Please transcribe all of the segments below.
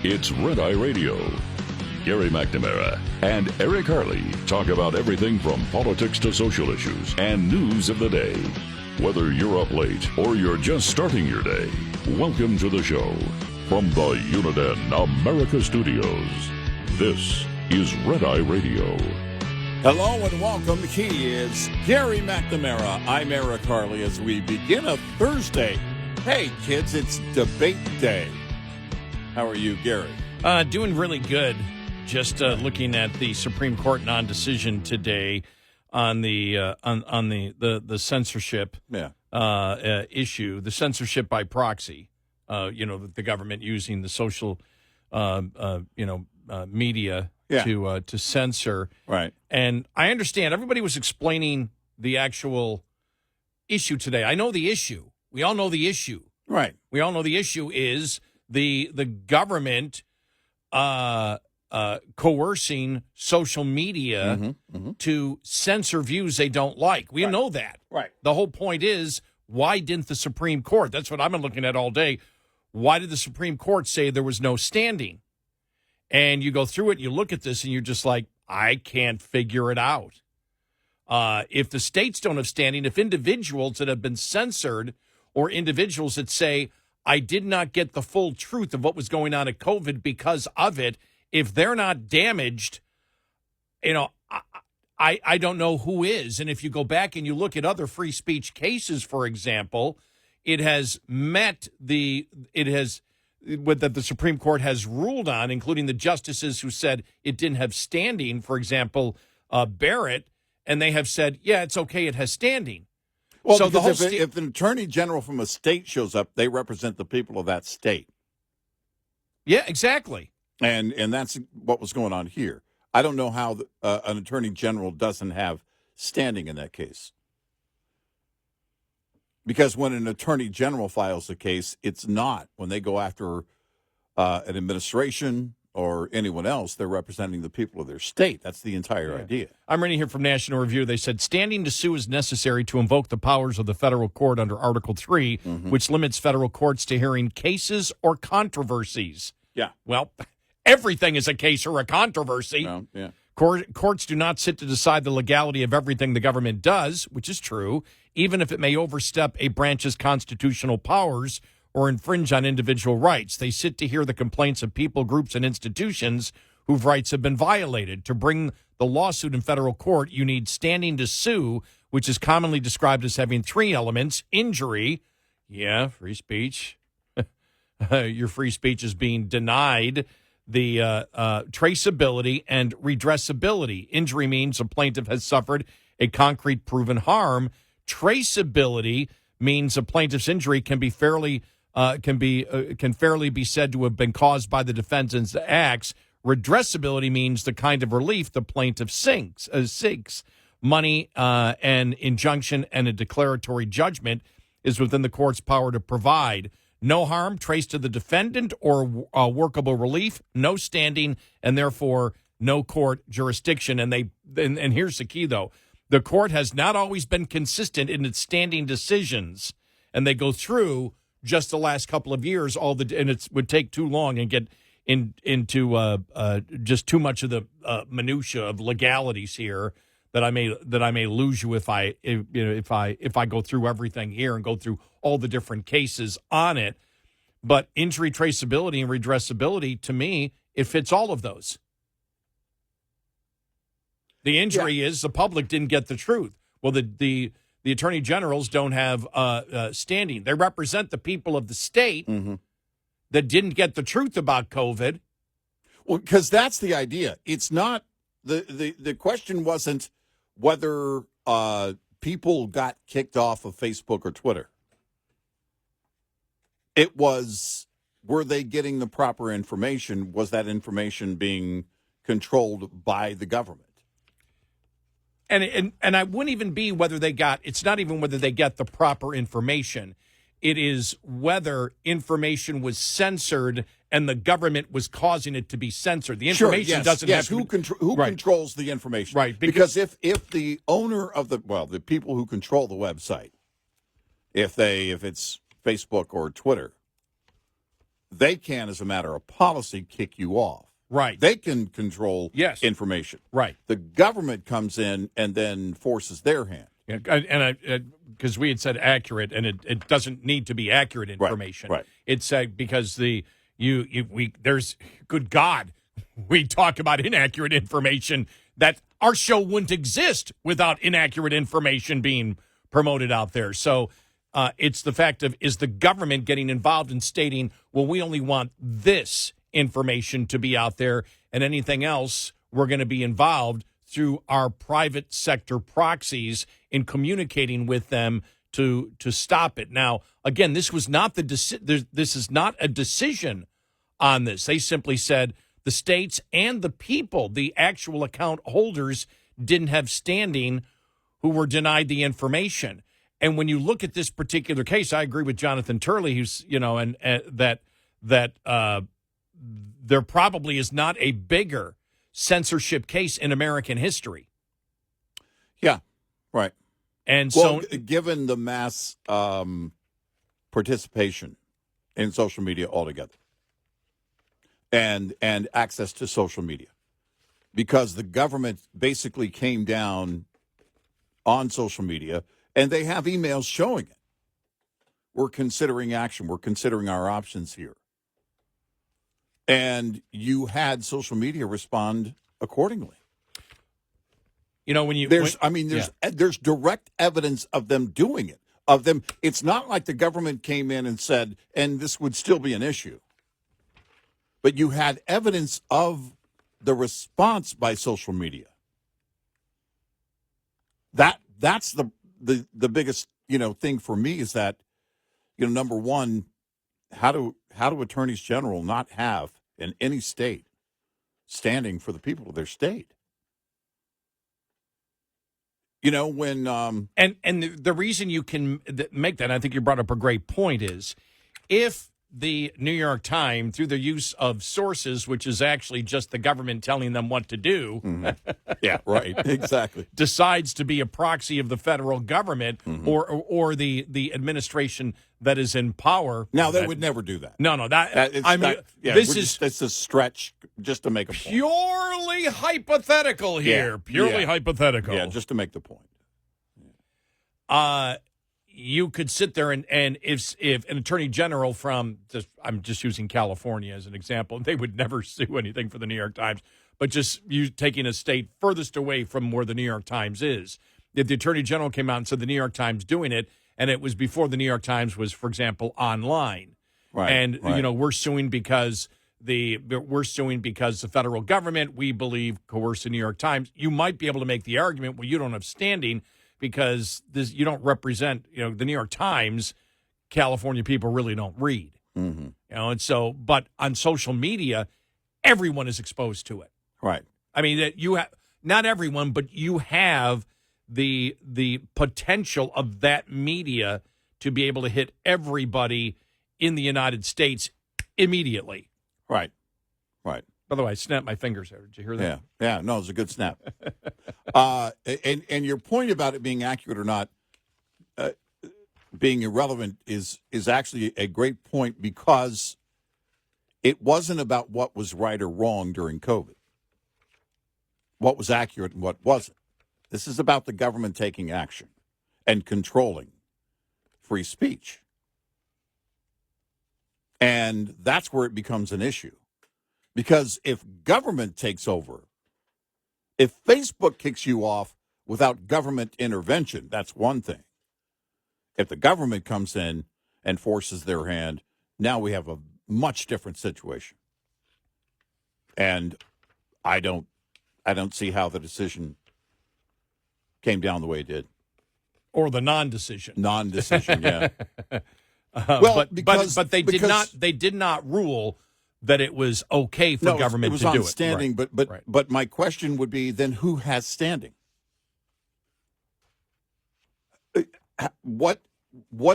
It's Red Eye Radio. Gary McNamara and Eric Harley talk about everything from politics to social issues and news of the day. Whether you're up late or you're just starting your day, welcome to the show. From the Uniden America Studios, this is Red Eye Radio. Hello and welcome. He is Gary McNamara. I'm Eric Harley as we begin a Thursday. Hey, kids, it's debate day. How are you, Gary? Doing really good. Just looking at the Supreme Court non-decision today on the censorship issue, the censorship by proxy. The government using the social, media to censor. Right. And I understand everybody was explaining the actual issue today. I know the issue. We all know the issue. Right. We all know the issue is the government coercing social media to censor views they don't like. We know that. Right. The whole point is, why didn't the Supreme Court? That's what I've been looking at all day. Why did the Supreme Court say there was no standing? And you go through it, and you look at this, and you're just like, I can't figure it out. If the states don't have standing, if individuals that have been censored or individuals that say, I did not get the full truth of what was going on at COVID because of it, if they're not damaged, I don't know who is. And if you go back and you look at other free speech cases, for example, it has met what the Supreme Court has ruled on, including the justices who said it didn't have standing, for example, Barrett, and they have said, yeah, it's okay, it has standing. Well, so if an attorney general from a state shows up, they represent the people of that state. Yeah, exactly. And that's what was going on here. I don't know how an attorney general doesn't have standing in that case. Because when an attorney general files a case, it's not. When they go after an administration or anyone else, they're representing the people of their state. That's the entire idea. I'm reading here from National Review. They said, standing to sue is necessary to invoke the powers of the federal court under Article 3, which limits federal courts to hearing cases or controversies. Yeah. Well, everything is a case or a controversy. Well, yeah. Courts do not sit to decide the legality of everything the government does, which is true, even if it may overstep a branch's constitutional powers or infringe on individual rights. They sit to hear the complaints of people, groups, and institutions whose rights have been violated. To bring the lawsuit in federal court, you need standing to sue, which is commonly described as having three elements: injury, free speech. Your free speech is being denied. The traceability and redressability. Injury means a plaintiff has suffered a concrete proven harm. Traceability means a plaintiff's injury can fairly be said to have been caused by the defendant's acts. Redressability means the kind of relief the plaintiff seeks. Money, an injunction, and a declaratory judgment is within the court's power to provide. No harm traced to the defendant or workable relief, no standing, and therefore no court jurisdiction. And here's the key, though. The court has not always been consistent in its standing decisions, and they go through just the last couple of years, and it would take too long and get into just too much of the minutia of legalities here that I may lose you if I go through everything here and go through all the different cases on it. But injury traceability and redressability, to me, it fits all of those. The injury is the public didn't get the truth. Well, the attorney generals don't have standing. They represent the people of the state that didn't get the truth about COVID. Well, because that's the idea. It's not the question wasn't whether people got kicked off of Facebook or Twitter. It was, were they getting the proper information? Was that information being controlled by the government? And I wouldn't even be whether they got, it's not even whether they get the proper information. It is whether information was censored and the government was causing it to be censored. The information doesn't have to who controls the information? Right. Because if the owner of the people who control the website, if it's Facebook or Twitter, they can, as a matter of policy, kick you off. Right. They can control Yes. information. Right. The government comes in and then forces their hand. Yeah, and because we had said accurate, and it doesn't need to be accurate information. Right. It's because there's good God, we talk about inaccurate information that our show wouldn't exist without inaccurate information being promoted out there. So it's the fact of, is the government getting involved in stating, well, we only want this information to be out there, and anything else we're going to be involved through our private sector proxies in communicating with them to stop it. Now, again, this was not this is not a decision on this. They simply said the states and the people, the actual account holders, didn't have standing who were denied the information. And when you look at this particular case, I agree with Jonathan Turley, who's, and that there probably is not a bigger censorship case in American history. Yeah, right. And well, so, given the mass participation in social media altogether, and access to social media, because the government basically came down on social media, and they have emails showing it. We're considering action. We're considering our options here. And you had social media respond accordingly. When you there's direct evidence of them doing it. Of them, it's not like the government came in and said, and this would still be an issue. But you had evidence of the response by social media. That's the biggest thing for me, is that number one, how do attorneys general not have in any state standing for the people of their state? When and the reason you can make that, I think you brought up a great point, is if the New York Times, through the use of sources, which is actually just the government telling them what to do, yeah, right, exactly, decides to be a proxy of the federal government or the administration that is in power. Now, they would never do that. No, it's a stretch just to make a point. Purely hypothetical here. Hypothetical. Yeah, just to make the point. You could sit there and if an attorney general from, I'm just using California as an example, they would never sue anything for the New York Times, but just you taking a state furthest away from where the New York Times is. If the attorney general came out and said the New York Times doing it, and it was before the New York Times was, for example, online, right? And we're suing because the federal government, we believe, coerced the New York Times. You might be able to make the argument, well, you don't have standing because you don't represent, the New York Times. California people really don't read, and so. But on social media, everyone is exposed to it, right? I mean, you have not everyone, but you have the potential of that media to be able to hit everybody in the United States immediately. Right. By the way, I snapped my fingers there. Did you hear that? Yeah. No, it was a good snap. And your point about it being accurate or not, being irrelevant is actually a great point, because it wasn't about what was right or wrong during COVID, what was accurate and what wasn't. This is about the government taking action and controlling free speech. And that's where it becomes an issue. Because if government takes over, if Facebook kicks you off without government intervention, that's one thing. If the government comes in and forces their hand, now we have a much different situation. And I don't see how the decision came down the way it did. Or the non-decision. Non-decision, yeah. But they did not rule that it was okay for government to do it. It was on standing, right. But my question would be, then who has standing? What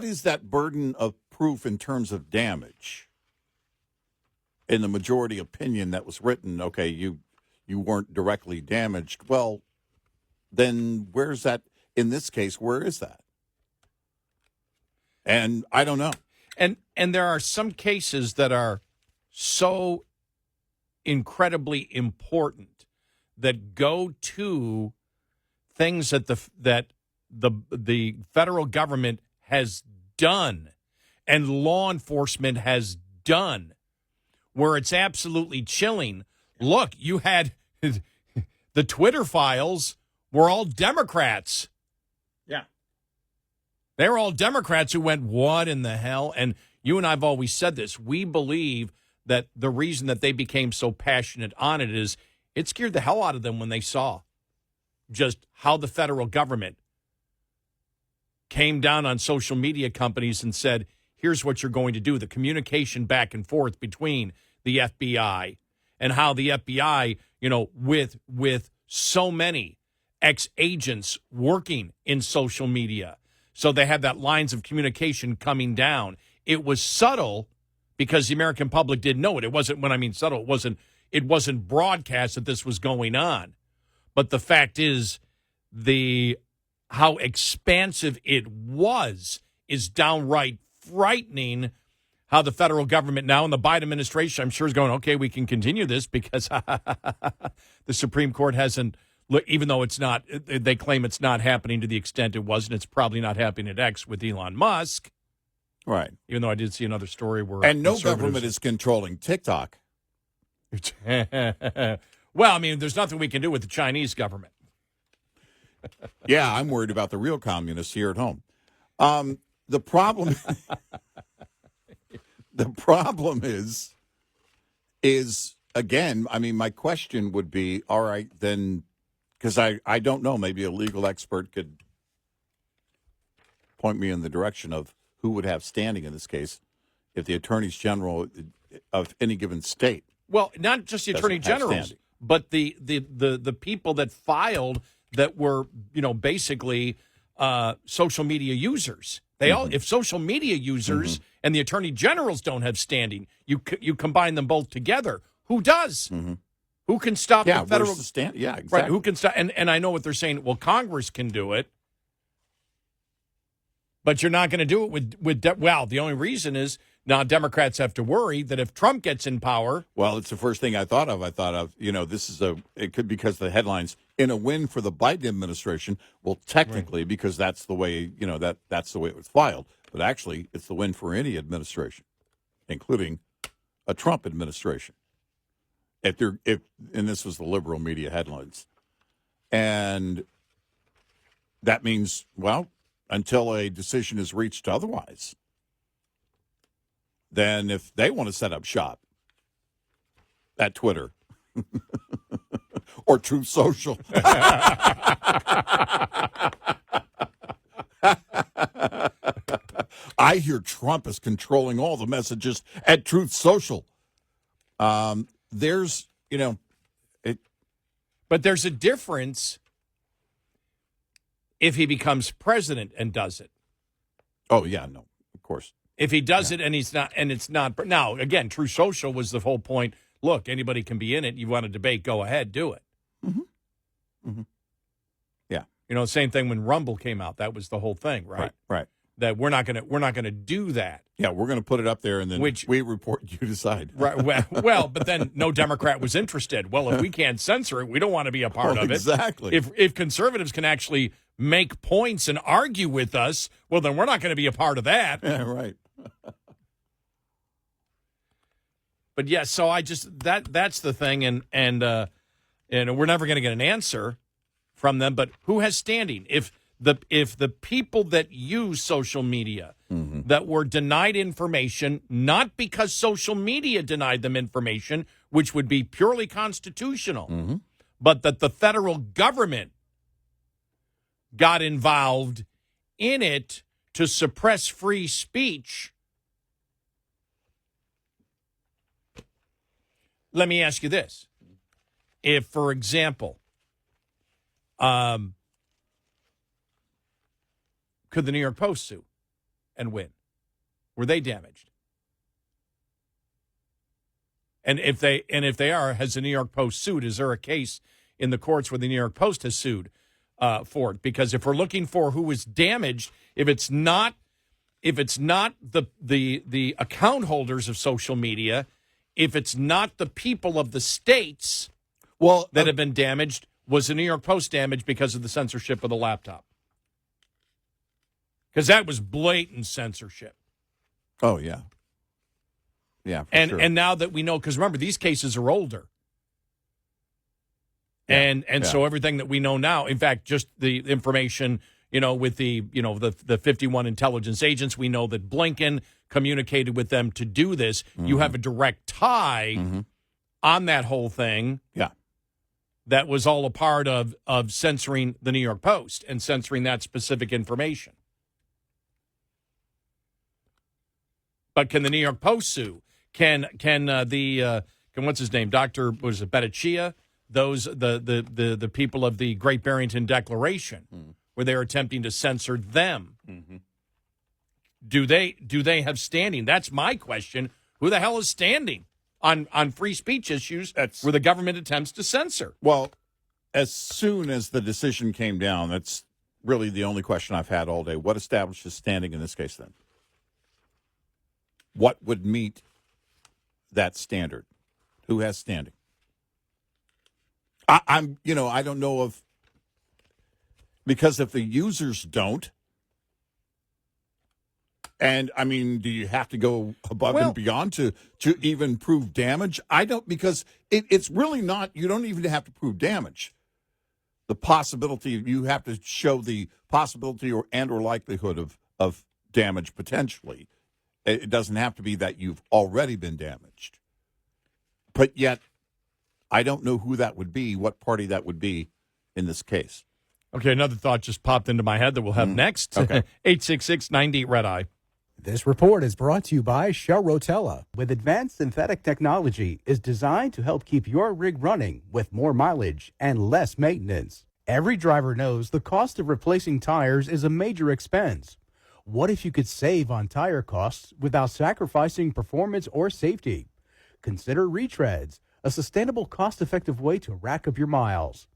is that burden of proof in terms of damage? In the majority opinion that was written, okay, you weren't directly damaged. Well, then where's that? In this case, where is that? And I don't know. And there are some cases that are so incredibly important that go to things that the federal government has done and law enforcement has done, where it's absolutely chilling. Look, you had the Twitter files were all Democrats. Yeah. They were all Democrats who went, what in the hell? And you and I have always said this. We believe that the reason that they became so passionate on it is it scared the hell out of them when they saw just how the federal government came down on social media companies and said, here's what you're going to do. The communication back and forth between the FBI and how the FBI, with so many ex-agents working in social media. So they had that lines of communication coming down. It was subtle because the American public didn't know it. It wasn't, when I mean subtle, it wasn't broadcast that this was going on. But the fact is, how expansive it was is downright frightening. How the federal government now and the Biden administration, I'm sure, is going, okay, we can continue this because the Supreme Court hasn't, even though it's not, they claim it's not happening to the extent it was, and it's probably not happening at X with Elon Musk. Right. Even though I did see another story where... And no government is controlling TikTok. Well, I mean, there's nothing we can do with the Chinese government. Yeah, I'm worried about the real communists here at home. The problem... The problem is again, I mean, my question would be, all right, then, because I don't know, maybe a legal expert could point me in the direction of who would have standing in this case if the attorneys general of any given state. Well, not just the attorney generals, but the people that filed that were, basically social media users. They all, if social media users and the attorney generals don't have standing, you combine them both together. Who does? Who can stop the federal? Yeah, exactly. Right, who can stop? And I know what they're saying. Well, Congress can do it, but you're not going to do it with. Well, the only reason is now Democrats have to worry that if Trump gets in power. Well, it's the first thing I thought of. This is it could, because the headlines in a win for the Biden administration. Well, technically, because that's the way that's the way it was filed. But actually, it's the win for any administration, including a Trump administration. And this was the liberal media headlines, and that means, well, until a decision is reached otherwise, then if they want to set up shop at Twitter or Truth Social. I hear Trump is controlling all the messages at Truth Social. There's, But there's a difference if he becomes president and does it. Oh, yeah, no, of course. If he does it and he's not, and it's not. Now, again, Truth Social was the whole point. Look, anybody can be in it. You want to debate, go ahead, do it. Yeah. Same thing when Rumble came out. That was the whole thing, right? Right. That we're not gonna do that. Yeah, we're going to put it up there, and then we report, you decide. Right. Well, but then no Democrat was interested. Well, if we can't censor it, we don't want to be a part of it. Exactly. If conservatives can actually make points and argue with us, well, then we're not going to be a part of that. Yeah, right. But yeah, so I just that's the thing, and we're never going to get an answer from them. But who has standing? If the people that use social media that were denied information, not because social media denied them information, which would be purely constitutional, but that the federal government got involved in it to suppress free speech. Let me ask you this. If, for example, could the New York Post sue and win? Were they damaged? And if they are, has the New York Post sued? Is there a case in the courts where the New York Post has sued for it? Because if we're looking for who was damaged, if it's not the account holders of social media, if it's not the people of the states Well, that have been damaged, was the New York Post damaged because of the censorship of the laptop? Because that was blatant censorship. oh, yeah. Yeah, for And sure. and now that we know, because remember, these cases are older. Yeah, And so everything that we know now, in fact, just the information, with the 51 intelligence agents, we know that Blinken communicated with them to do this. You have a direct tie on that whole thing. Yeah. That was all a part of censoring the New York Post and censoring that specific information. But can the New York Post sue? Can what's his name? Dr. was it Betachia? Those the people of the Great Barrington Declaration, where they're attempting to censor them. Do they have standing? That's my question. Who the hell is standing on free speech issues where the government attempts to censor? Well, as soon as the decision came down, that's really the only question I've had all day. What establishes standing in this case then? What would meet that standard? Who has standing? I don't know of, because if the users don't, and I mean, do you have to go above and beyond to even prove damage? I don't, because it's really not, you don't even have to prove damage. The possibility, you have to show the possibility or likelihood of damage potentially. It doesn't have to be that you've already been damaged. But yet, I don't know who that would be, what party that would be in this case. Okay, another thought just popped into my head that we'll have next. Okay. 866-98-RED-I. This report is brought to you by Shell Rotella. With advanced synthetic technology, is designed to help keep your rig running with more mileage and less maintenance. Every driver knows the cost of replacing tires is a major expense. What if you could save on tire costs without sacrificing performance or safety? Consider retreads, a sustainable, cost-effective way to rack up your miles.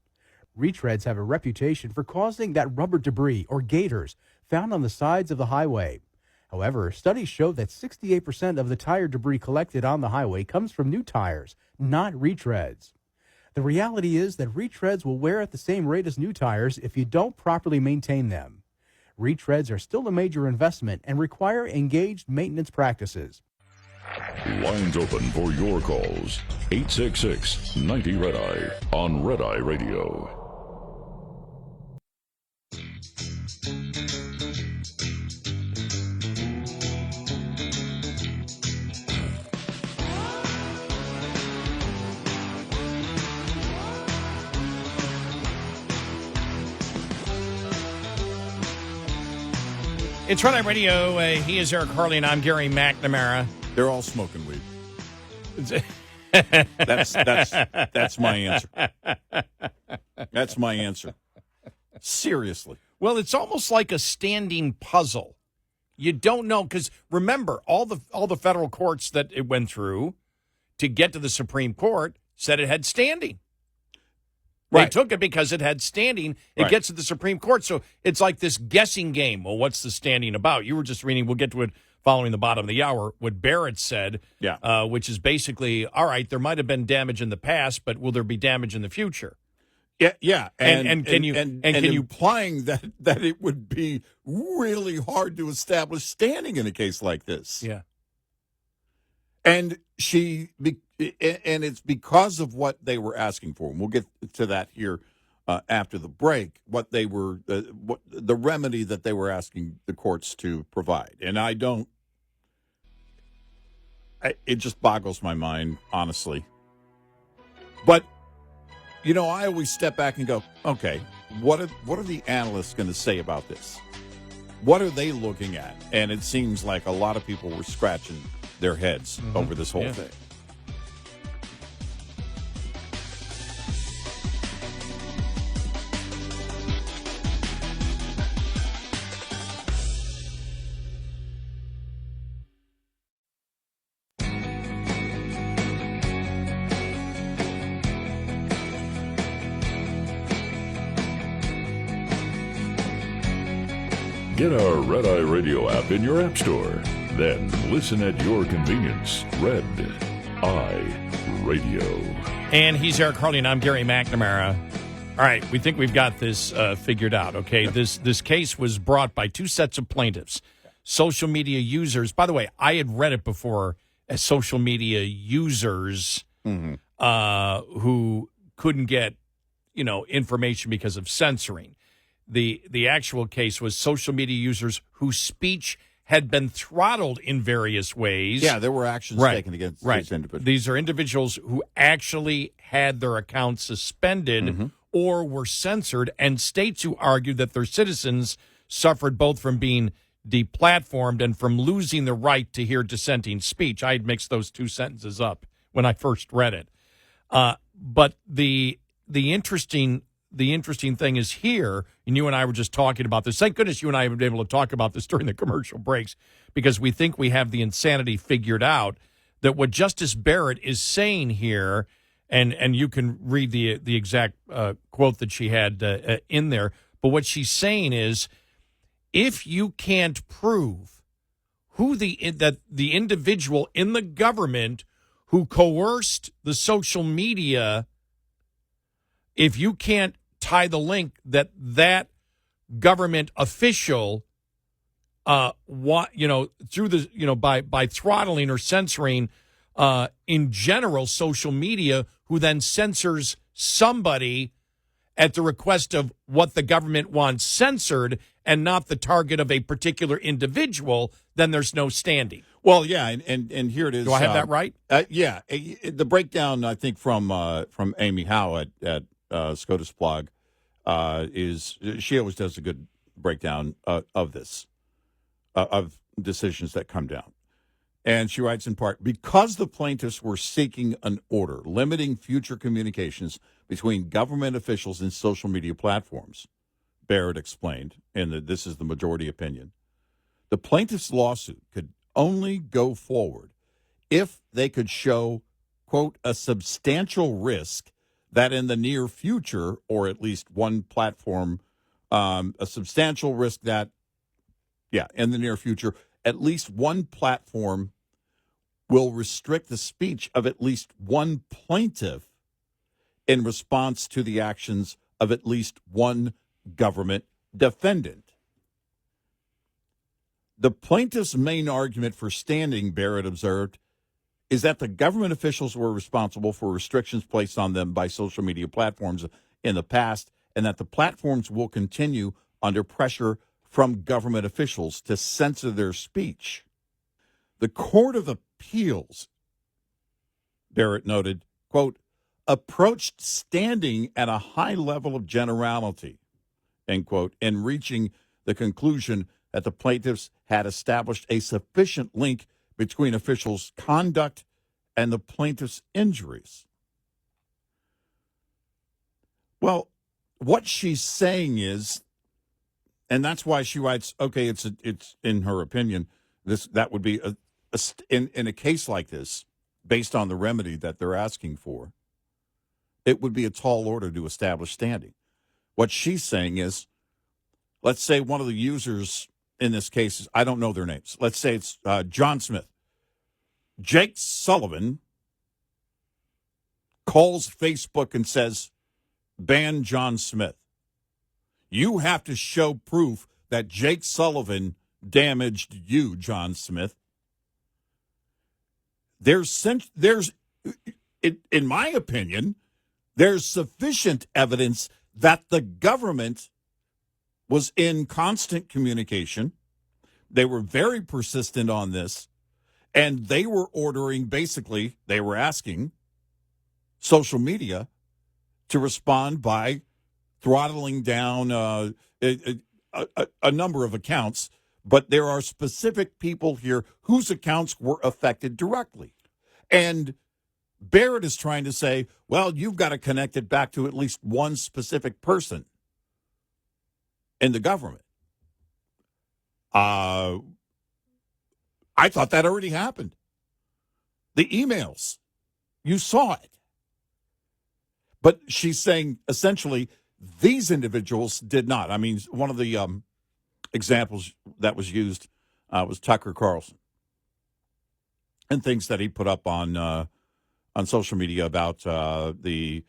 Retreads have a reputation for causing that rubber debris or gators found on the sides of the highway. However, studies show that 68% of the tire debris collected on the highway comes from new tires, not retreads. The reality is that retreads will wear at the same rate as new tires if you don't properly maintain them. Retreads are still a major investment and require engaged maintenance practices. Lines open for your calls. 866-90-RED-I on Red Eye Radio. It's Red Eye Radio. He is Eric Harley, and I'm Gary McNamara. They're all smoking weed. That's my answer. That's my answer. Seriously. Well, it's almost like a standing puzzle. You don't know, because remember, all the federal courts that it went through to get to the Supreme Court said it had standing. They took it because it had standing. It gets to the Supreme Court. So it's like this guessing game. Well, what's the standing about? You were just reading, we'll get to it following the bottom of the hour, what Barrett said, which is basically, all right, there might have been damage in the past, but will there be damage in the future? Yeah. And can you implying that it would be really hard to establish standing in a case like this. Yeah. And it's because of what they were asking for. And we'll get to that here after the break, what they were, the remedy that they were asking the courts to provide. And it just boggles my mind, honestly. But, I always step back and go, okay, what are the analysts going to say about this? What are they looking at? And it seems like a lot of people were scratching their heads over this whole thing. Get our Red Eye Radio app in your app store. Then listen at your convenience. Red iRadio. And he's Eric Harley, and I'm Gary McNamara. All right, we think we've got this figured out, okay? This case was brought by two sets of plaintiffs, social media users. By the way, I had read it before as social media users who couldn't get, information because of censoring. The actual case was social media users whose speech had been throttled in various ways. Yeah, there were actions taken against these individuals. These are individuals who actually had their accounts suspended or were censored, and states who argued that their citizens suffered both from being deplatformed and from losing the right to hear dissenting speech. I had mixed those two sentences up when I first read it. But the interesting thing is here, and you and I were just talking about this. Thank goodness you and I have been able to talk about this during the commercial breaks, because we think we have the insanity figured out, that what Justice Barrett is saying here, and you can read the exact quote that she had in there, but what she's saying is, if you can't prove who the individual in the government who coerced the social media, if you can't tie the link that government official, through the, by throttling or censoring, in general, social media, who then censors somebody at the request of what the government wants censored and not the target of a particular individual, then there's no standing. Well, yeah, and here it is. Do I have that right? Yeah, the breakdown, I think, from Amy Howe at SCOTUS blog is, she always does a good breakdown of this, of decisions that come down. And she writes in part, because the plaintiffs were seeking an order limiting future communications between government officials and social media platforms, Barrett explained, and this is the majority opinion, the plaintiffs' lawsuit could only go forward if they could show, quote, a substantial risk that in the near future, or at least one platform, a substantial risk that, in the near future, at least one platform will restrict the speech of at least one plaintiff in response to the actions of at least one government defendant. The plaintiff's main argument for standing, Barrett observed, is that the government officials were responsible for restrictions placed on them by social media platforms in the past, and that the platforms will continue under pressure from government officials to censor their speech. The Court of Appeals, Barrett noted, quote, approached standing at a high level of generality, end quote, in reaching the conclusion that the plaintiffs had established a sufficient link between officials' conduct and the plaintiffs' injuries. Well, what she's saying is, and that's why she writes, okay, it's in her opinion, that would be in a case like this, based on the remedy that they're asking for, it would be a tall order to establish standing. What she's saying is, let's say one of the users in this case is, I don't know their names. Let's say it's John Smith. Jake Sullivan calls Facebook and says, ban John Smith. You have to show proof that Jake Sullivan damaged you, John Smith. In my opinion, there's sufficient evidence that the government was in constant communication. They were very persistent on this, and they were ordering, basically, they were asking social media to respond by throttling down a number of accounts, but there are specific people here whose accounts were affected directly. And Barrett is trying to say, well, you've got to connect it back to at least one specific person in the government. I thought that already happened. The emails, you saw it. But she's saying, essentially, these individuals did not. I mean, one of the examples that was used was Tucker Carlson and things that he put up on on social media about the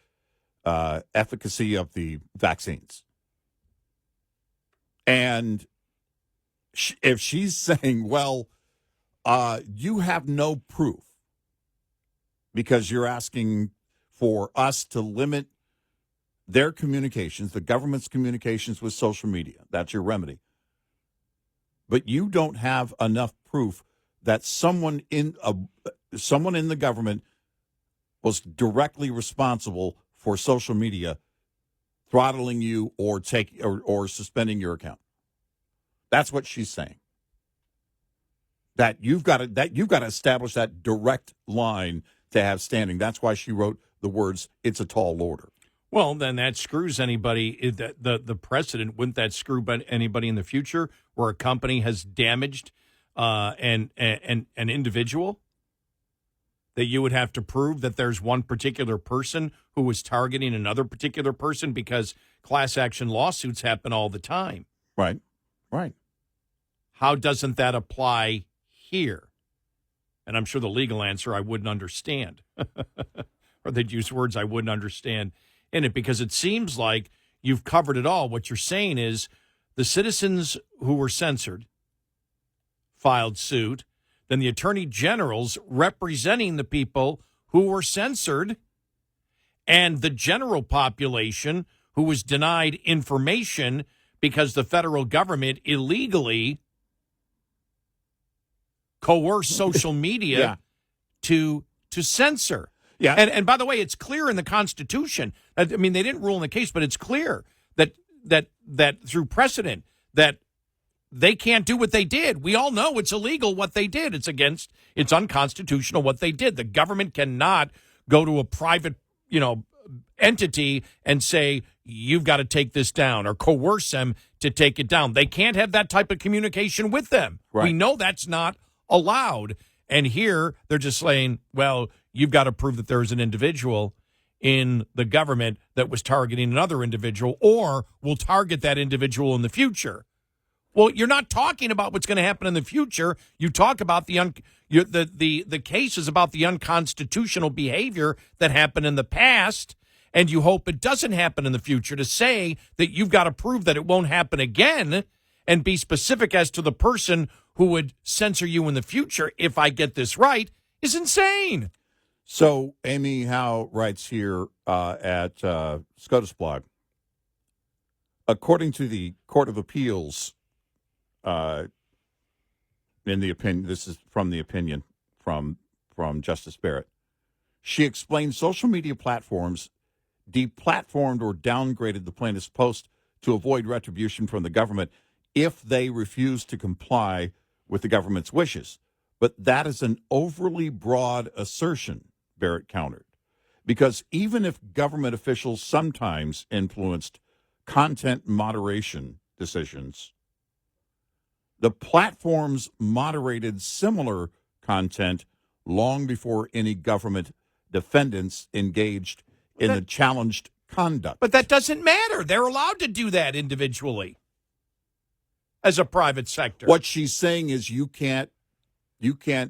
efficacy of the vaccines. And if she's saying, well, you have no proof because you're asking for us to limit their communications, the government's communications with social media, that's your remedy. But you don't have enough proof that someone in the government was directly responsible for social media throttling you or suspending your account. That's what she's saying. That you've got to establish that direct line to have standing. That's why she wrote the words, "It's a tall order." Well, then that screws anybody. The precedent, wouldn't that screw anybody in the future where a company has damaged an individual? That you would have to prove that there's one particular person who was targeting another particular person, because class action lawsuits happen all the time. Right, right. How doesn't that apply here? And I'm sure the legal answer I wouldn't understand. Or they'd use words I wouldn't understand in it, because it seems like you've covered it all. What you're saying is the citizens who were censored filed suit, then the attorney generals representing the people who were censored, and the general population who was denied information because the federal government illegally coerced social media to censor. Yeah. And by the way, it's clear in the Constitution. I mean, they didn't rule in the case, but it's clear that through precedent that they can't do what they did. We all know it's illegal what they did. It's unconstitutional what they did. The government cannot go to a private, entity and say, you've got to take this down, or coerce them to take it down. They can't have that type of communication with them. Right. We know that's not allowed. And here they're just saying, well, you've got to prove that there's an individual in the government that was targeting another individual, or will target that individual in the future. Well, you're not talking about what's going to happen in the future. You talk about the cases about the unconstitutional behavior that happened in the past, and you hope it doesn't happen in the future. To say that you've got to prove that it won't happen again and be specific as to the person who would censor you in the future, if I get this right, is insane. So Amy Howe writes here at SCOTUS blog, according to the Court of Appeals, in the opinion, this is from the opinion from Justice Barrett, she explained social media platforms deplatformed or downgraded the plaintiff's post to avoid retribution from the government if they refuse to comply with the government's wishes. But that is an overly broad assertion, Barrett countered, because even if government officials sometimes influenced content moderation decisions, the platforms moderated similar content long before any government defendants engaged in the challenged conduct. But that doesn't matter. They're allowed to do that individually as a private sector. What she's saying is you can't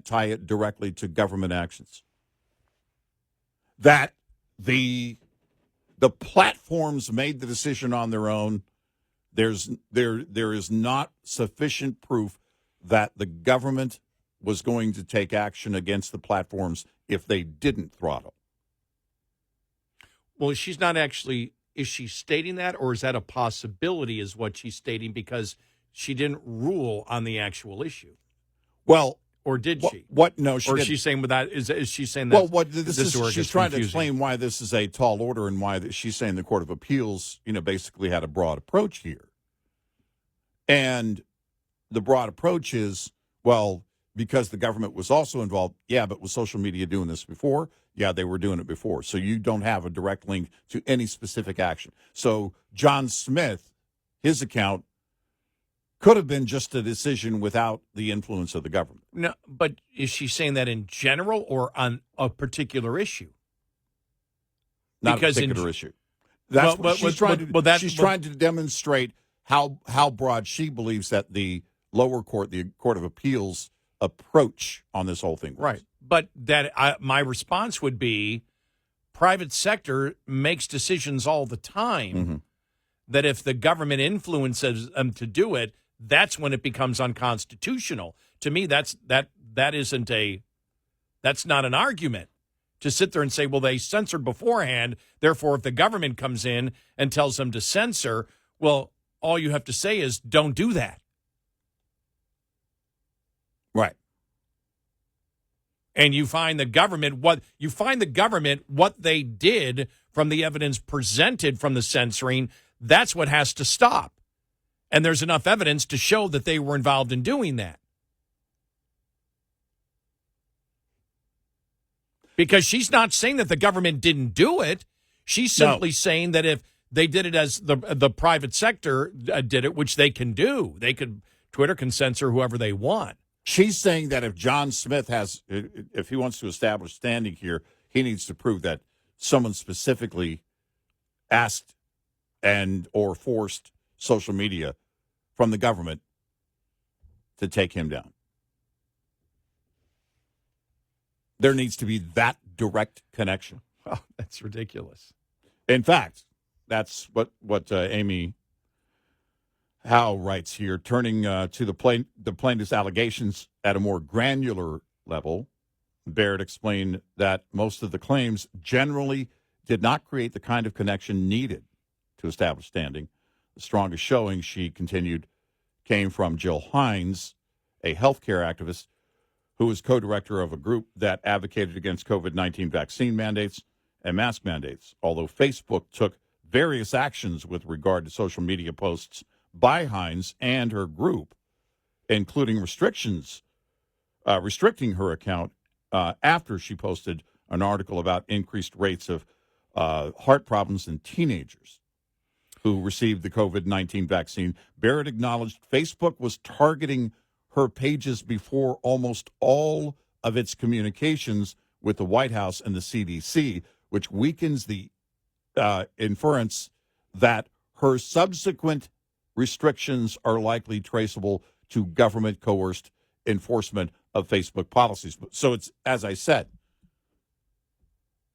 tie it directly to government actions. That the platforms made the decision on their own. There is not sufficient proof that the government was going to take action against the platforms if they didn't throttle. Well, she's not actually, is she stating that, or is that a possibility is what she's stating, because she didn't rule on the actual issue? Well, or did she? What? No, she or didn't. Is she saying with that? Is she saying that? Well, she's trying to explain why this is a tall order and why she's saying the Court of Appeals, basically had a broad approach here. And the broad approach is, well, because the government was also involved, yeah, but was social media doing this before? Yeah, they were doing it before. So you don't have a direct link to any specific action. So John Smith, his account could have been just a decision without the influence of the government. No, but is she saying that in general or on a particular issue? Not a particular issue. That's what she's trying to. She's trying to demonstrate how broad she believes that the lower court, the Court of Appeals, approach on this whole thing was. Right. But my response would be private sector makes decisions all the time. Mm-hmm. That if the government influences them to do it, that's when it becomes unconstitutional. To me, that's not an argument to sit there and say, well, they censored beforehand. Therefore, if the government comes in and tells them to censor, well, all you have to say is don't do that. Right. And you find the government what they did from the evidence presented from the censoring. That's what has to stop. And there's enough evidence to show that they were involved in doing that. Because she's not saying that the government didn't do it. She's simply saying that if they did it as the private sector did it, which they can do, Twitter can censor whoever they want. She's saying that if John Smith if he wants to establish standing here, he needs to prove that someone specifically asked or forced social media from the government to take him down. There needs to be that direct connection. Oh, that's ridiculous. In fact, that's what Amy Howe writes here. Turning to the plaintiff's allegations at a more granular level, Barrett explained that most of the claims generally did not create the kind of connection needed to establish standing. The strongest showing, she continued, came from Jill Hines, a healthcare activist who was co-director of a group that advocated against COVID-19 vaccine mandates and mask mandates. Although Facebook took various actions with regard to social media posts by Hines and her group, including restricting her account after she posted an article about increased rates of heart problems in teenagers who received the COVID-19 vaccine. Barrett acknowledged Facebook was targeting her pages before almost all of its communications with the White House and the CDC, which weakens the inference that her subsequent restrictions are likely traceable to government-coerced enforcement of Facebook policies. So it's, as I said,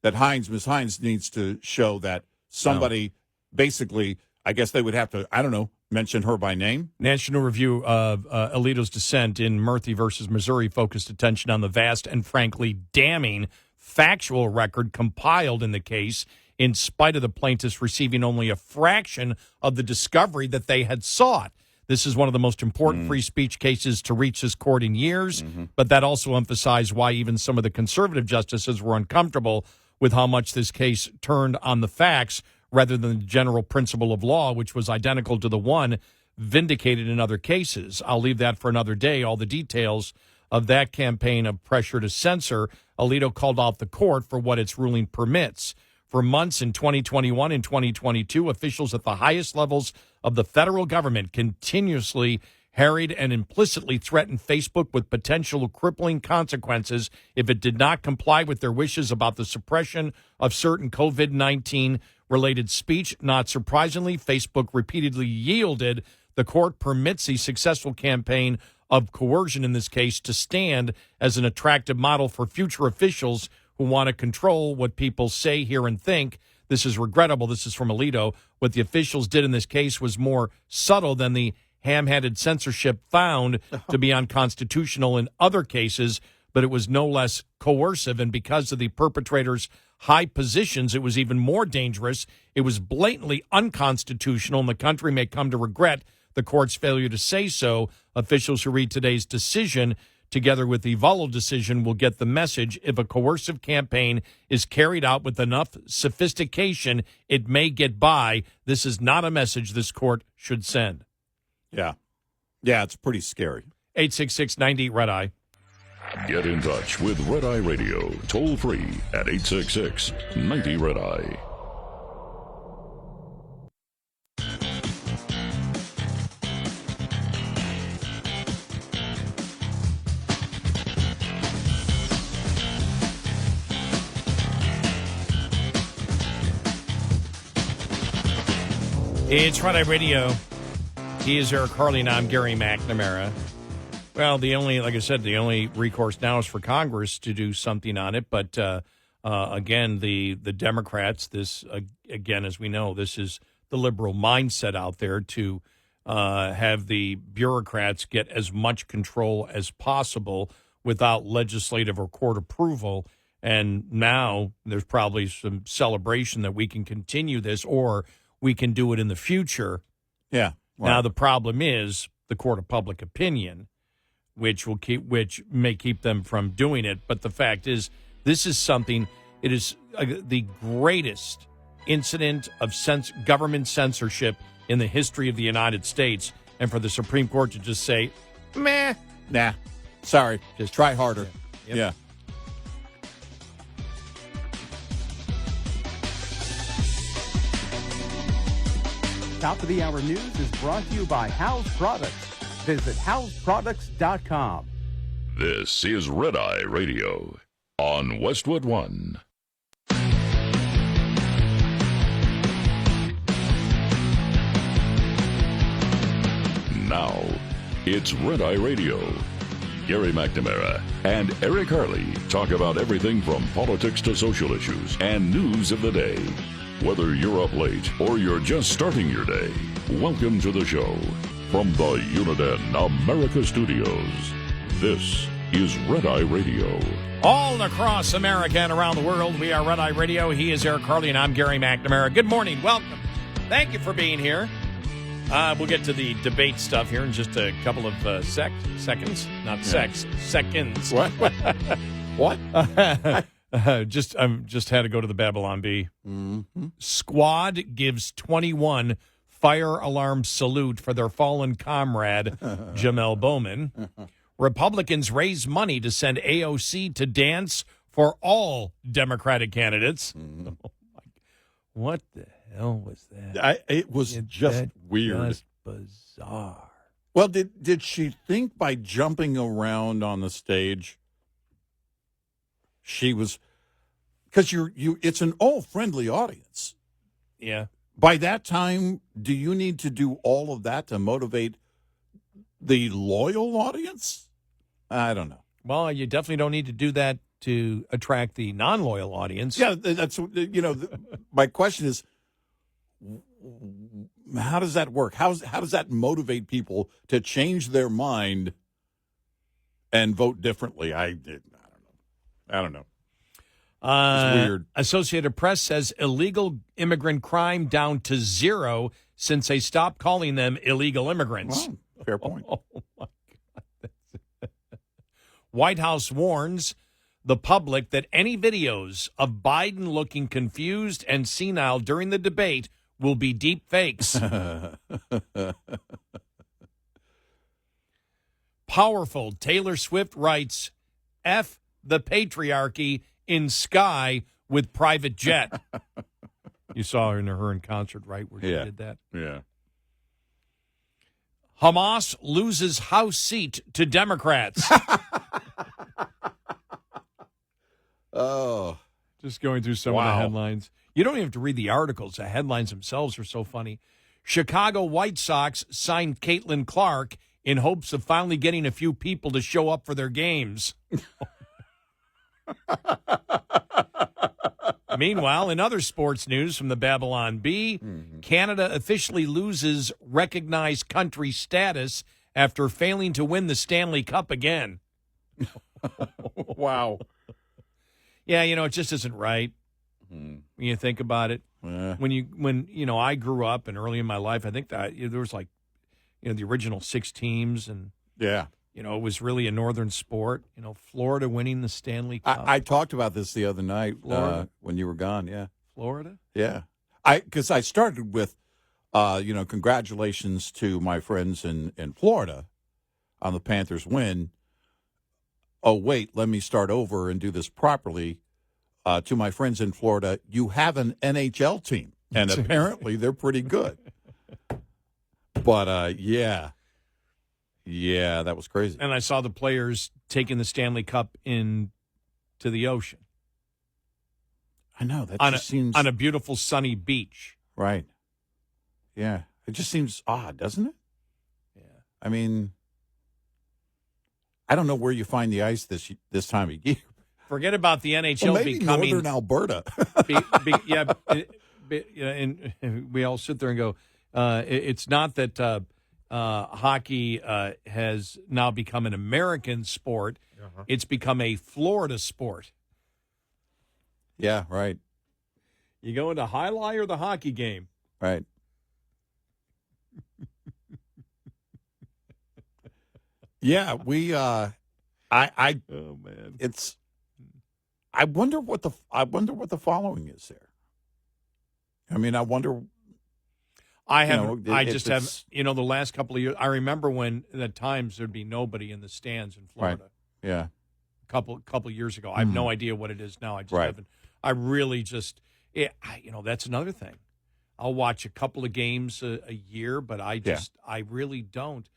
that Ms. Hines needs to show that somebody basically, I guess they would have to, mention her by name. National Review of Alito's dissent in Murphy versus Missouri focused attention on the vast and frankly damning factual record compiled in the case, in spite of the plaintiffs receiving only a fraction of the discovery that they had sought. This is one of the most important free speech cases to reach this court in years, but that also emphasized why even some of the conservative justices were uncomfortable with how much this case turned on the facts rather than the general principle of law, which was identical to the one vindicated in other cases. I'll leave that for another day. All the details of that campaign of pressure to censor, Alito called out the court for what its ruling permits. For months in 2021 and 2022, officials at the highest levels of the federal government continuously harried and implicitly threatened Facebook with potential crippling consequences if it did not comply with their wishes about the suppression of certain COVID-19 related speech. Not surprisingly, Facebook repeatedly yielded. The court permits the successful campaign of coercion in this case to stand as an attractive model for future officials who want to control what people say, hear, and think. This is regrettable. This is from Alito. What the officials did in this case was more subtle than the ham-handed censorship found to be unconstitutional in other cases, but it was no less coercive. And because of the perpetrators' high positions, it was even more dangerous. It was blatantly unconstitutional, and the country may come to regret the court's failure to say so. Officials who read today's decision, together with the Vollo decision, will get the message. If a coercive campaign is carried out with enough sophistication, it may get by. This is not a message this court should send. Yeah. Yeah, it's pretty scary. 866-98-RED-EYE. Get in touch with Red Eye Radio, toll free at 866-90-RED-EYE. It's Red Eye Radio. He is Eric Harley, and I'm Gary McNamara. Well, like I said, the only recourse now is for Congress to do something on it. But again, the Democrats, again, as we know, this is the liberal mindset out there to have the bureaucrats get as much control as possible without legislative or court approval. And now there's probably some celebration that we can continue this, or we can do it in the future. Yeah. Well, Now the problem is the court of public opinion, which may keep them from doing it. But the fact is, this is something. It is the greatest incident of government censorship in the history of the United States, and for the Supreme Court to just say, "Meh, nah, sorry, just try harder." Yep. Yeah. Top of the hour news is brought to you by House Products. Visit houseproducts.com. This is Red Eye Radio on Westwood One. Now, it's Red Eye Radio. Gary McNamara and Eric Harley talk about everything from politics to social issues and news of the day. Whether you're up late or you're just starting your day, welcome to the show. From the Uniden America Studios, this is Red Eye Radio. All across America and around the world, we are Red Eye Radio. He is Eric Harley, and I'm Gary McNamara. Good morning. Welcome. Thank you for being here. We'll get to the debate stuff here in just a couple of seconds. Not sex, seconds. What? What? Just had to go to the Babylon Bee. Mm-hmm. Squad gives 21 fire alarm salute for their fallen comrade, Jamel Bowman. Republicans raise money to send AOC to dance for all Democratic candidates. Mm-hmm. Oh my, what the hell was that? It was just weird. Just bizarre. Well, did she think by jumping around on the stage, she was, because it's an all friendly audience. Yeah. By that time, do you need to do all of that to motivate the loyal audience? I don't know. Well, you definitely don't need to do that to attract the non-loyal audience. Yeah, that's, my question is, how does that work? How does that motivate people to change their mind and vote differently? I don't know. It's weird. Associated Press says illegal immigrant crime down to 0 since they stopped calling them illegal immigrants. Well, fair point. Oh my God. White House warns the public that any videos of Biden looking confused and senile during the debate will be deep fakes. Powerful Taylor Swift writes, F the patriarchy in sky with private jet. You saw her in concert, right, where she did that? Yeah. Hamas loses House seat to Democrats. Oh. Just going through some of the headlines. You don't even have to read the articles. The headlines themselves are so funny. Chicago White Sox signed Caitlin Clark in hopes of finally getting a few people to show up for their games. Meanwhile, in other sports news from the Babylon Bee, Canada officially loses recognized country status after failing to win the Stanley Cup again. Wow. Yeah, it just isn't right when you think about it. When I grew up and early in my life, I think that there was the original 6 teams, and it was really a northern sport. Florida winning the Stanley Cup. I talked about this the other night when you were gone. Yeah, Florida. Yeah, because I started with, congratulations to my friends in Florida on the Panthers win. Oh wait, let me start over and do this properly. To my friends in Florida, you have an NHL team, and apparently they're pretty good. But yeah, that was crazy. And I saw the players taking the Stanley Cup into the ocean. I know that on just seems on a beautiful sunny beach. Right. Yeah, it just seems odd, doesn't it? Yeah. I mean, I don't know where you find the ice this time of year. Forget about the NHL Maybe becoming northern Alberta. and we all sit there and go, it's not that hockey has now become an American sport. Uh-huh. It's become a Florida sport. Yeah, right. You go into Highlight or the hockey game? Right. Yeah, we oh man. I wonder what the following is there. I mean, I wonder. I haven't. I just have. The last couple of years, I remember when at times there'd be nobody in the stands in Florida. Right. Yeah. Couple years ago, I have no idea what it is now. I just haven't. I really just. That's another thing. I'll watch a couple of games a year, but I really don't.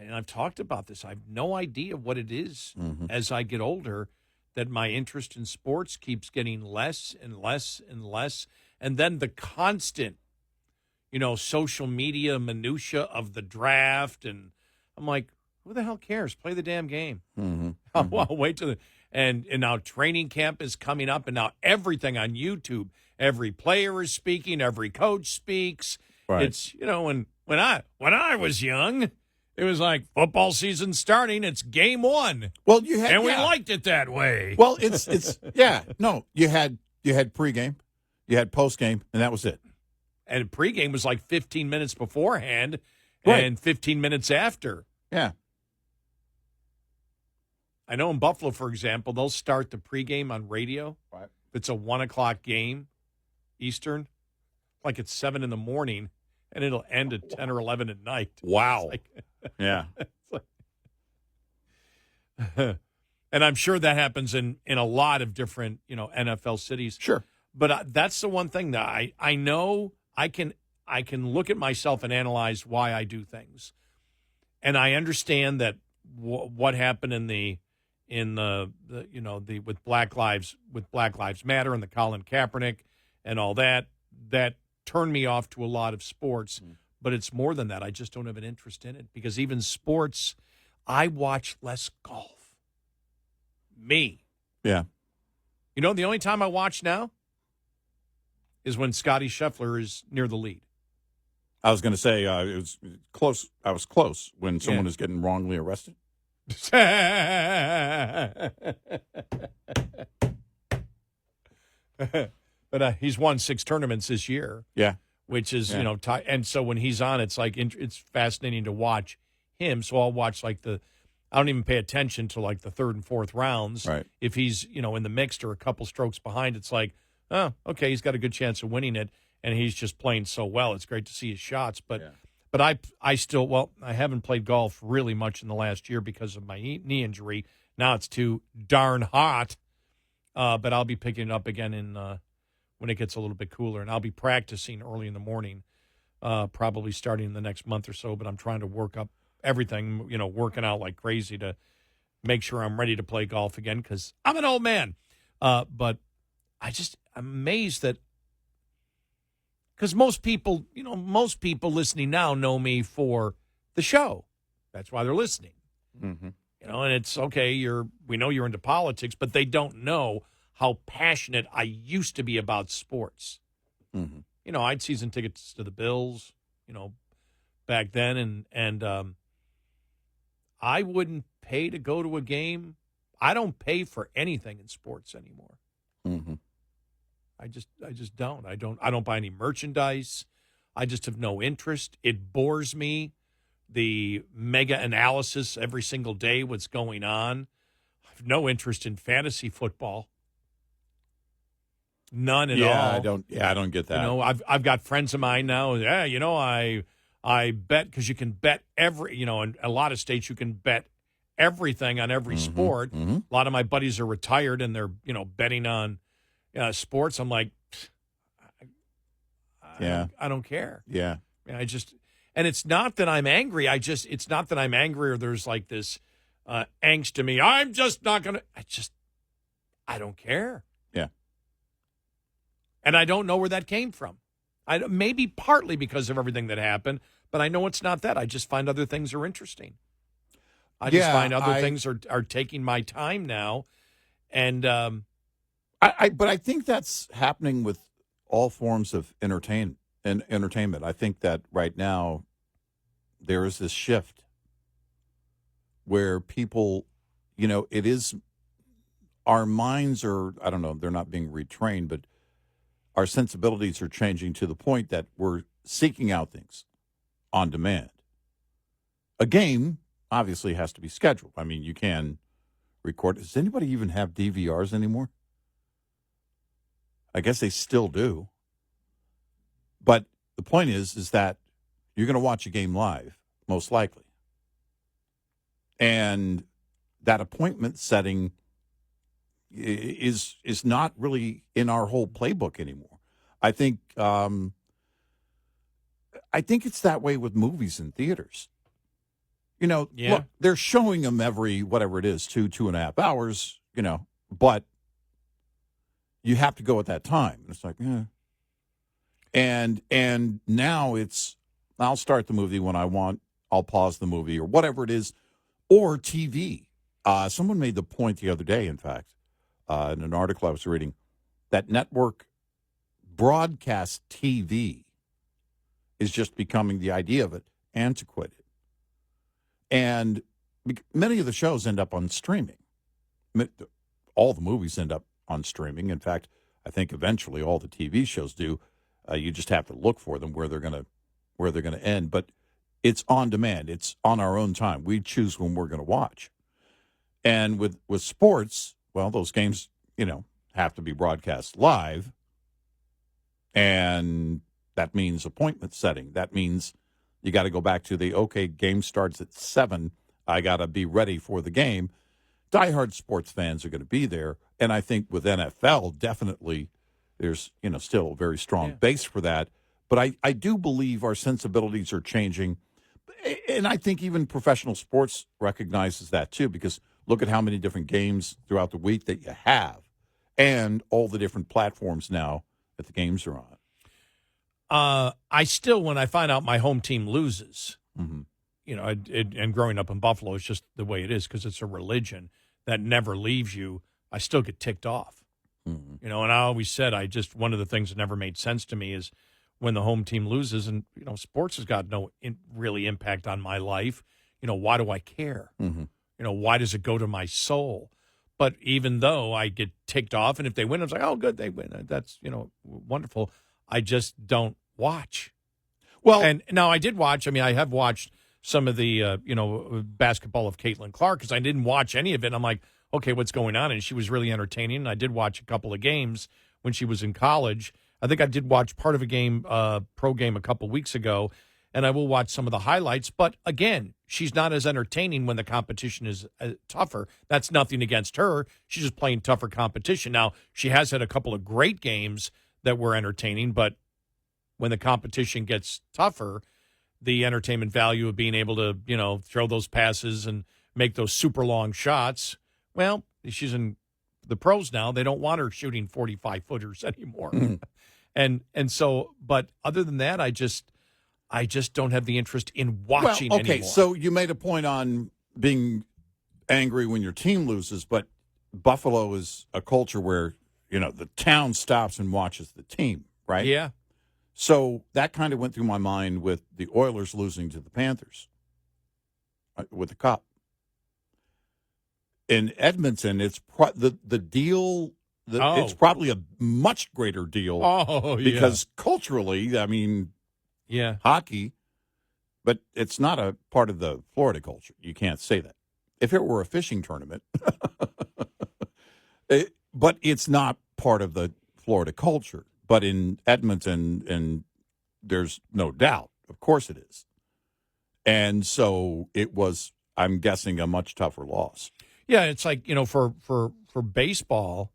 And I've talked about this. I have no idea what it is as I get older, that my interest in sports keeps getting less and less and less. And then the constant, social media minutia of the draft. And I'm like, who the hell cares? Play the damn game. Mm-hmm. I'll wait till and now training camp is coming up, and now everything on YouTube, every player is speaking, every coach speaks. Right. It's, when I was young, it was like football season starting. It's game one. Well, we liked it that way. Well, it's yeah. No, you had pregame, you had postgame, and that was it. And pregame was like 15 minutes beforehand, right, and 15 minutes after. Yeah. I know in Buffalo, for example, they'll start the pregame on radio. Right. If it's a 1:00 game, Eastern, like it's 7 in the morning, and it'll end at 10 or 11 at night. Wow. Yeah. And I'm sure that happens in a lot of different, NFL cities. Sure. But that's the one thing that I know I can look at myself and analyze why I do things. And I understand that what happened with Black Lives Matter and the Colin Kaepernick and all that turned me off to a lot of sports. But it's more than that. I just don't have an interest in it, because even sports, I watch less golf. Me. Yeah. The only time I watch now is when Scotty Scheffler is near the lead. I was going to say it was close. I was close when someone is getting wrongly arrested. But he's won 6 tournaments this year. Yeah. Which is, and so when he's on, it's like it's fascinating to watch him. So I'll watch I don't even pay attention to the third and fourth rounds. Right. If he's, in the mixed or a couple strokes behind, it's like, oh, okay, he's got a good chance of winning it, and he's just playing so well. It's great to see his shots. But I still, I haven't played golf really much in the last year because of my knee injury. Now it's too darn hot. But I'll be picking it up again when it gets a little bit cooler, and I'll be practicing early in the morning, probably starting in the next month or so. But I'm trying to work up everything, working out like crazy to make sure I'm ready to play golf again, because I'm an old man. But I'm amazed that, because most people listening now know me for the show. That's why they're listening. Mm-hmm. And it's okay. We know you're into politics, but they don't know how passionate I used to be about sports. Mm-hmm. I'd season tickets to the Bills, back then, and I wouldn't pay to go to a game. I don't pay for anything in sports anymore. Mm-hmm. I just don't. I don't buy any merchandise. I just have no interest. It bores me. The mega analysis every single day, what's going on. I have no interest in fantasy football. None at all. I don't get that. I've got friends of mine now. Yeah, I bet, because you can bet in a lot of states you can bet everything on every sport. Mm-hmm. A lot of my buddies are retired and they're betting on sports. I'm like, I don't care. Yeah. And it's not that I'm angry. It's not that I'm angry or there's like this angst to me. I'm just not going to, I don't care. Yeah. And I don't know where that came from. Maybe partly because of everything that happened, but I know it's not that. I just find other things are interesting. I just Yeah, find other things are taking my time now. And but I think that's happening with all forms of entertainment. I think that right now there is this shift where people, it is our minds are, I don't know, they're not being retrained, but our sensibilities are changing to the point that we're seeking out things on demand. A game obviously has to be scheduled. I mean, you can record. Does anybody even have DVRs anymore? I guess they still do. But the point is that you're going to watch a game live, most likely. And that appointment setting is not really in our whole playbook anymore. I think it's that way with movies and theaters. Yeah. Look, they're showing them every, whatever it is, 2.5 hours, but you have to go at that time. And it's like, yeah. And now I'll start the movie when I want, I'll pause the movie or whatever it is, or TV. Someone made the point the other day, in fact, in an article I was reading, that network broadcast TV is just becoming, the idea of it, antiquated. And many of the shows end up on streaming. All the movies end up on streaming. In fact, I think eventually all the TV shows do. You just have to look for them where they're going to end. But it's on demand. It's on our own time. We choose when we're going to watch. And with sports, well, those games, have to be broadcast live. And that means appointment setting. That means you got to go back to game starts at 7. I got to be ready for the game. Diehard sports fans are going to be there. And I think with NFL, definitely there's, still a very strong base for that. But I do believe our sensibilities are changing. And I think even professional sports recognizes that too, because look at how many different games throughout the week that you have and all the different platforms now that the games are on. I still, when I find out my home team loses, Mm-hmm. and growing up in Buffalo is just the way it is because it's a religion that never leaves you. I still get ticked off, Mm-hmm. and I always said one of the things that never made sense to me is when the home team loses, and sports has got no really impact on my life. Why do I care? Mm-hmm. Why does it go to my soul? But even though I get ticked off, and if they win, I'm like, oh, good, they win. That's wonderful. I just don't watch. Well, and now I did watch. I mean, I have watched some of the basketball of Caitlin Clark because I didn't watch any of it. And I'm like, okay, what's going on? And she was really entertaining. And I did watch a couple of games when she was in college. I think I did watch part of a game, pro game, a couple weeks ago, and I will watch some of the highlights. But again, she's not as entertaining when the competition is tougher. That's nothing against her. She's just playing tougher competition. Now, she has had a couple of great games that were entertaining, but when the competition gets tougher, the entertainment value of being able to, throw those passes and make those super long shots, well, she's in the pros now. They don't want her shooting 45-footers anymore. And so, but other than that, I just don't have the interest in watching anymore. So you made a point on being angry when your team loses, but Buffalo is a culture where, the town stops and watches the team, right? Yeah. So that kind of went through my mind with the Oilers losing to the Panthers with the Cup. In Edmonton, it's the deal. It's probably a much greater deal. Because culturally, I mean, hockey, but it's not a part of the Florida culture. You can't say that. If it were a fishing tournament, but it's not part of the Florida culture. But in Edmonton, and there's no doubt, of course it is. And so it was, I'm guessing, a much tougher loss. Yeah, it's like, for baseball,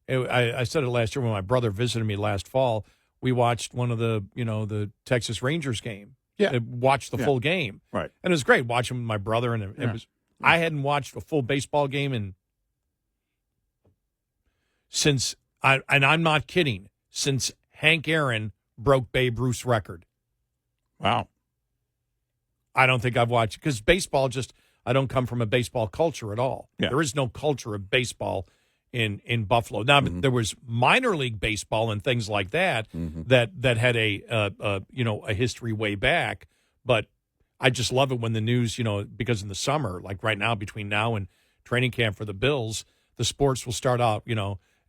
I said it last year when my brother visited me last fall, we watched one of the, the Texas Rangers game. Yeah. Watched the full game. Right. And it was great watching with my brother. And it was, I hadn't watched a full baseball game since I'm not kidding, since Hank Aaron broke Babe Ruth's record. Wow. I don't think I've watched, because baseball I don't come from a baseball culture at all. Yeah. There is no culture of baseball in Buffalo. Now, there was minor league baseball and things like that that had a history way back. But I just love it when the news, because in the summer, like right now, between now and training camp for the Bills, the sports will start out,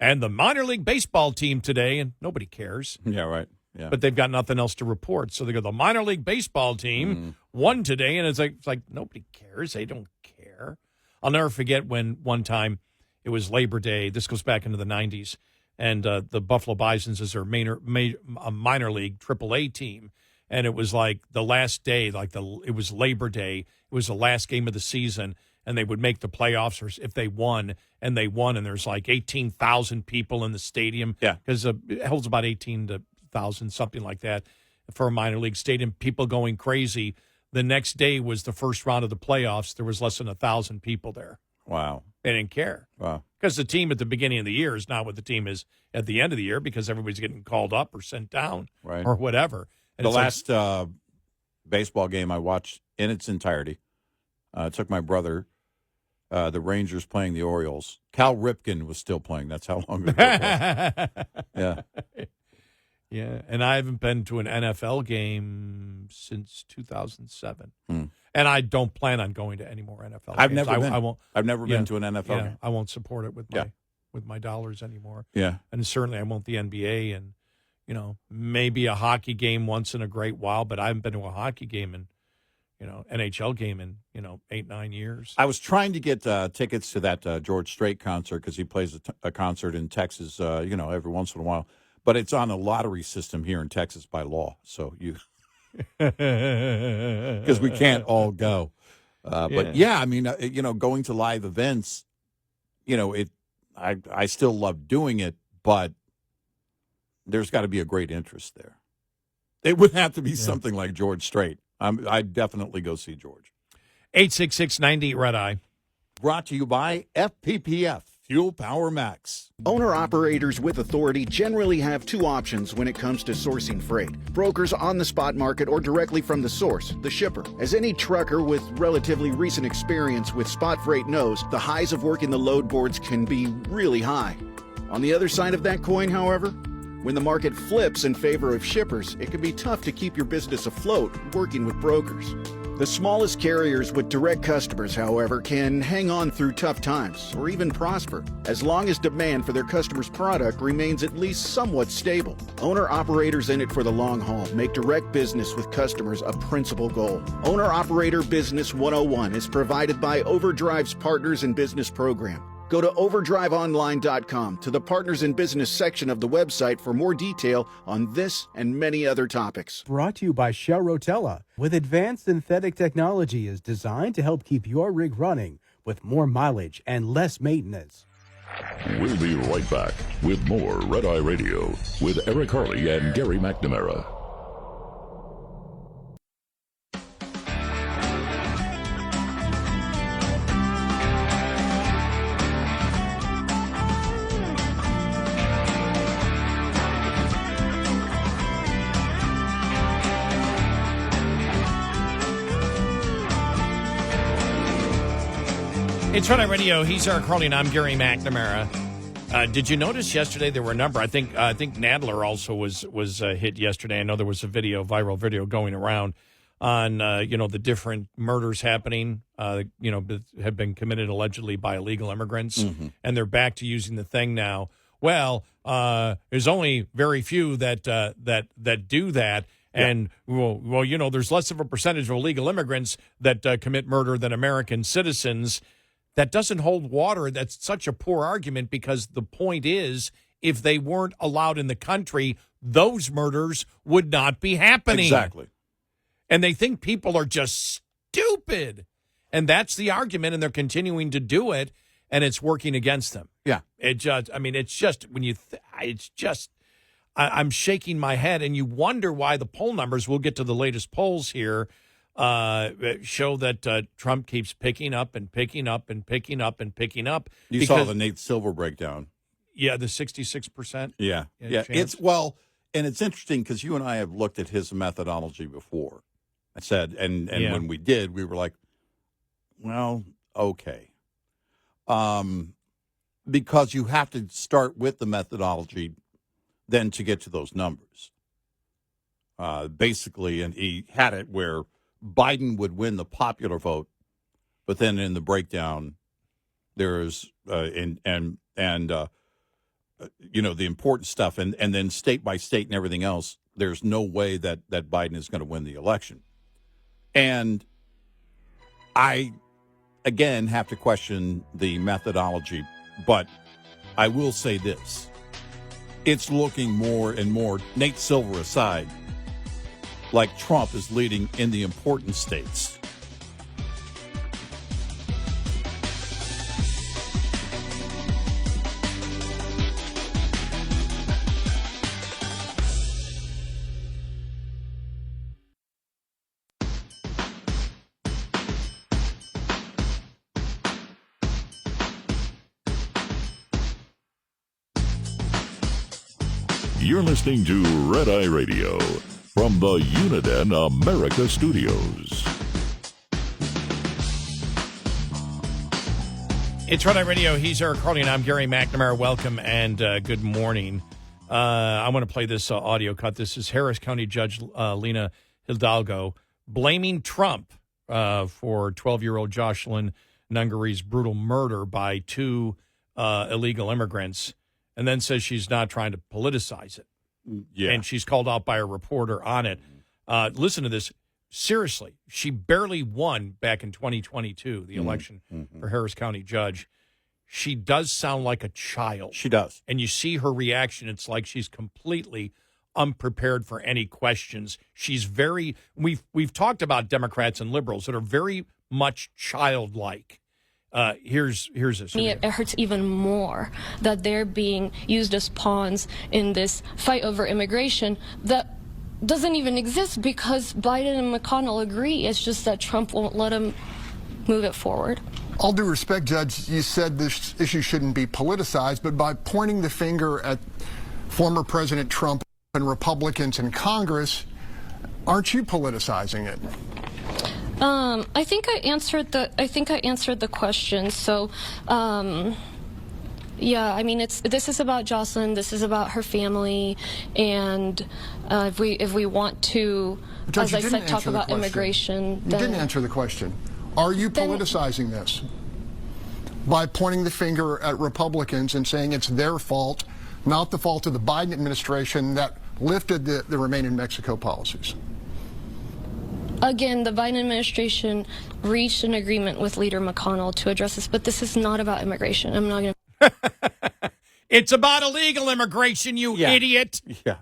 and the minor league baseball team today, and nobody cares. Yeah, right. Yeah. But they've got nothing else to report. So they go, the minor league baseball team won today, and it's like nobody cares. They don't care. I'll never forget when one time it was Labor Day. This goes back into the 90s, and the Buffalo Bisons is their minor league AAA team, and it was like the last day, it was Labor Day. It was the last game of the season, and they would make the playoffs or if they won, and there's like 18,000 people in the stadium. Yeah. Because it holds about 18,000, something like that, for a minor league stadium. People going crazy. The next day was the first round of the playoffs. There was less than 1,000 people there. Wow. They didn't care. Wow. Because the team at the beginning of the year is not what the team is at the end of the year, because everybody's getting called up or sent down or whatever. And the last baseball game I watched in its entirety, took my brother, the Rangers playing the Orioles. Cal Ripken was still playing. That's how long ago it was. Yeah. Yeah, and I haven't been to an NFL game since 2007. And I don't plan on going to any more NFL I've games. never been. I won't. I've never been to an NFL game. I won't support it with my dollars anymore. Yeah. And certainly I won't the NBA, and maybe a hockey game once in a great while, but I haven't been to a hockey game in NHL game in 8-9 years. I was trying to get tickets to that George Strait concert, because he plays a concert in Texas every once in a while. But it's on a lottery system here in Texas by law, so because we can't all go. But yeah, I mean, going to live events, I still love doing it, but there's got to be a great interest there. It would have to be something like George Strait. I'd definitely go see George. 866-98 Red Eye. Brought to you by FPPF, Fuel Power Max. Owner-operators with authority generally have two options when it comes to sourcing freight. Brokers on the spot market or directly from the source, the shipper. As any trucker with relatively recent experience with spot freight knows, the highs of working the load boards can be really high. On the other side of that coin, however, when the market flips in favor of shippers, it can be tough to keep your business afloat working with brokers. The smallest carriers with direct customers, however, can hang on through tough times or even prosper, as long as demand for their customers' product remains at least somewhat stable. Owner-operators in it for the long haul make direct business with customers a principal goal. Owner-Operator Business 101 is provided by Overdrive's Partners in Business program. Go to overdriveonline.com to the Partners in Business section of the website for more detail on this and many other topics. Brought to you by Shell Rotella. With advanced synthetic technology is designed to help keep your rig running with more mileage and less maintenance. We'll be right back with more Red Eye Radio with Eric Harley and Gary McNamara. It's Red Eye Radio. He's Eric Harley, and I'm Gary McNamara. Did you notice yesterday there were a number? I think Nadler also was hit yesterday. I know there was a viral video going around on the different murders happening. Have been committed allegedly by illegal immigrants, and they're back to using the thing now. Well, there's only very few that do that. And, there's less of a percentage of illegal immigrants that commit murder than American citizens. That doesn't hold water. That's such a poor argument, because the point is, if they weren't allowed in the country, those murders would not be happening. Exactly. And they think people are just stupid. And that's the argument, and they're continuing to do it, and it's working against them. Yeah. I'm shaking my head, and you wonder why the poll numbers, we'll get to the latest polls here, show that Trump keeps picking up and picking up and picking up and picking up. You saw the Nate Silver breakdown. Yeah, the 66%. Yeah. Chance. And it's interesting because you and I have looked at his methodology before. I said, and when we did, we were like, Well, okay. Because you have to start with the methodology then to get to those numbers. Basically, and he had it where Biden would win the popular vote, but then in the breakdown, there's the important stuff, and then state by state and everything else. There's no way that Biden is going to win the election, and I again have to question the methodology, but I will say this: it's looking more and more, Nate Silver aside, like Trump is leading in the important states. You're listening to Red Eye Radio from the Uniden America Studios. It's Red Eye Radio. He's Eric Carly, and I'm Gary McNamara. Welcome and good morning. I want to play this audio cut. This is Harris County Judge Lena Hidalgo blaming Trump for 12-year-old Jocelyn Nungary's brutal murder by two illegal immigrants, and then says she's not trying to politicize it. Yeah. And she's called out by a reporter on it. Listen to this. Seriously, she barely won back in 2022, the election for Harris County Judge. She does sound like a child. She does. And you see her reaction. It's like she's completely unprepared for any questions. She's very, we've talked about Democrats and liberals that are very much childlike. Here's this. It hurts even more that they're being used as pawns in this fight over immigration that doesn't even exist because Biden and McConnell agree. It's just that Trump won't let him move it forward. All due respect, Judge, you said this issue shouldn't be politicized, but by pointing the finger at former President Trump and Republicans in Congress, aren't you politicizing it? I think I answered the question. So, yeah, I mean, this is about Jocelyn. This is about her family, and if we want to, Judge, as I said, talk about immigration. You didn't answer the question. Are you politicizing this by pointing the finger at Republicans and saying it's their fault, not the fault of the Biden administration that lifted the Remain in Mexico policies? Again, the Biden administration reached an agreement with Leader McConnell to address this, but this is not about immigration. I'm not going to. It's about illegal immigration, you idiot. Yeah.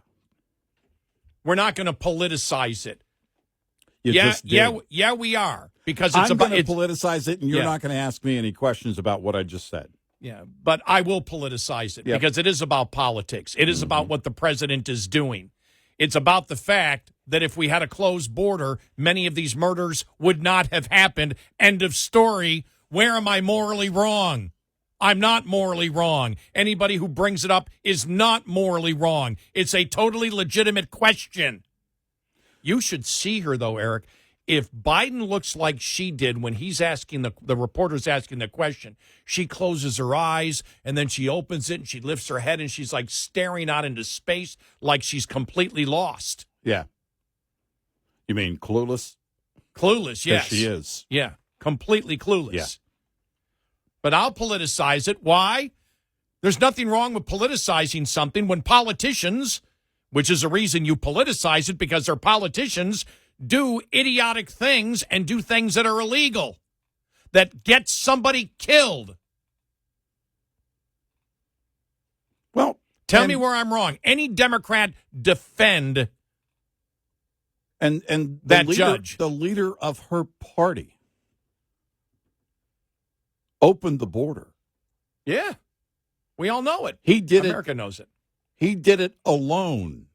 We're not going to politicize it. You just did. Yeah, we are. Because it's I'm going to politicize it, and you're not going to ask me any questions about what I just said. Yeah, but I will politicize it because it is about politics. It is about what the president is doing. It's about the fact that if we had a closed border, many of these murders would not have happened. End of story. Where am I morally wrong? I'm not morally wrong. Anybody who brings it up is not morally wrong. It's a totally legitimate question. You should see her, though, Eric. If Biden looks like she did when he's asking the reporter's asking the question, she closes her eyes and then she opens it and she lifts her head and she's like staring out into space like she's completely lost. Yeah. You mean clueless? Clueless, yes. She is. Yeah, completely clueless. Yeah. But I'll politicize it. Why? There's nothing wrong with politicizing something when politicians, which is a reason you politicize it because they're politicians, do idiotic things and do things that are illegal, that get somebody killed. Well, tell me where I'm wrong. Any Democrat defend and that judge. The leader of her party opened the border. Yeah. We all know it. He did America knows it. He did it alone.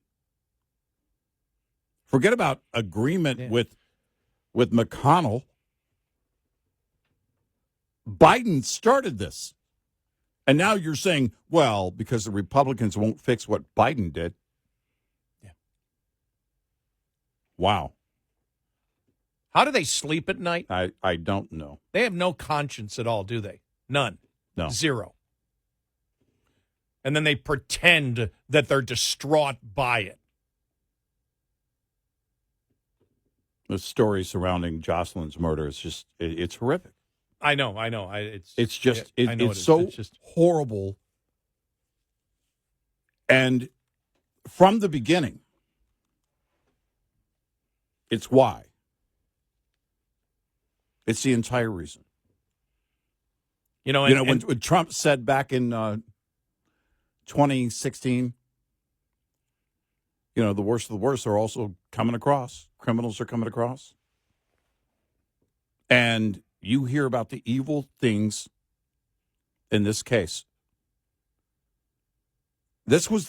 Forget about agreement with McConnell. Biden started this. And now you're saying, well, because the Republicans won't fix what Biden did. Yeah. Wow. How do they sleep at night? I don't know. They have no conscience at all, do they? None. No. Zero. And then they pretend that they're distraught by it. The story surrounding Jocelyn's murder is just, it's horrific. I know. It's just, I know it's so It's just horrible. And from the beginning, it's why. It's the entire reason. When Trump said back in 2016, the worst of the worst are also coming across. Criminals are coming across. And you hear about the evil things in this case. This is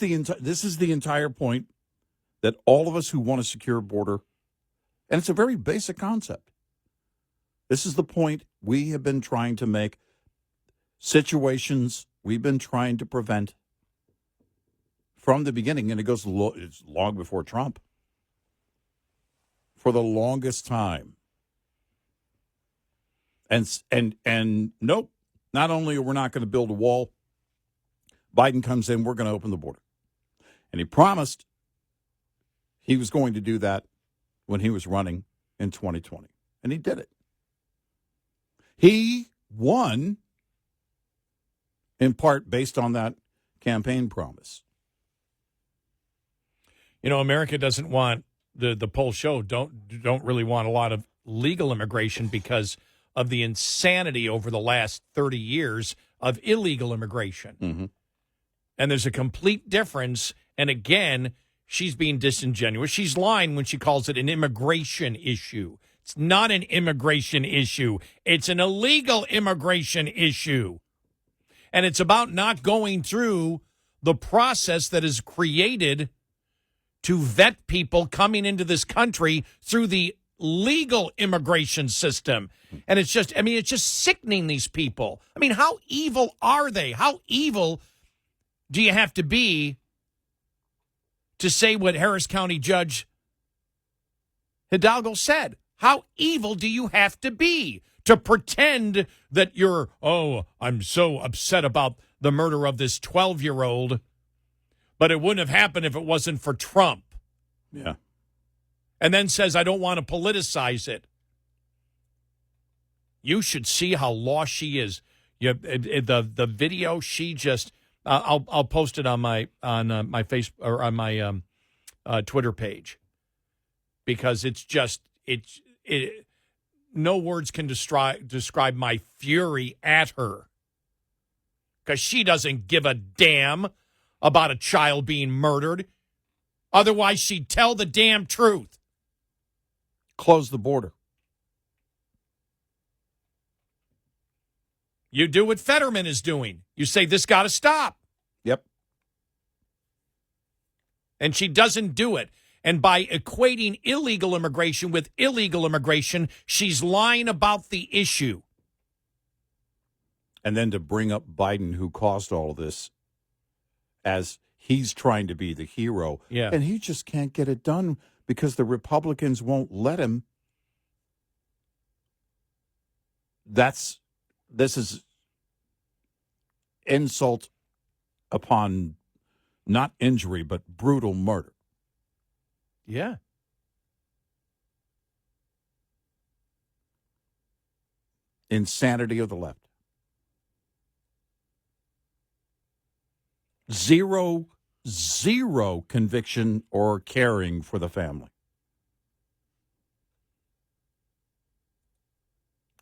the entire point that all of us who want a secure border, and it's a very basic concept. This is the point we have been trying to make. Situations we've been trying to prevent from the beginning, and it's long before Trump. For the longest time. And nope, not only are we not going to build a wall, Biden comes in, we're going to open the border. And he promised he was going to do that when he was running in 2020. And he did it. He won in part based on that campaign promise. America doesn't want, the polls show, don't really want a lot of legal immigration because of the insanity over the last 30 years of illegal immigration. Mm-hmm. And there's a complete difference. And again, she's being disingenuous. She's lying when she calls it an immigration issue. It's not an immigration issue. It's an illegal immigration issue. And it's about not going through the process that is created to vet people coming into this country through the legal immigration system. And it's just sickening, these people. I mean, how evil are they? How evil do you have to be to say what Harris County Judge Hidalgo said? How evil do you have to be to pretend that you're, I'm so upset about the murder of this 12-year-old, but it wouldn't have happened if it wasn't for Trump. Yeah. And then says, I don't want to politicize it. You should see how lost she is. The video, she just, I'll post it on my face or on my Twitter page, because it's just, no words can describe my fury at her, because she doesn't give a damn about a child being murdered. Otherwise, she'd tell the damn truth. Close the border. You do what Fetterman is doing. You say, this got to stop. Yep. And she doesn't do it. And by equating illegal immigration with illegal immigration, she's lying about the issue. And then to bring up Biden, who caused all this, as he's trying to be the hero. Yeah. And he just can't get it done because the Republicans won't let him. This is insult upon not injury, but brutal murder. Yeah. Insanity of the left. Zero conviction or caring for the family.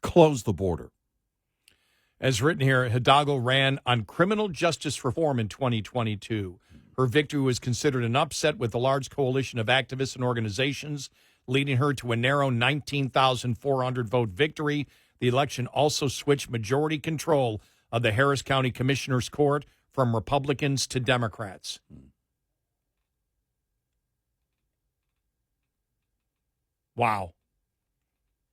Close the border. As written here, Hidalgo ran on criminal justice reform in 2022. Her victory was considered an upset with a large coalition of activists and organizations, leading her to a narrow 19,400 vote victory. The election also switched majority control of the Harris County Commissioner's Court from Republicans to Democrats. Wow.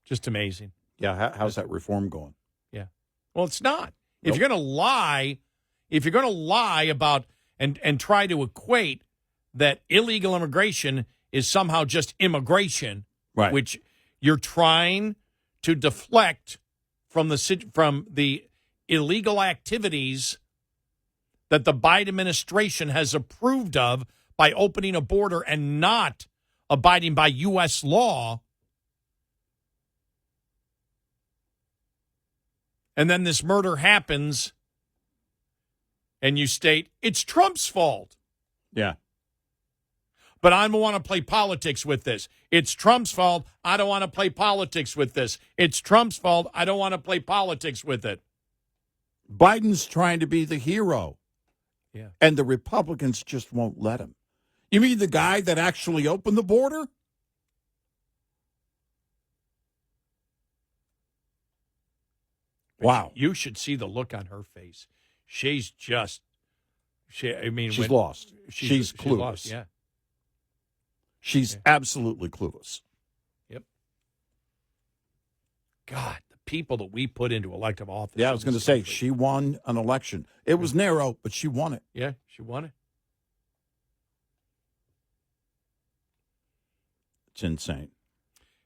Just amazing. Yeah, how's that reform going? Yeah. Well, it's not. Nope. If you're going to lie about and try to equate that illegal immigration is somehow just immigration, right, which You're trying to deflect from the illegal activities that the Biden administration has approved of by opening a border and not abiding by U.S. law. And then this murder happens, and you state, it's Trump's fault. Yeah. But I don't want to play politics with this. It's Trump's fault. I don't want to play politics with this. It's Trump's fault. I don't want to play politics with it. Biden's trying to be the hero. Yeah. And the Republicans just won't let him. You mean the guy that actually opened the border? Wow. You should see the look on her face. She's just, she's lost. She's clueless. She's lost, yeah. She's absolutely clueless. Yep. God, the people that we put into elective office. Yeah, I was going to say, she won an election. It was narrow, but she won it. Yeah, she won it. It's insane.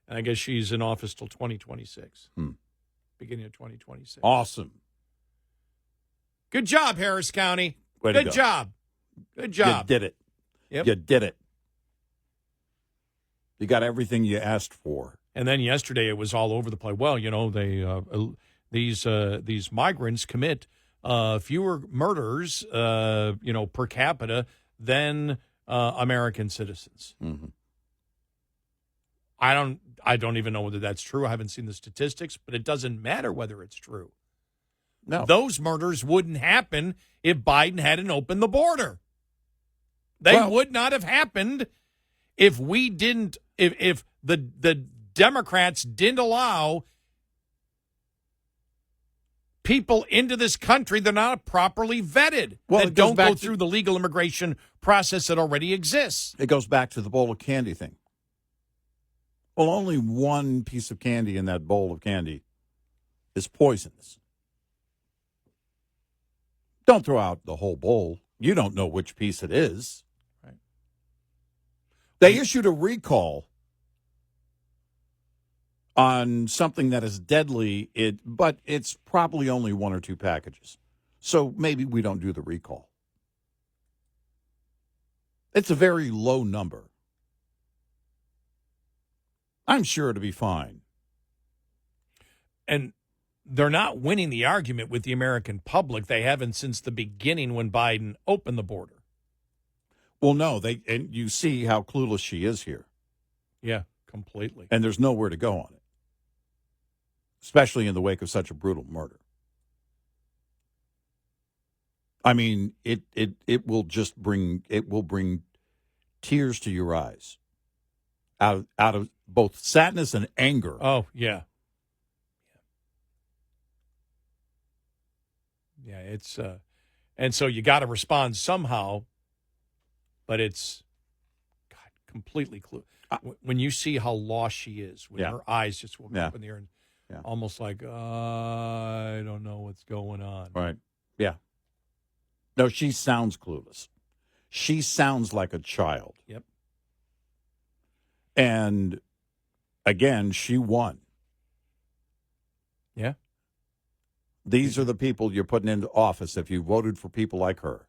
And I guess she's in office till 2026. Beginning of 2026. Awesome. Good job, Harris County. Way to Good go. job. Good job. You did it. Yep. You did it. You got everything you asked for. And then yesterday it was all over the place. Well, these migrants commit fewer murders, per capita than American citizens. Mm-hmm. I don't even know whether that's true. I haven't seen the statistics, but it doesn't matter whether it's true. No. Those murders wouldn't happen if Biden hadn't opened the border. They would not have happened if we didn't, if the Democrats didn't allow people into this country that are not properly vetted, that don't go through the legal immigration process that already exists. It goes back to the bowl of candy thing. Well, only one piece of candy in that bowl of candy is poisonous. Don't throw out the whole bowl. You don't know which piece it is. Right. They issued a recall on something that is deadly, but it's probably only one or two packages. So maybe we don't do the recall. It's a very low number. I'm sure it'll be fine. And they're not winning the argument with the American public. They haven't since the beginning when Biden opened the border. Well, no, and you see how clueless she is here. Yeah, completely. And there's nowhere to go on it, especially in the wake of such a brutal murder. I mean, it will just bring tears to your eyes out of both sadness and anger. Oh, yeah. Yeah, it's and so you got to respond somehow, but it's completely clueless. When you see how lost she is, when her eyes just will go up in the air and almost like, I don't know what's going on. Right. Yeah. No, she sounds clueless. She sounds like a child. Yep. And again, she won. Yeah. These are the people you're putting into office if you voted for people like her.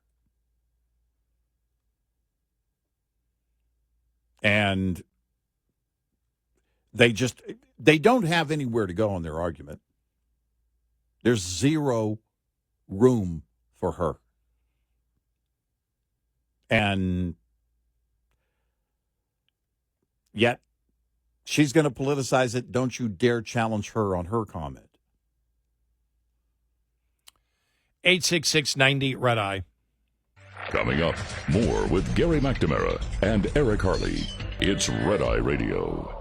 And they don't have anywhere to go in their argument. There's zero room for her. And yet, she's going to politicize it. Don't you dare challenge her on her comment. 866-90 Red Eye. Coming up, more with Gary McNamara and Eric Harley. It's Red Eye Radio.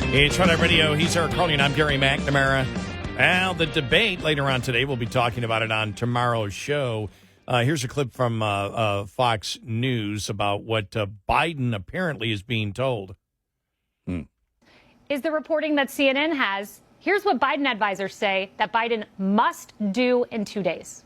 It's Red Eye Radio. He's Eric Harley, and I'm Gary McNamara. Well, the debate later on today, we'll be talking about it on tomorrow's show. Here's a clip from Fox News about what Biden apparently is being told. Is the reporting that CNN has Here's what Biden advisors say that Biden must do in 2 days.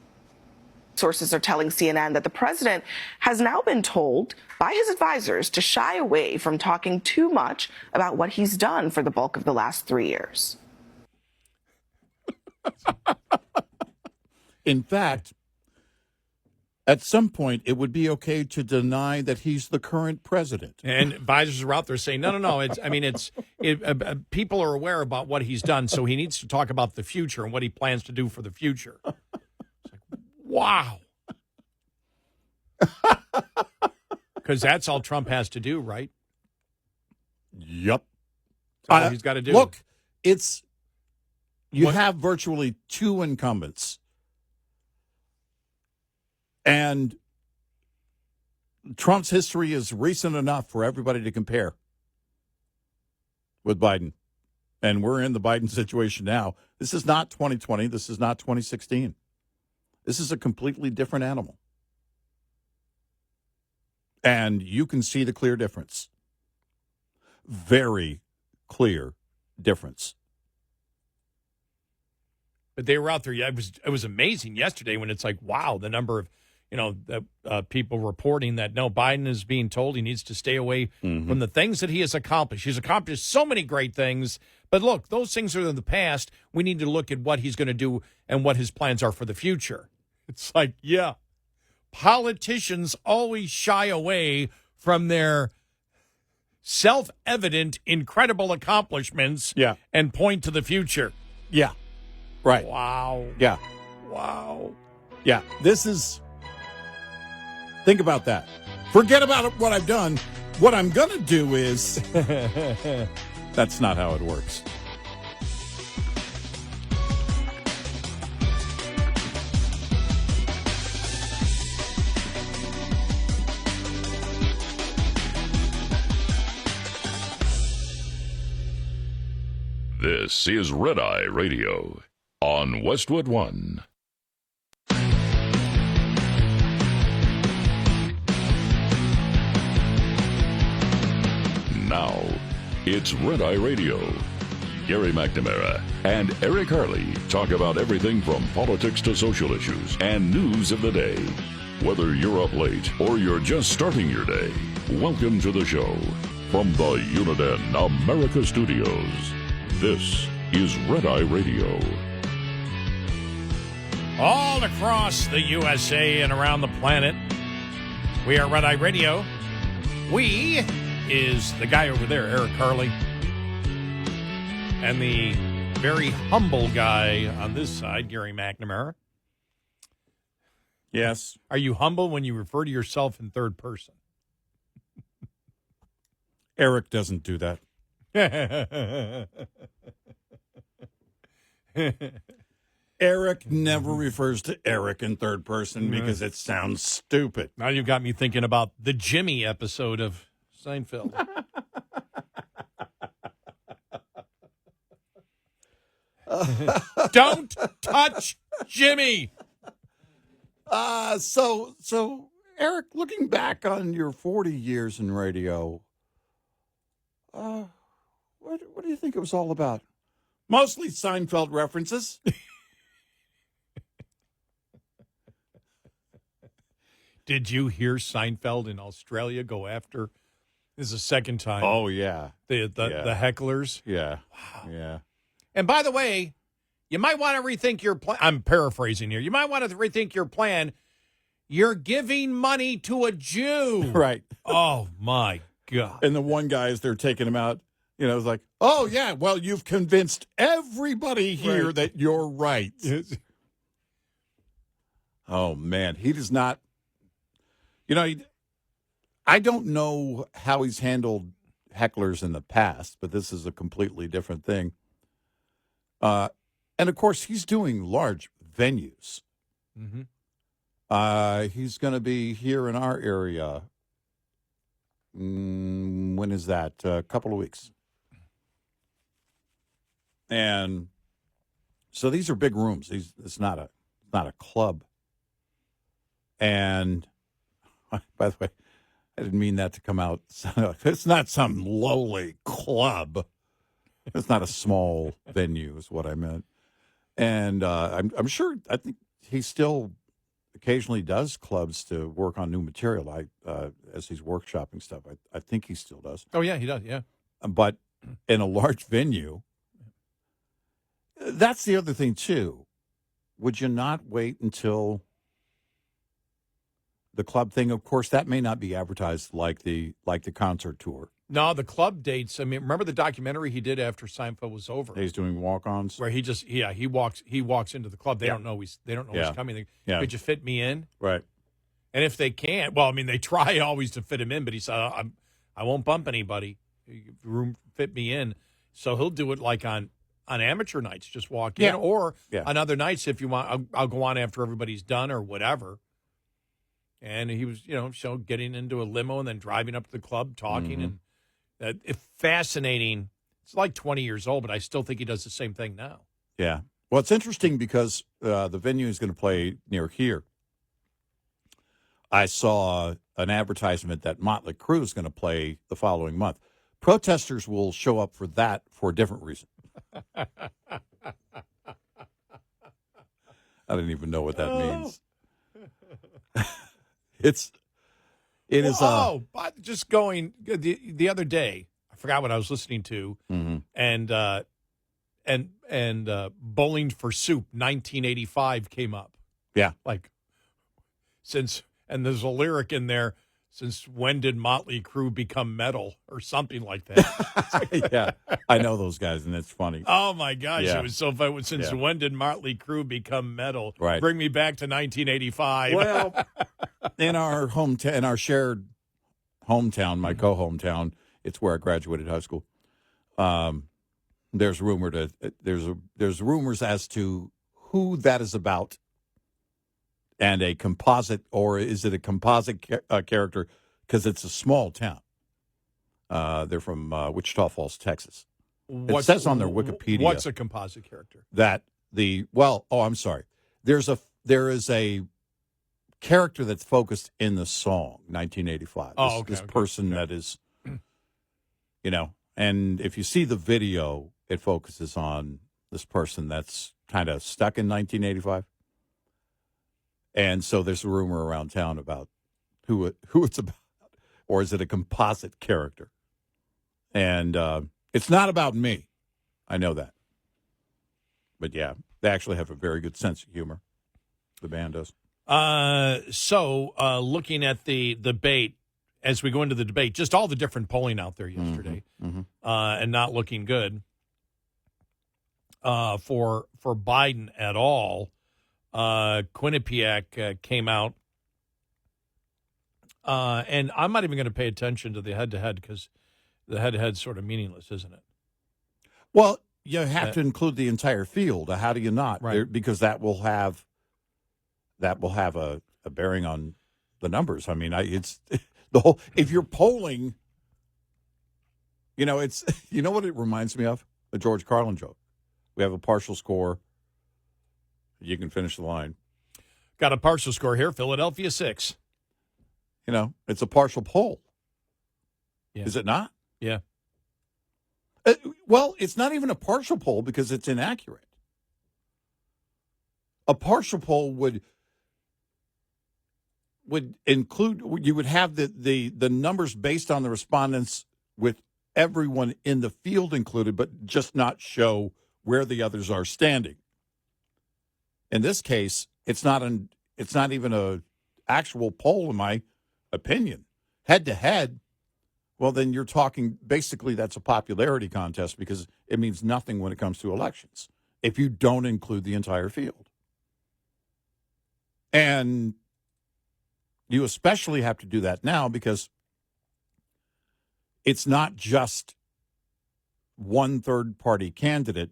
Sources are telling CNN that the president has now been told by his advisors to shy away from talking too much about what he's done for the bulk of the last 3 years. In fact, at some point, it would be okay to deny that he's the current president. And advisors are out there saying, no. People are aware about what he's done, so he needs to talk about the future and what he plans to do for the future. It's like, wow. Because that's all Trump has to do, right? Yep. That's all he's got to do. Look, you have virtually two incumbents. And Trump's history is recent enough for everybody to compare with Biden. And we're in the Biden situation now. This is not 2020. This is not 2016. This is a completely different animal. And you can see the clear difference. Very clear difference. But they were out there. Yeah, it was amazing yesterday when it's like, wow, the number of people reporting that, no, Biden is being told he needs to stay away from the things that he has accomplished. He's accomplished so many great things. But look, those things are in the past. We need to look at what he's going to do and what his plans are for the future. It's like, yeah, politicians always shy away from their self-evident, incredible accomplishments and point to the future. Yeah. Right. Wow. Yeah. Wow. Yeah. Think about that. Forget about what I've done. What I'm going to do is, that's not how it works. This is Red Eye Radio on Westwood One. Now, it's Red Eye Radio. Gary McNamara and Eric Harley talk about everything from politics to social issues and news of the day. Whether you're up late or you're just starting your day, welcome to the show. From the Uniden America Studios, this is Red Eye Radio. All across the USA and around the planet, we are Red Eye Radio. We is the guy over there, Eric Harley, and the very humble guy on this side, Gary McNamara. Yes. Are you humble when you refer to yourself in third person? Eric doesn't do that. Eric never refers to Eric in third person because it sounds stupid. Now you've got me thinking about the Jimmy episode of Seinfeld. Don't touch Jimmy. So Eric, looking back on your 40 years in radio, what do you think it was all about? Mostly Seinfeld references. Did you hear Seinfeld in Australia go after? This is the second time. Oh yeah, the hecklers. Yeah, wow. Yeah. And by the way, you might want to rethink your plan. I'm paraphrasing here. You might want to rethink your plan. You're giving money to a Jew, right? Oh my God! And the one guy, as they're taking him out, is like, oh yeah, well, you've convinced everybody here that you're right. Oh man, he does not. I don't know how he's handled hecklers in the past, but this is a completely different thing. And, of course, he's doing large venues. Mm-hmm. He's going to be here in our area. When is that? A couple of weeks. And so these are big rooms. It's not a club. And by the way, I didn't mean that to come out. It's not some lowly club. It's not a small venue, is what I meant. And I'm sure. I think he still occasionally does clubs to work on new material. As he's workshopping stuff. I think he still does. Oh yeah, he does. Yeah, But in a large venue, that's the other thing too. Would you not wait until the club thing? Of course, that may not be advertised like the concert tour. no, the club dates. I mean, remember the documentary he did after Seinfeld was over, He's doing walk-ons. where he walks into the club. They don't know he's coming. Could you fit me in? Right. And if they can't, well, I mean, they try always to fit him in, but he said, I won't bump anybody. Room fit me in. So he'll do it like on amateur nights, just walk in, or on other nights if you want. I'll go on after everybody's done or whatever. And he was, getting into a limo and then driving up to the club, talking, and it's fascinating. It's like 20 years old, but I still think he does the same thing now. Yeah. Well, it's interesting because the venue is going to play near here. I saw an advertisement that Motley Crue is going to play the following month. Protesters will show up for that for a different reason. I didn't even know what that means. It is. But just going the other day, I forgot what I was listening to, and Bowling for Soup 1985 came up. Yeah, and there's a lyric in there. Since when did Motley Crue become metal or something like that? Yeah, I know those guys, and it's funny. Oh, my gosh. Yeah. It was so fun. Since when did Motley Crue become metal? Right. Bring me back to 1985. Well, in our hometown, in our shared hometown, my co-hometown, it's where I graduated high school. There's rumors as to who that is about. And a composite, or is it a composite character? Because it's a small town. They're from Wichita Falls, Texas. It says on their Wikipedia. What's a composite character? I'm sorry. There is a character that's focused in the song 1985. This person that is, and if you see the video, it focuses on this person that's kind of stuck in 1985. And so there's a rumor around town about who it's about, or is it a composite character? And it's not about me. I know that. But, yeah, they actually have a very good sense of humor. The band does. So looking at the debate, as we go into the debate, just all the different polling out there yesterday, and not looking good for Biden at all. Quinnipiac came out, and I'm not even going to pay attention to the head-to-head because the head-to-head's sort of meaningless, isn't it? Well, you have to include the entire field. How do you not? Right. Because that will have a bearing on the numbers. I mean, it's the whole. If you're polling, it's what it reminds me of? The George Carlin joke. We have a partial score. You can finish the line. Got a partial score here. Philadelphia 6. It's a partial poll. Yeah. Is it not? Yeah. Well, it's not even a partial poll because it's inaccurate. A partial poll would include, you would have the numbers based on the respondents with everyone in the field included, but just not show where the others are standing. In this case, it's not even a actual poll, in my opinion. Head to head, well, then you're talking basically that's a popularity contest because it means nothing when it comes to elections if you don't include the entire field. And you especially have to do that now because it's not just one third-party candidate.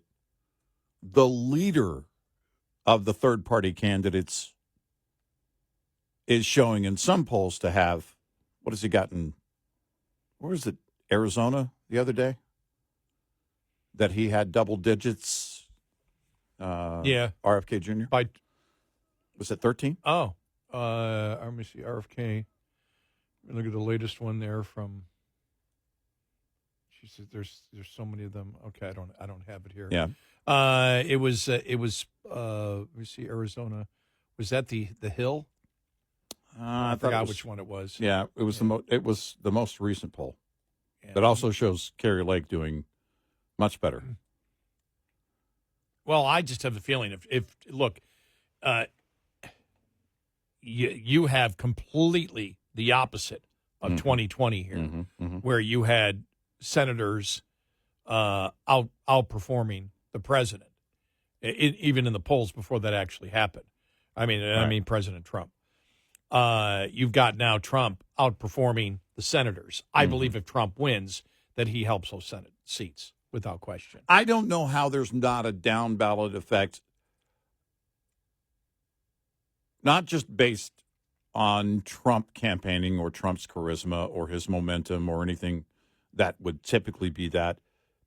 The leader of the third-party candidates is showing in some polls to have, what has he gotten? Where is it? Arizona the other day? That he had double digits. RFK Jr. Was it 13? Oh, let me see. RFK. Look at the latest one there from. Jesus, there's so many of them. Okay, I don't have it here. Yeah. It was let me see, Arizona. Was that the Hill? I forgot which one it was. Yeah, it was it was the most recent poll. Yeah. That also shows Kerry Lake doing much better. Well, I just have the feeling if look, you have completely the opposite of 2020 here, where you had senators outperforming the president, even in the polls before that actually happened. I mean President Trump. You've got now Trump outperforming the senators. I believe if Trump wins, that he helps those Senate seats without question. I don't know how there's not a down ballot effect, not just based on Trump campaigning or Trump's charisma or his momentum or anything that would typically be that,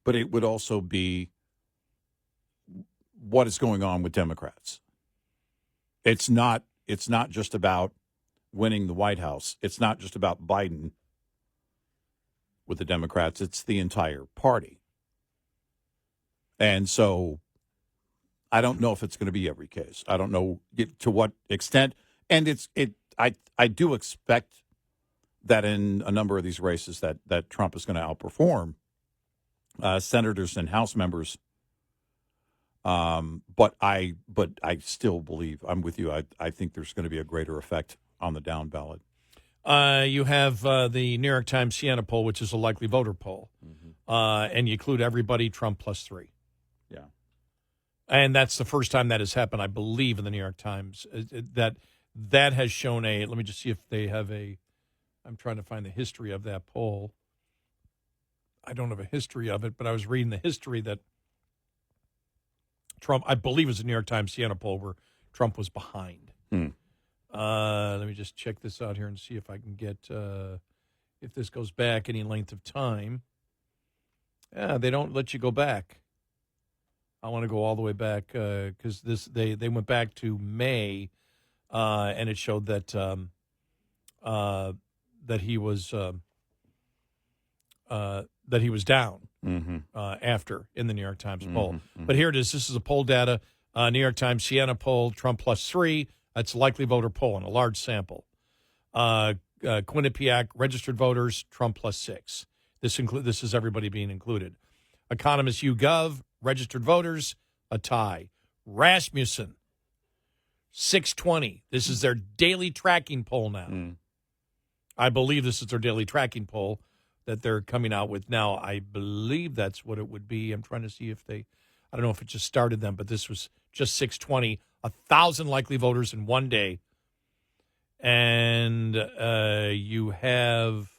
but it would also be what is going on with Democrats. It's not just about winning the White House. It's not just about Biden with the Democrats. It's the entire party. And so I don't know if it's going to be every case. I don't know to what extent. And I do expect that in a number of these races that Trump is going to outperform senators and House members. But I still believe, I'm with you, I think there's going to be a greater effect on the down ballot. You have the New York Times Siena poll, which is a likely voter poll. And you include everybody, Trump plus 3. Yeah. And that's the first time that has happened, I believe, in the New York Times. That has shown let me just see if they have I'm trying to find the history of that poll. I don't have a history of it, but I was reading the history that Trump, I believe it was the New York Times Siena poll where Trump was behind. Let me just check this out here and see if I can get, if this goes back any length of time. Yeah, they don't let you go back. I want to go all the way back because they went back to May, and it showed that that he was down after in the New York Times poll. But here it is. This is a poll data. New York Times Siena poll, Trump plus 3. That's a likely voter poll in a large sample. Quinnipiac registered voters, Trump plus 6. This is everybody being included. Economist YouGov registered voters, a tie. Rasmussen 620. This is their daily tracking poll now. I believe this is their daily tracking poll that they're coming out with now. I believe that's what it would be. I'm trying to see if I don't know if it just started them, but this was just 620. 1,000 likely voters in one day. And you have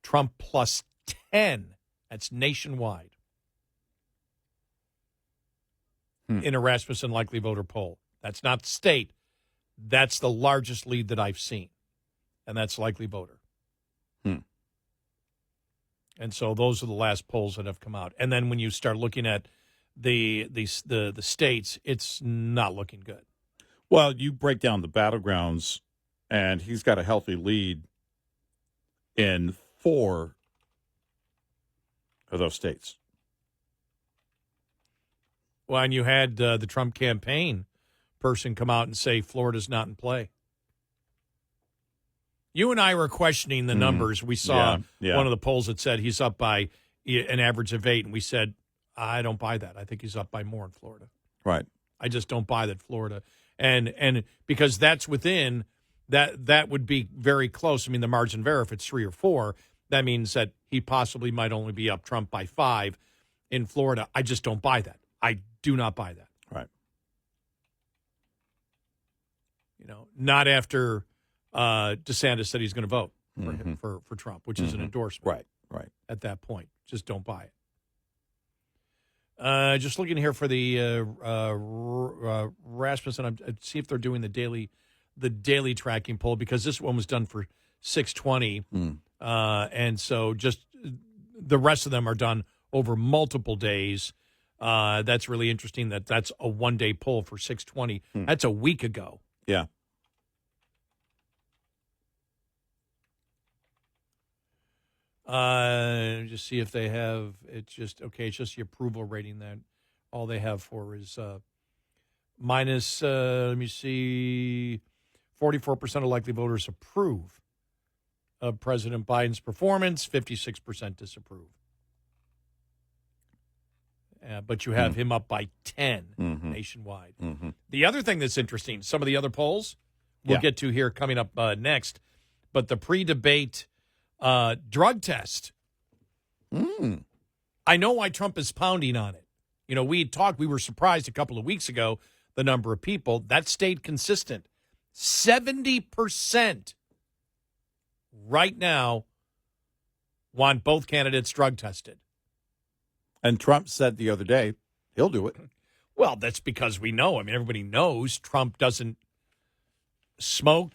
Trump plus 10. That's nationwide. In a Rasmussen likely voter poll. That's not state. That's the largest lead that I've seen. And that's likely voter. And so those are the last polls that have come out. And then when you start looking at the states, it's not looking good. Well, you break down the battlegrounds, and he's got a healthy lead in 4 of those states. Well, and you had the Trump campaign person come out and say Florida's not in play. You and I were questioning the numbers. We saw one of the polls that said he's up by an average of 8, and we said, I don't buy that. I think he's up by more in Florida. Right. I just don't buy that Florida. And because that's within, that would be very close. I mean, the margin of error, if it's 3 or 4, that means that he possibly might only be up Trump by 5 in Florida. I just don't buy that. I do not buy that. Right. Not after DeSantis said he's going to vote for Trump, which is an endorsement. Right. At that point. Just don't buy it. Just looking here for the Rasmussen, I'd see if they're doing the daily tracking poll, because this one was done for 620, and so just the rest of them are done over multiple days. That's really interesting. That's a one-day poll for 620. That's a week ago. Yeah. Just see if they have it's just the approval rating that all they have for is minus let me see 44% of likely voters approve of President Biden's performance, 56% disapprove. But you have him up by 10 nationwide. The other thing that's interesting, some of the other polls we'll get to here coming up next, but the pre-debate drug test. I know why Trump is pounding on it. You know, we were surprised a couple of weeks ago, the number of people. That stayed consistent. 70% right now want both candidates drug tested. And Trump said the other day, he'll do it. Well, that's because we know. I mean, everybody knows Trump doesn't smoke,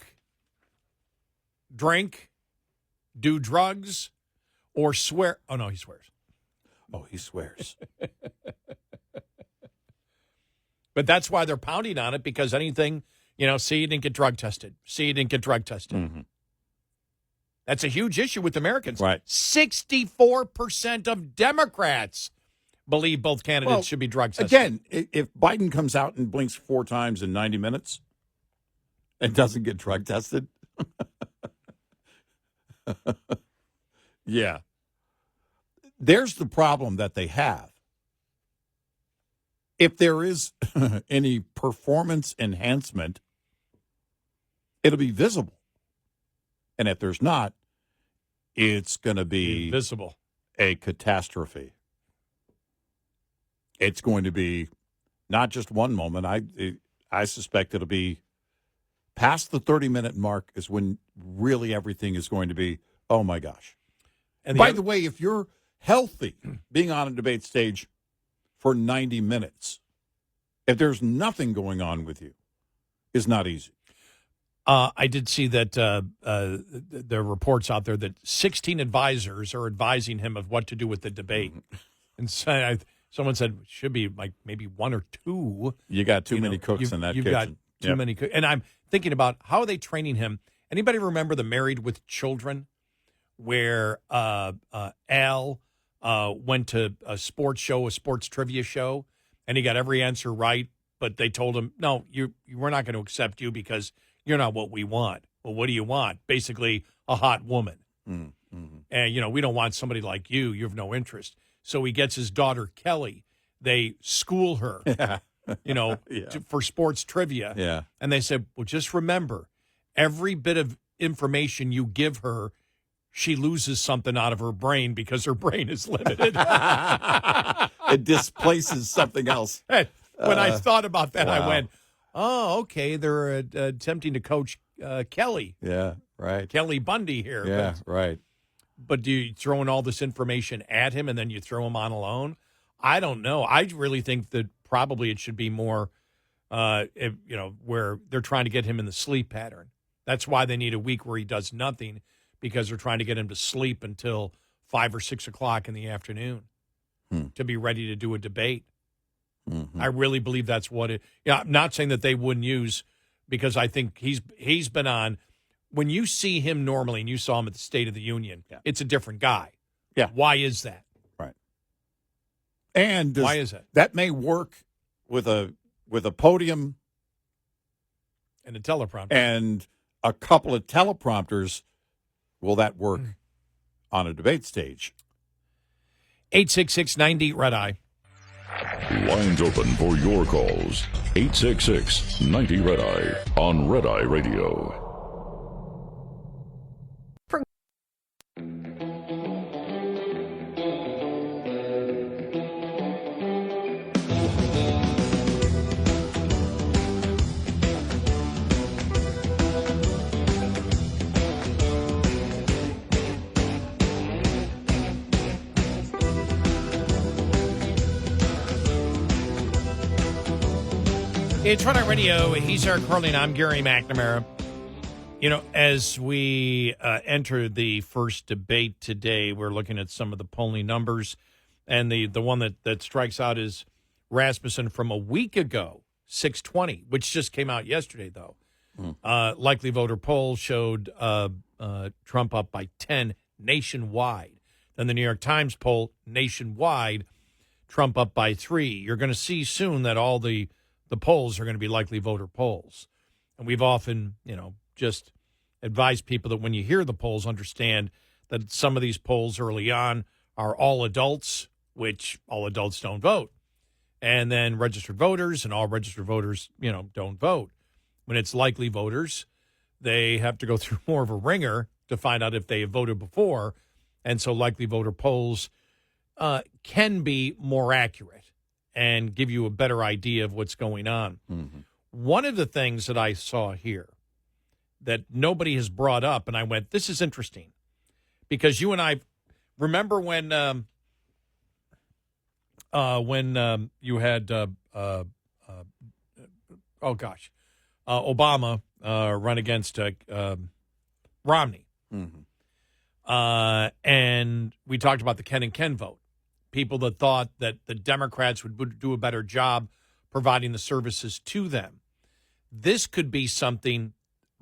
drink, do drugs, or swear. Oh, no, he swears. Oh, he swears. But that's why they're pounding on it, because anything, see, you didn't get drug tested. See, you didn't get drug tested. That's a huge issue with Americans. Right. 64% of Democrats believe both candidates should be drug tested. Again, if Biden comes out and blinks 4 times in 90 minutes and doesn't get drug tested, yeah. There's the problem that they have. If there is any performance enhancement, it'll be visible. And if there's not, it's going to be visible, a catastrophe. It's going to be not just one moment. I suspect it'll be past the 30-minute mark is when really everything is going to be, oh, my gosh. And by the way, if you're healthy, being on a debate stage for 90 minutes, if there's nothing going on with you, is not easy. I did see that there are reports out there that 16 advisors are advising him of what to do with the debate. And so someone said it should be like maybe 1 or 2. You got too many cooks in that kitchen. You've got too many cooks. And I'm thinking about how are they training him? Anybody remember the Married with Children, where Al went to a sports trivia show, and he got every answer right, but they told him, no, we're not going to accept you because you're not what we want. Well, what do you want? Basically, a hot woman. And, we don't want somebody like you. You have no interest. So he gets his daughter, Kelly. They school her, for sports trivia. Yeah. And they said, well, just remember, every bit of information you give her, she loses something out of her brain because her brain is limited. It displaces something else. And when I thought about that, I went, oh, okay, they're attempting to coach Kelly. Yeah, right. Kelly Bundy here. Yeah, right. But do you throw in all this information at him and then you throw him on alone? I don't know. I really think that probably it should be more, where they're trying to get him in the sleep pattern. That's why they need a week where he does nothing, because they're trying to get him to sleep until 5 or 6 o'clock in the afternoon to be ready to do a debate. I really believe that's what it. Yeah, I'm not saying that they wouldn't use, because I think he's been on. When you see him normally, and you saw him at the State of the Union, it's a different guy. Yeah. Why is that? Right. And why is that? That may work with a podium and a teleprompter and a couple of teleprompters. Will that work on a debate stage? 866-90 Red Eye. Lines open for your calls. 866-90 Red Eye on Red Eye Radio. It's Red Eye Radio. He's Eric Harley, and I'm Gary McNamara. As we enter the first debate today, we're looking at some of the polling numbers. And the one that strikes out is Rasmussen from a week ago, 620, which just came out yesterday, though. Likely voter poll showed Trump up by 10 nationwide. Then the New York Times poll nationwide, Trump up by 3. You're going to see soon that all the polls are going to be likely voter polls. And we've often, just advised people that when you hear the polls, understand that some of these polls early on are all adults, which all adults don't vote. And then registered voters, and all registered voters, don't vote. When it's likely voters, they have to go through more of a ringer to find out if they have voted before. And so likely voter polls can be more accurate and give you a better idea of what's going on. Mm-hmm. One of the things that I saw here that nobody has brought up, and I went, this is interesting, because you and I remember when you had Obama run against Romney. Mm-hmm. And we talked about the Ken and Ken vote. People that thought that the Democrats would do a better job providing the services to them. This could be something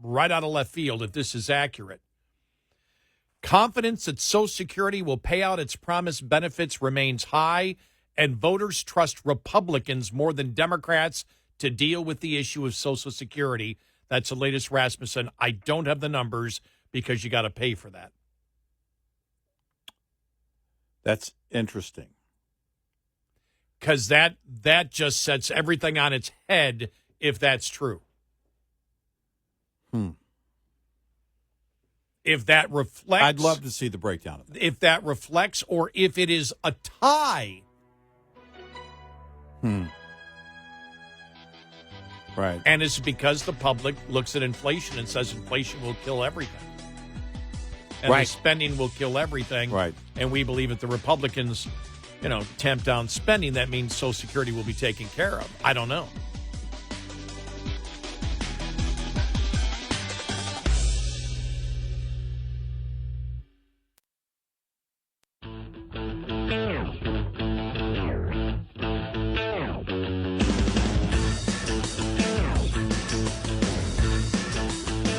right out of left field if this is accurate. Confidence that Social Security will pay out its promised benefits remains high, and voters trust Republicans more than Democrats to deal with the issue of Social Security. That's the latest Rasmussen. I don't have the numbers because you got to pay for that. That's interesting. Because that just sets everything on its head if that's true. If that reflects... I'd love to see the breakdown of that. If that reflects, or if it is a tie. Right. And it's because the public looks at inflation and says inflation will kill everything. And the spending will kill everything. Right. And we believe if the Republicans, tamp down spending, that means Social Security will be taken care of. I don't know.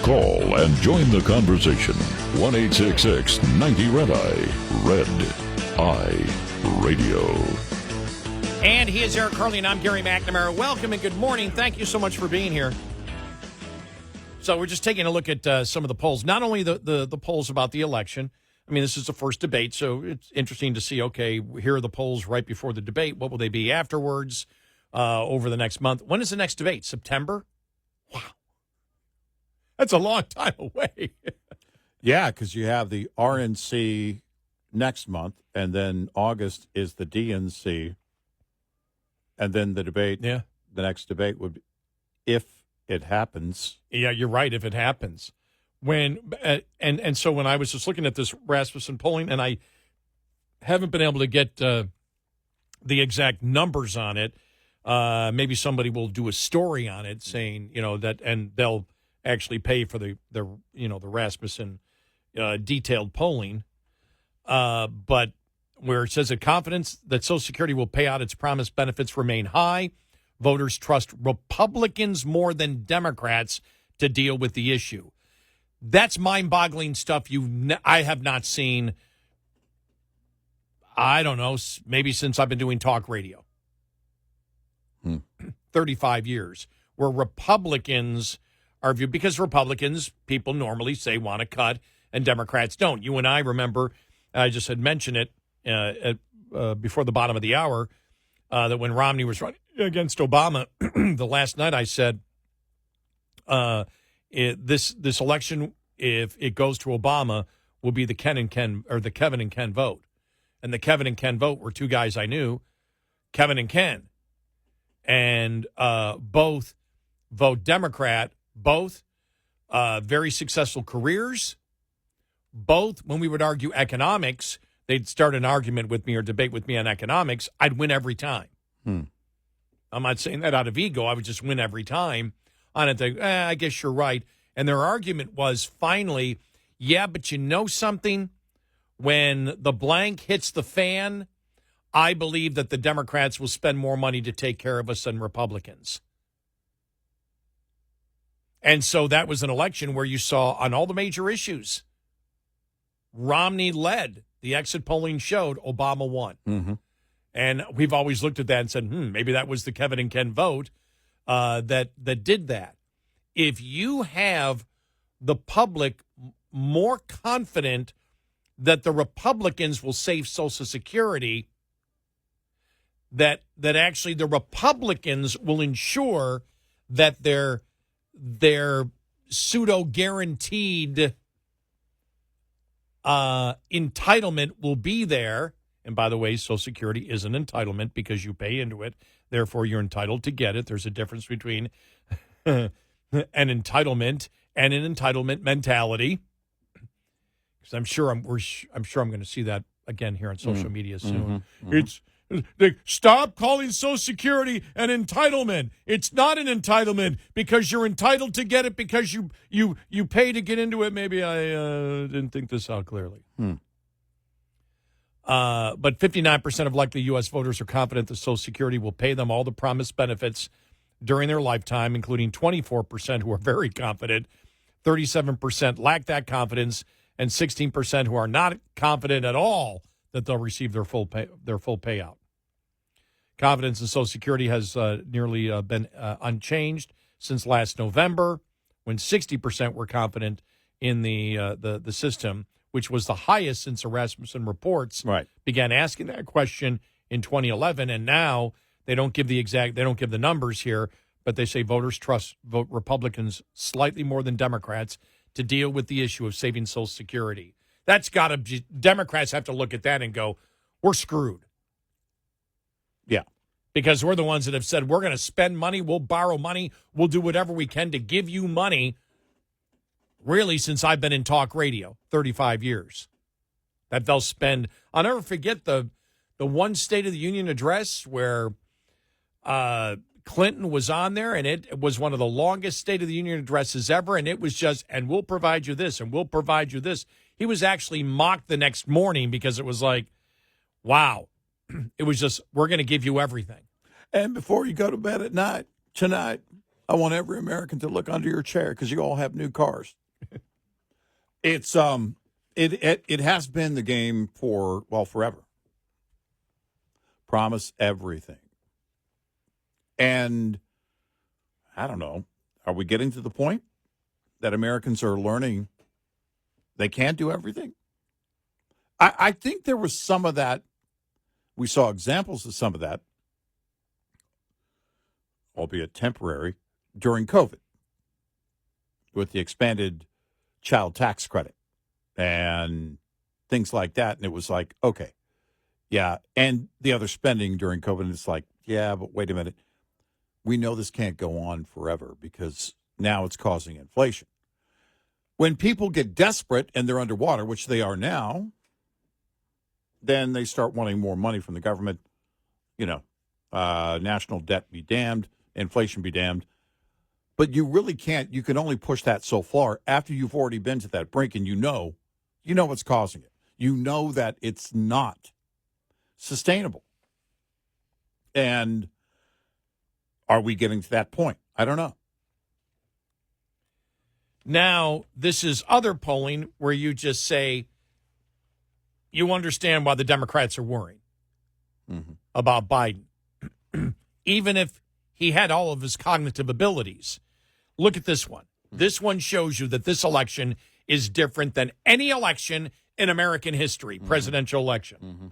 Call and join the conversation. 1-866-90-RED-I. Red-I Radio. And he is Eric Carly, and I'm Gary McNamara. Welcome and good morning. Thank you so much for being here. So we're just taking a look at some of the polls. Not only the polls about the election. I mean, this is the first debate, so it's interesting to see, okay, here are the polls right before the debate. What will they be afterwards over the next month? When is the next debate? September? Wow. That's a long time away. Yeah, because you have the RNC next month, and then August is the DNC, and then the debate. Yeah, the next debate would be, if it happens. Yeah, you're right. If it happens, when and so when I was just looking at this Rasmussen polling, and I haven't been able to get the exact numbers on it. Maybe somebody will do a story on it, saying that, and they'll actually pay for the Rasmussen detailed polling, but where it says that confidence that Social Security will pay out its promised benefits remain high, voters trust Republicans more than Democrats to deal with the issue. That's mind-boggling stuff I have not seen, I don't know, maybe since I've been doing talk radio. 35 years, where Republicans are viewed, because Republicans, people normally say, want to cut, and Democrats don't. You and I remember, I just had mentioned it before the bottom of the hour, that when Romney was running against Obama, the last night I said, this election, if it goes to Obama, will be the Ken and Ken, or the Kevin and Ken vote. And the Kevin and Ken vote were two guys I knew, Kevin and Ken. And both vote Democrat, both very successful careers, both, when we would argue economics, they'd start an argument with me or debate with me on economics, I'd win every time. I'm not saying that out of ego. I would just win every time on it. I guess you're right. And their argument was finally, yeah, but you know something? When the blank hits the fan, I believe that the Democrats will spend more money to take care of us than Republicans. And so that was an election where you saw on all the major issues, Romney led the exit polling showed Obama won. Mm-hmm. And we've always looked at that and said, maybe that was the Kevin and Ken vote that did that. If you have the public more confident that the Republicans will save Social Security, that actually the Republicans will ensure that their pseudo-guaranteed entitlement will be there. And by the way, Social Security is an entitlement because you pay into it. Therefore, you're entitled to get it. There's a difference between an entitlement and an entitlement mentality. Because I'm sure I'm going to see that again here on social media soon. It's stop calling Social Security an entitlement. It's not an entitlement because you're entitled to get it because you pay to get into it. Maybe I didn't think this out clearly. But 59% of likely U.S. voters are confident that Social Security will pay them all the promised benefits during their lifetime, including 24% who are very confident, 37% lack that confidence, and 16% who are not confident at all that they'll receive their full payout. Confidence in Social Security has nearly been unchanged since last November, when 60% were confident in the system, which was the highest since the Rasmussen reports began asking that question in 2011. And now they don't give the numbers here, but they say voters vote Republicans slightly more than Democrats to deal with the issue of saving Social Security. That's got to be, Democrats have to look at that and go, we're screwed. Yeah. Because we're the ones that have said, we're going to spend money, we'll borrow money, we'll do whatever we can to give you money, really, since I've been in talk radio, 35 years. That they'll spend, I'll never forget the one State of the Union address where Clinton was on there, and it was one of the longest State of the Union addresses ever, and it was just, and we'll provide you this, and we'll provide you this. He was actually mocked the next morning because it was like, wow. It was just, we're going to give you everything. And before you go to bed at night, tonight, I want every American to look under your chair because you all have new cars. It's it has been the game for, well, forever. Promise everything. And I don't know, are we getting to the point that Americans are learning they can't do everything? I think there was some of that. We saw examples of some of that, albeit temporary, during COVID with the expanded child tax credit and things like that. And it was like, okay, yeah. And the other spending during COVID, and it's like, yeah, but wait a minute. We know this can't go on forever because now it's causing inflation. When people get desperate and they're underwater, which they are now, then they start wanting more money from the government. National debt be damned, inflation be damned. But you really can't. You can only push that so far after you've already been to that brink and you know what's causing it. You know that it's not sustainable. And are we getting to that point? I don't know. Now, this is other polling where you just say, you understand why the Democrats are worried about Biden. Even if he had all of his cognitive abilities. Look at this one. This one shows you that this election is different than any election in American history, presidential election.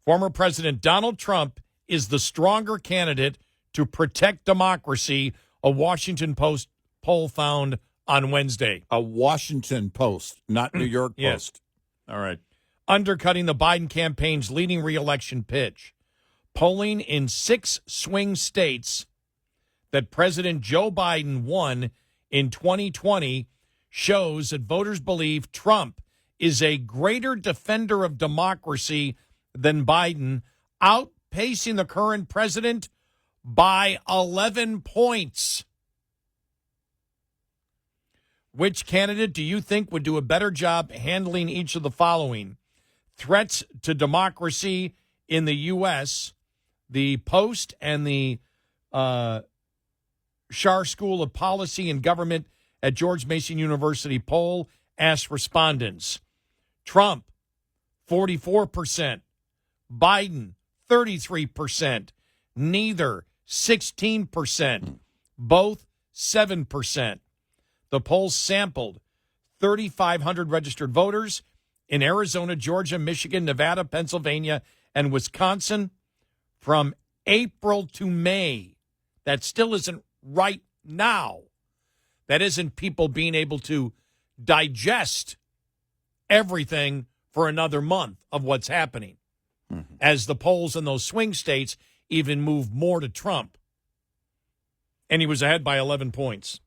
Former President Donald Trump is the stronger candidate to protect democracy, a Washington Post poll found on Wednesday. A Washington Post, not New York Post. Yes. All right. Undercutting the Biden campaign's leading re-election pitch. Polling in 6 swing states that President Joe Biden won in 2020 shows that voters believe Trump is a greater defender of democracy than Biden, outpacing the current president by 11 points. Which candidate do you think would do a better job handling each of the following? Threats to democracy in the U.S., the Post and the Schar School of Policy and Government at George Mason University poll asked respondents. Trump, 44%. Biden, 33%. Neither, 16%. Both, 7%. The polls sampled 3,500 registered voters in Arizona, Georgia, Michigan, Nevada, Pennsylvania, and Wisconsin from April to May. That still isn't right now. That isn't people being able to digest everything for another month of what's happening as the polls in those swing states even move more to Trump. And he was ahead by 11 points.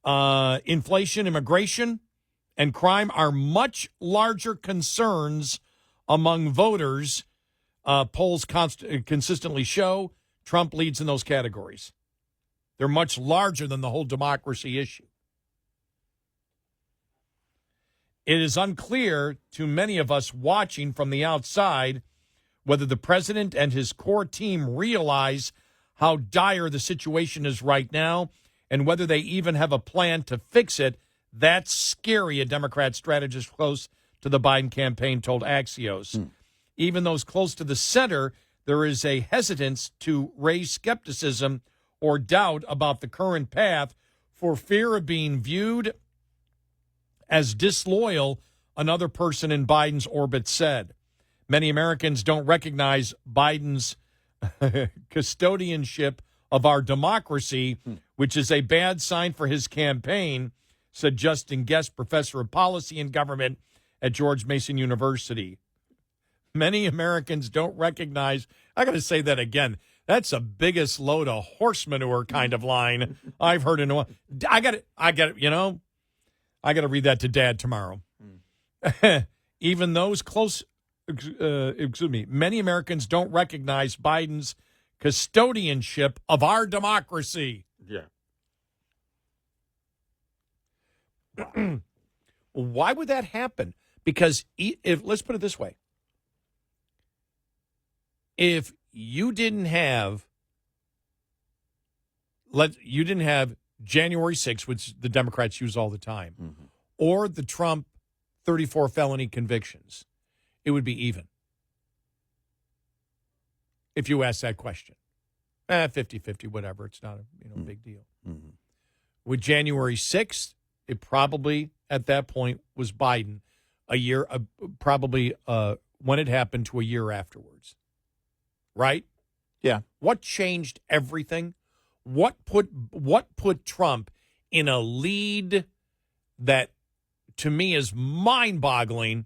Inflation, immigration, and crime are much larger concerns among voters. Polls consistently show Trump leads in those categories. They're much larger than the whole democracy issue. It is unclear to many of us watching from the outside whether the president and his core team realize how dire the situation is right now and whether they even have a plan to fix it. That's scary, a Democrat strategist close to the Biden campaign told Axios. Even those close to the center, there is a hesitance to raise skepticism or doubt about the current path for fear of being viewed as disloyal, another person in Biden's orbit said. Many Americans don't recognize Biden's custodianship of our democracy, which is a bad sign for his campaign, said Justin Guest, professor of policy and government at George Mason University. Many Americans don't recognize, I got to say that again, that's the biggest load of horse manure kind of line I've heard in a while. I got to read that to Dad tomorrow. Even those close, many Americans don't recognize Biden's custodianship of our democracy. Yeah. Why would that happen? Because let's put it this way. If you didn't have January 6th, which the Democrats use all the time, or the Trump 34 felony convictions, it would be even. If you ask that question. 50-50, whatever. It's not a big deal. With January 6th, it probably at that point was Biden when it happened to a year afterwards. Right? Yeah. What changed everything? What put Trump in a lead that, to me, is mind-boggling?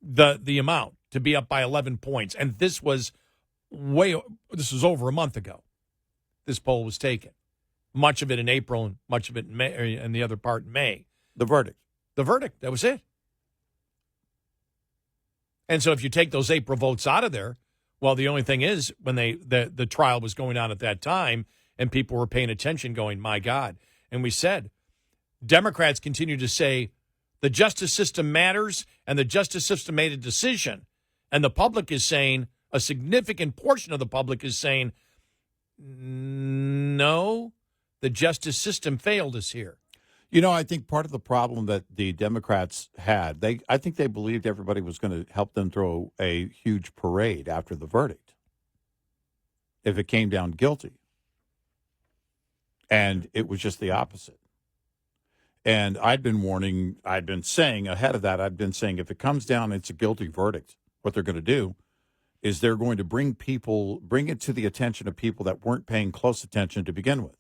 The amount to be up by 11 points, and this was over a month ago. This poll was taken, much of it in April and much of it in May, and the other part in May. The verdict. That was it. And so if you take those April votes out of there, well, the only thing is when the trial was going on at that time and people were paying attention going, my God. And we said, Democrats continue to say the justice system matters and the justice system made a decision. And the public is saying, a significant portion of the public is saying, no, the justice system failed us here. You know, I think part of the problem that the Democrats had, I think they believed everybody was going to help them throw a huge parade after the verdict if it came down guilty. And it was just the opposite. And I'd been saying ahead of that, if it comes down, it's a guilty verdict. What they're going to do is they're going to bring it to the attention of people that weren't paying close attention to begin with.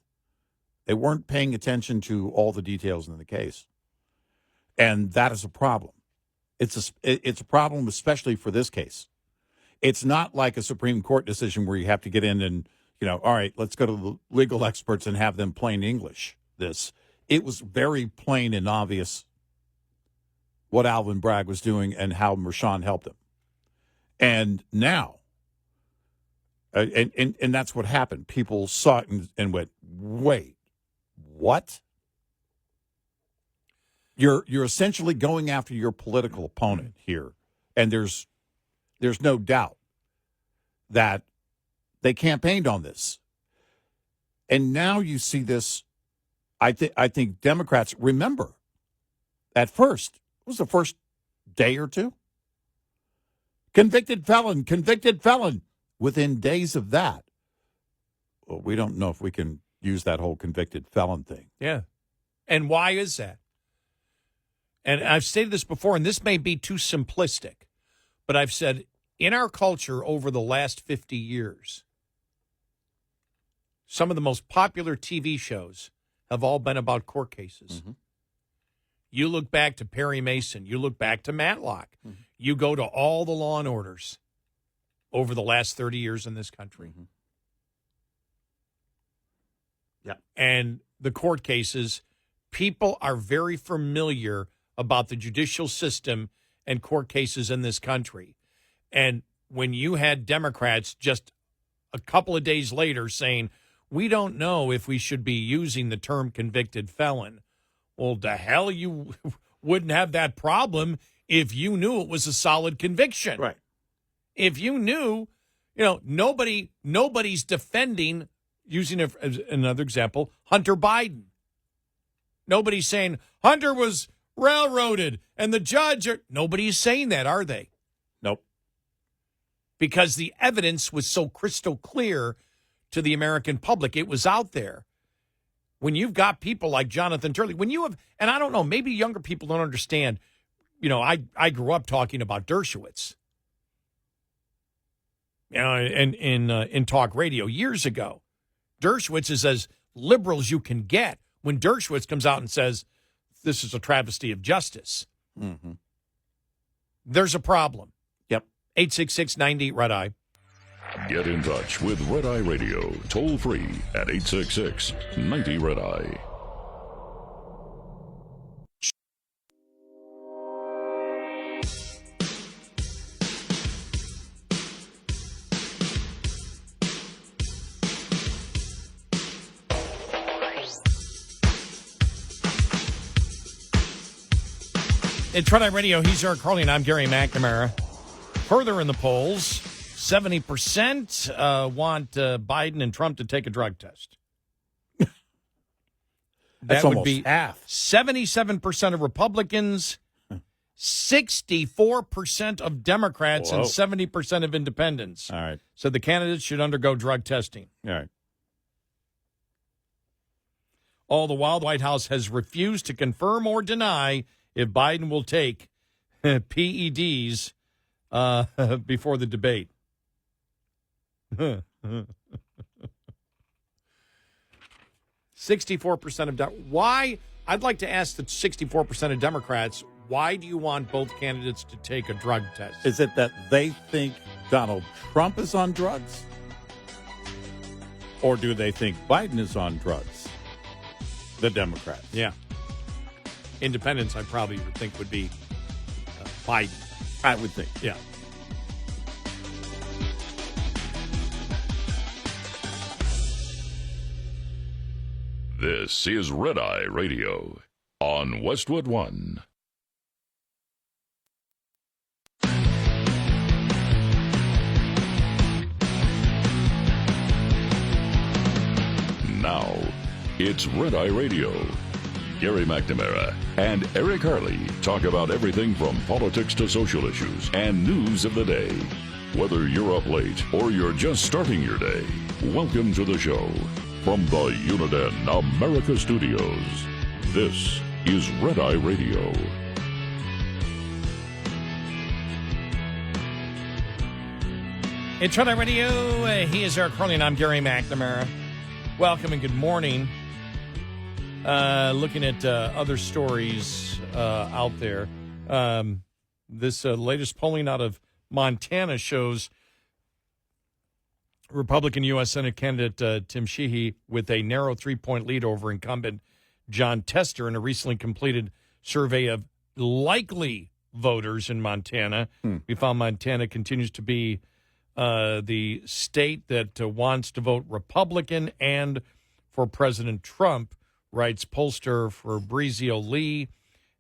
They weren't paying attention to all the details in the case. And that is a problem. It's a problem, especially for this case. It's not like a Supreme Court decision where you have to get in and, all right, let's go to the legal experts and have them plain English this. It was very plain and obvious what Alvin Bragg was doing and how Mershon helped him. And now, and that's what happened. People saw it and went, wait, what? You're essentially going after your political opponent here. And there's no doubt that they campaigned on this. And now you see this I think Democrats remember at first, it was the first day or two. Convicted felon. Within days of that, well, we don't know if we can use that whole convicted felon thing. Yeah. And why is that? And I've stated this before, and this may be too simplistic, but I've said in our culture over the last 50 years, some of the most popular TV shows have all been about court cases. Mm-hmm. You look back to Perry Mason. You look back to Matlock. Mm-hmm. You go to all the Law and Orders over the last 30 years in this country. Mm-hmm. Yeah. And the court cases, people are very familiar about the judicial system and court cases in this country. And when you had Democrats just a couple of days later saying, we don't know if we should be using the term convicted felon, well, the hell you wouldn't have that problem if you knew it was a solid conviction. Right. If you knew, nobody's defending, using as another example, Hunter Biden. Nobody's saying Hunter was railroaded and the judge. Nobody's saying that, are they? Nope. Because the evidence was so crystal clear to the American public. It was out there. When you've got people like Jonathan Turley, when you have, and I don't know, maybe younger people don't understand, I grew up talking about Dershowitz, in talk radio years ago. Dershowitz is as liberal as you can get. When Dershowitz comes out and says, this is a travesty of justice, mm-hmm. There's a problem. Yep. 866-98 Red Eye. Get in touch with Red Eye Radio, toll free at 866-90 Red Eye. It's Red Eye Radio. He's Eric Carly, and I'm Gary McNamara. Further in the polls, 70% want Biden and Trump to take a drug test. That's would almost be half. 77% of Republicans, 64% of Democrats, and 70% of independents. All right. So the candidates should undergo drug testing. All right. All the while, the White House has refused to confirm or deny if Biden will take PEDs before the debate. 64% of why? I'd like to ask the 64% of Democrats, why do you want both candidates to take a drug test? Is it that they think Donald Trump is on drugs? Or do they think Biden is on drugs? The Democrats. Yeah. Independents, I probably would think would be Biden. I would think. Yeah. This is Red Eye Radio on Westwood One. Now, it's Red Eye Radio. Gary McNamara and Eric Harley talk about everything from politics to social issues and news of the day. Whether you're up late or you're just starting your day, welcome to the show. From the Uniden America Studios, this is Red Eye Radio. It's Red Eye Radio. He is Eric Carly, and I'm Gary McNamara. Welcome and good morning. Looking at other stories out there. This latest polling out of Montana shows Republican U.S. Senate candidate Tim Sheehy with a narrow 3-point lead over incumbent John Tester in a recently completed survey of likely voters in Montana. We found Montana continues to be the state that wants to vote Republican and for President Trump, writes pollster Fabrizio Lee,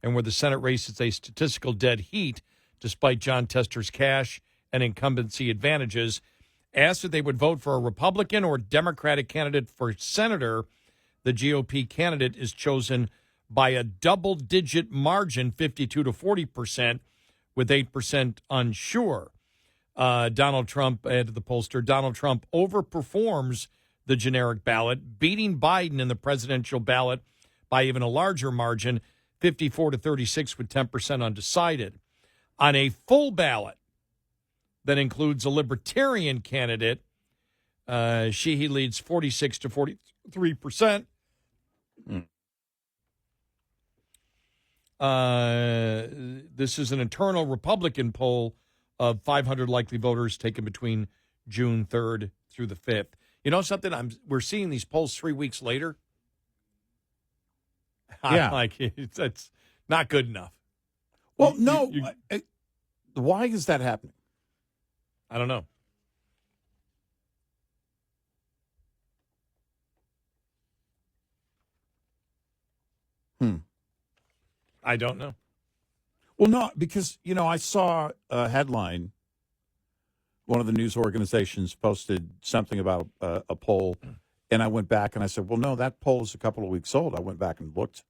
and where the Senate race is a statistical dead heat despite John Tester's cash and incumbency advantages. Asked if they would vote for a Republican or Democratic candidate for senator, the GOP candidate is chosen by a double-digit margin, 52 to 40%, with 8% unsure. Donald Trump, add to the pollster, Donald Trump overperforms the generic ballot, beating Biden in the presidential ballot by even a larger margin, 54 to 36, with 10% undecided. On a full ballot that includes a libertarian candidate, he leads 46 to 43%. This is an internal Republican poll of 500 likely voters taken between June 3rd through the 5th. You know something? We're seeing these polls 3 weeks later. Yeah. I'm like, it's not good enough. Well, why is that happening? I don't know. I don't know. Well, no, because, I saw a headline. One of the news organizations posted something about a poll, and I went back and I said, well, no, that poll is a couple of weeks old. I went back and looked,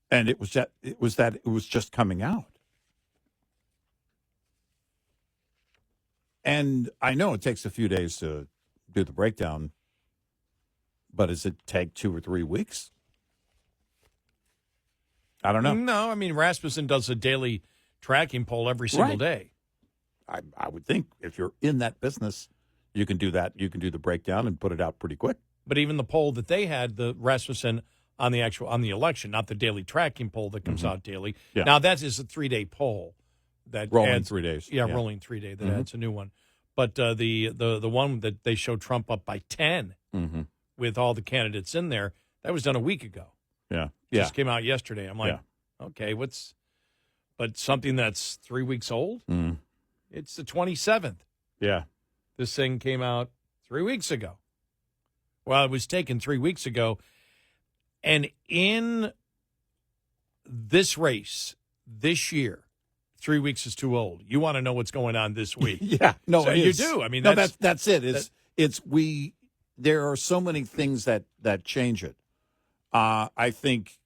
and it was just coming out. And I know it takes a few days to do the breakdown, but does it take 2 or 3 weeks? I don't know. No, I mean, Rasmussen does a daily tracking poll every single day. I would think if you're in that business, you can do that. You can do the breakdown and put it out pretty quick. But even the poll that they had, the Rasmussen on the election, not the daily tracking poll that comes out daily. Yeah. Now that is a 3-day poll that Rolling adds, 3 days. Yeah, rolling 3 day that adds a new one. But the one that they showed Trump up by 10 with all the candidates in there, that was done a week ago. Yeah. Just came out yesterday. I'm like, okay, but something that's 3 weeks old? It's the 27th. Yeah. This thing came out 3 weeks ago. Well, it was taken 3 weeks ago. And in this race this year, 3 weeks is too old. You want to know what's going on this week. Yeah. No, so it you is. do. I mean, that's it. There are so many things that change it. I think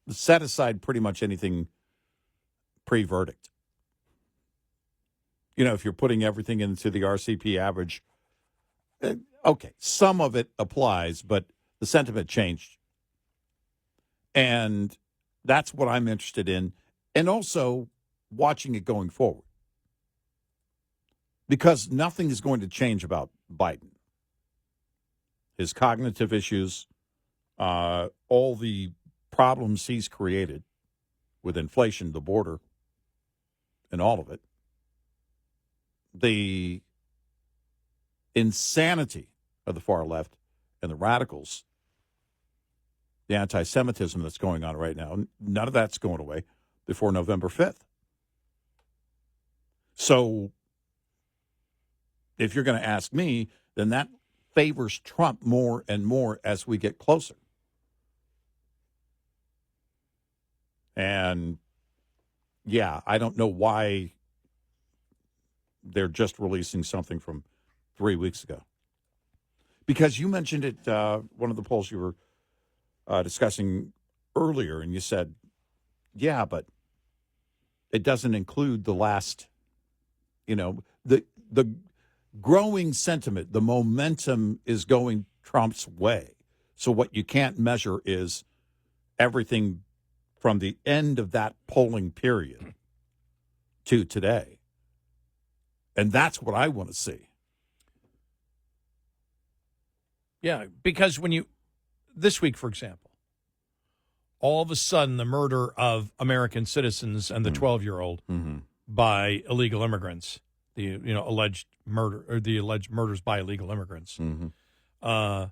set aside pretty much anything pre-verdict. If you're putting everything into the RCP average, okay, some of it applies, but the sentiment changed. And that's what I'm interested in. And also watching it going forward. Because nothing is going to change about Biden. His cognitive issues, all the problems he's created with inflation, the border, and all of it. The insanity of the far left and the radicals, the anti-Semitism that's going on right now, none of that's going away before November 5th. So if you're going to ask me, then that favors Trump more and more as we get closer. And, yeah, I don't know why they're just releasing something from 3 weeks ago. Because you mentioned it, one of the polls you were discussing earlier, and you said, yeah, but it doesn't include the last, the growing sentiment, the momentum is going Trump's way. So what you can't measure is everything from the end of that polling period to today. And that's what I want to see. Yeah, because this week, for example, all of a sudden the murder of American citizens and the 12-year-old by illegal immigrants, the alleged murders by illegal immigrants, that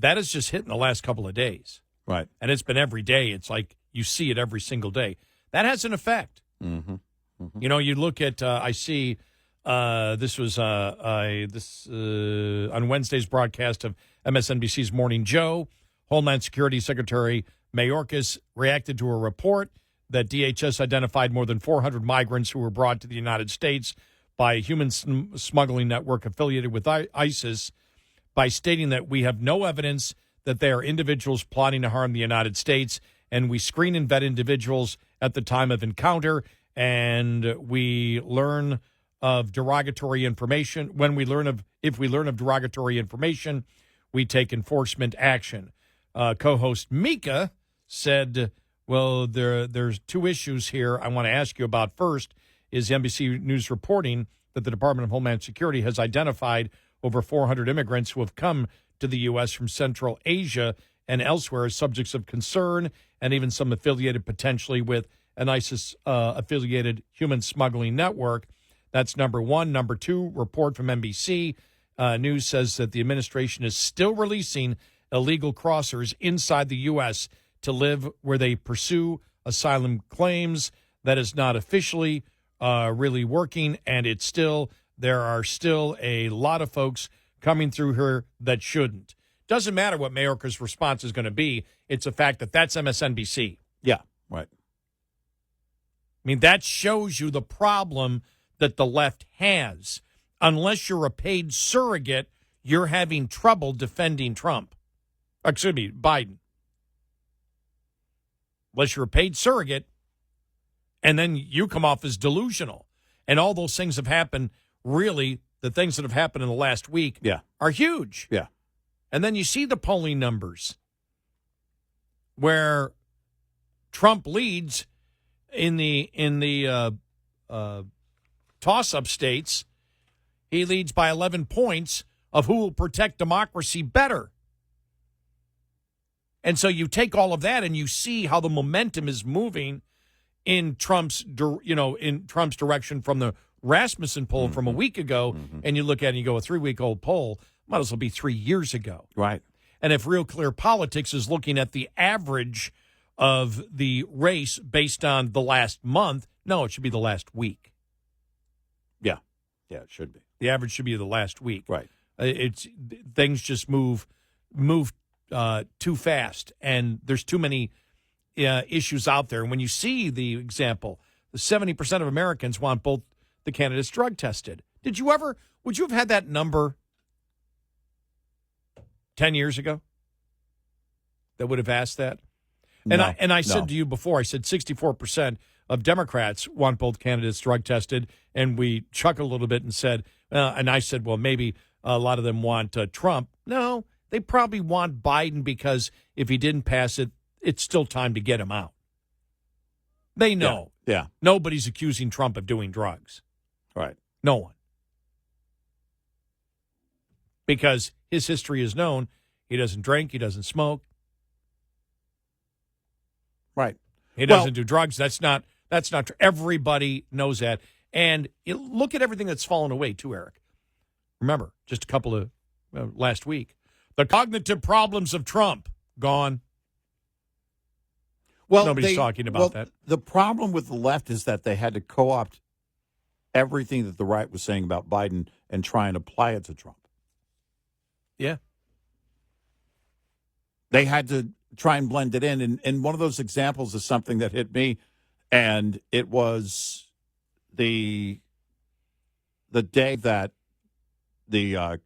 has just hit in the last couple of days. Right. And it's been every day. It's like you see it every single day. That has an effect. You look at, I see, this was on Wednesday's broadcast of MSNBC's Morning Joe, Homeland Security Secretary Mayorkas reacted to a report that DHS identified more than 400 migrants who were brought to the United States by a human smuggling network affiliated with ISIS by stating that we have no evidence that they are individuals plotting to harm the United States, and we screen and vet individuals at the time of encounter, and we learn of derogatory information. If we learn of derogatory information, we take enforcement action. Co-host Mika said, well, there's two issues here I want to ask you about. First is NBC News reporting that the Department of Homeland Security has identified over 400 immigrants who have come to the U.S. from Central Asia and elsewhere as subjects of concern, and even some affiliated potentially with an ISIS-affiliated human smuggling network. That's number one. Number two, report from NBC News says that the administration is still releasing illegal crossers inside the U.S. to live where they pursue asylum claims. That is not officially really working, and there are still a lot of folks coming through here that shouldn't. Doesn't matter what Mayorkas' response is going to be. It's a fact that that's MSNBC. Yeah, right. I mean, that shows you the problem that the left has. Unless you're a paid surrogate, you're having trouble defending Trump. Excuse me, Biden. Unless you're a paid surrogate, and then you come off as delusional. And all those things have happened, really, the things that have happened in the last week are huge. Yeah. And then you see the polling numbers where Trump leads in the toss-up states. He leads by 11 points of who will protect democracy better. And so you take all of that and you see how the momentum is moving in Trump's direction from the Rasmussen poll from a week ago, and you look at it and you go, a 3-week-old poll might as well be 3 years ago. Right. And if Real Clear Politics is looking at the average of the race based on the last month, no, it should be the last week. Yeah. Yeah, it should be. The average should be the last week. Right. Things just move too fast, and there's too many issues out there. And when you see the example, the 70% of Americans want both the candidates drug tested. Would you have had that number 10 years ago that would have asked that? And I said to you before, I said 64% of Democrats want both candidates drug tested, and we chuckled a little bit and said, and I said, well, maybe a lot of them want Trump. No, they probably want Biden because if he didn't pass it, it's still time to get him out. They know. Yeah. Nobody's accusing Trump of doing drugs. Right. No one. Because his history is known. He doesn't drink. He doesn't smoke. Right. He doesn't do drugs. That's not true. Everybody knows that. And look at everything that's fallen away, too, Eric. Remember, just a couple of last week. The cognitive problems of Trump, gone. Well, nobody's talking about that. The problem with the left is that they had to co-opt everything that the right was saying about Biden and try and apply it to Trump. Yeah. They had to try and blend it in. And one of those examples is something that hit me, and it was the day that the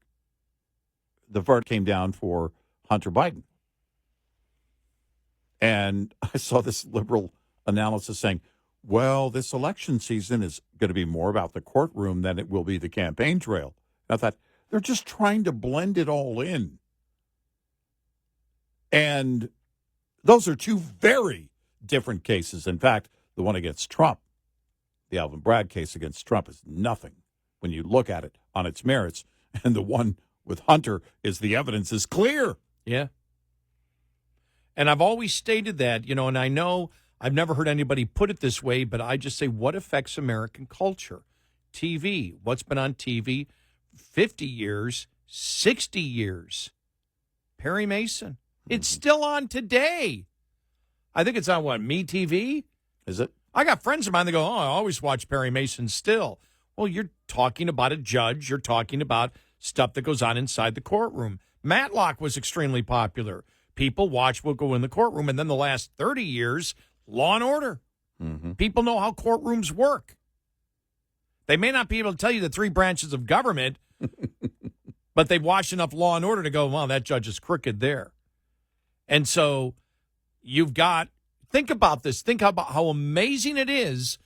verdict came down for Hunter Biden. And I saw this liberal analysis saying, well, this election season is going to be more about the courtroom than it will be the campaign trail. And I thought, they're just trying to blend it all in. And those are two very different cases. In fact, the one against Trump, the Alvin Bragg case against Trump, is nothing when you look at it on its merits. And the one with Hunter is the evidence is clear. Yeah. And I've always stated that, and I know I've never heard anybody put it this way, but I just say, what affects American culture? TV. What's been on TV 50 years, 60 years? Perry Mason. It's still on today. I think it's on, MeTV? Is it? I got friends of mine that go, I always watch Perry Mason still. Well, you're talking about a judge. You're talking about stuff that goes on inside the courtroom. Matlock was extremely popular. People watch what go in the courtroom. And then the last 30 years, Law and Order. Mm-hmm. People know how courtrooms work. They may not be able to tell you the three branches of government, But they've watched enough Law and Order to go, well, that judge is crooked there. And so you've got, think about this. Think about how amazing it is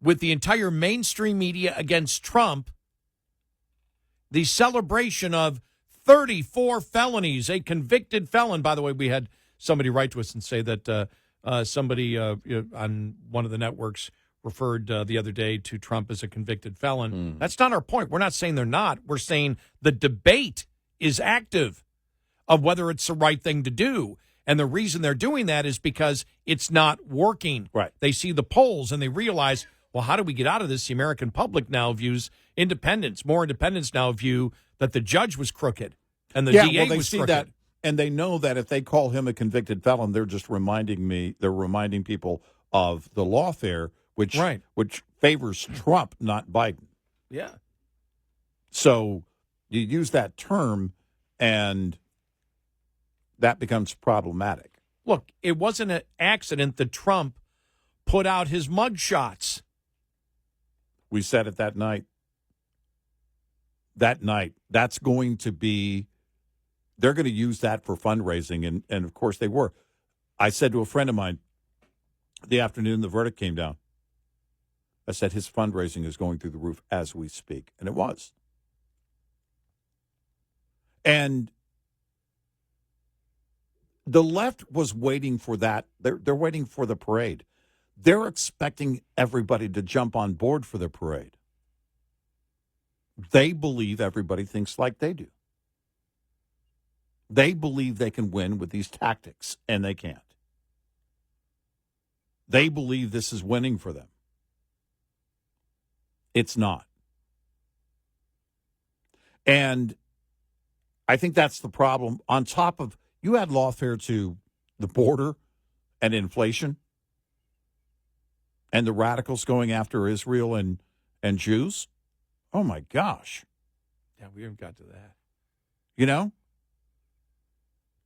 with the entire mainstream media against Trump, the celebration of 34 felonies, a convicted felon. By the way, we had somebody write to us and say that somebody on one of the networks referred the other day to Trump as a convicted felon. That's not our point. We're not saying they're not. We're saying the debate is active of whether it's the right thing to do. And the reason they're doing that is because it's not working. Right. They see the polls and they realize, well, how do we get out of this? The American public now views independents. More independents now view that the judge was crooked and the DA they was see crooked. that, and they know that if they call him a convicted felon, they're just reminding people of the lawfare, which favors Trump, not Biden. Yeah. So you use that term, and that becomes problematic. Look, it wasn't an accident that Trump put out his mug shots. We said it that night. That's going to be, they're going to use that for fundraising, and of course they were. I said to a friend of mine the afternoon the verdict came down, I said his fundraising is going through the roof as we speak, and it was. And the left was waiting for that. They're waiting for the parade. They're expecting everybody to jump on board for the parade. They believe everybody thinks like they do. They believe they can win with these tactics, and they can't. They believe this is winning for them. It's not. And I think that's the problem. On top of, you add lawfare to the border and inflation and the radicals going after Israel and Jews. Oh, my gosh. Yeah, we haven't got to that. You know?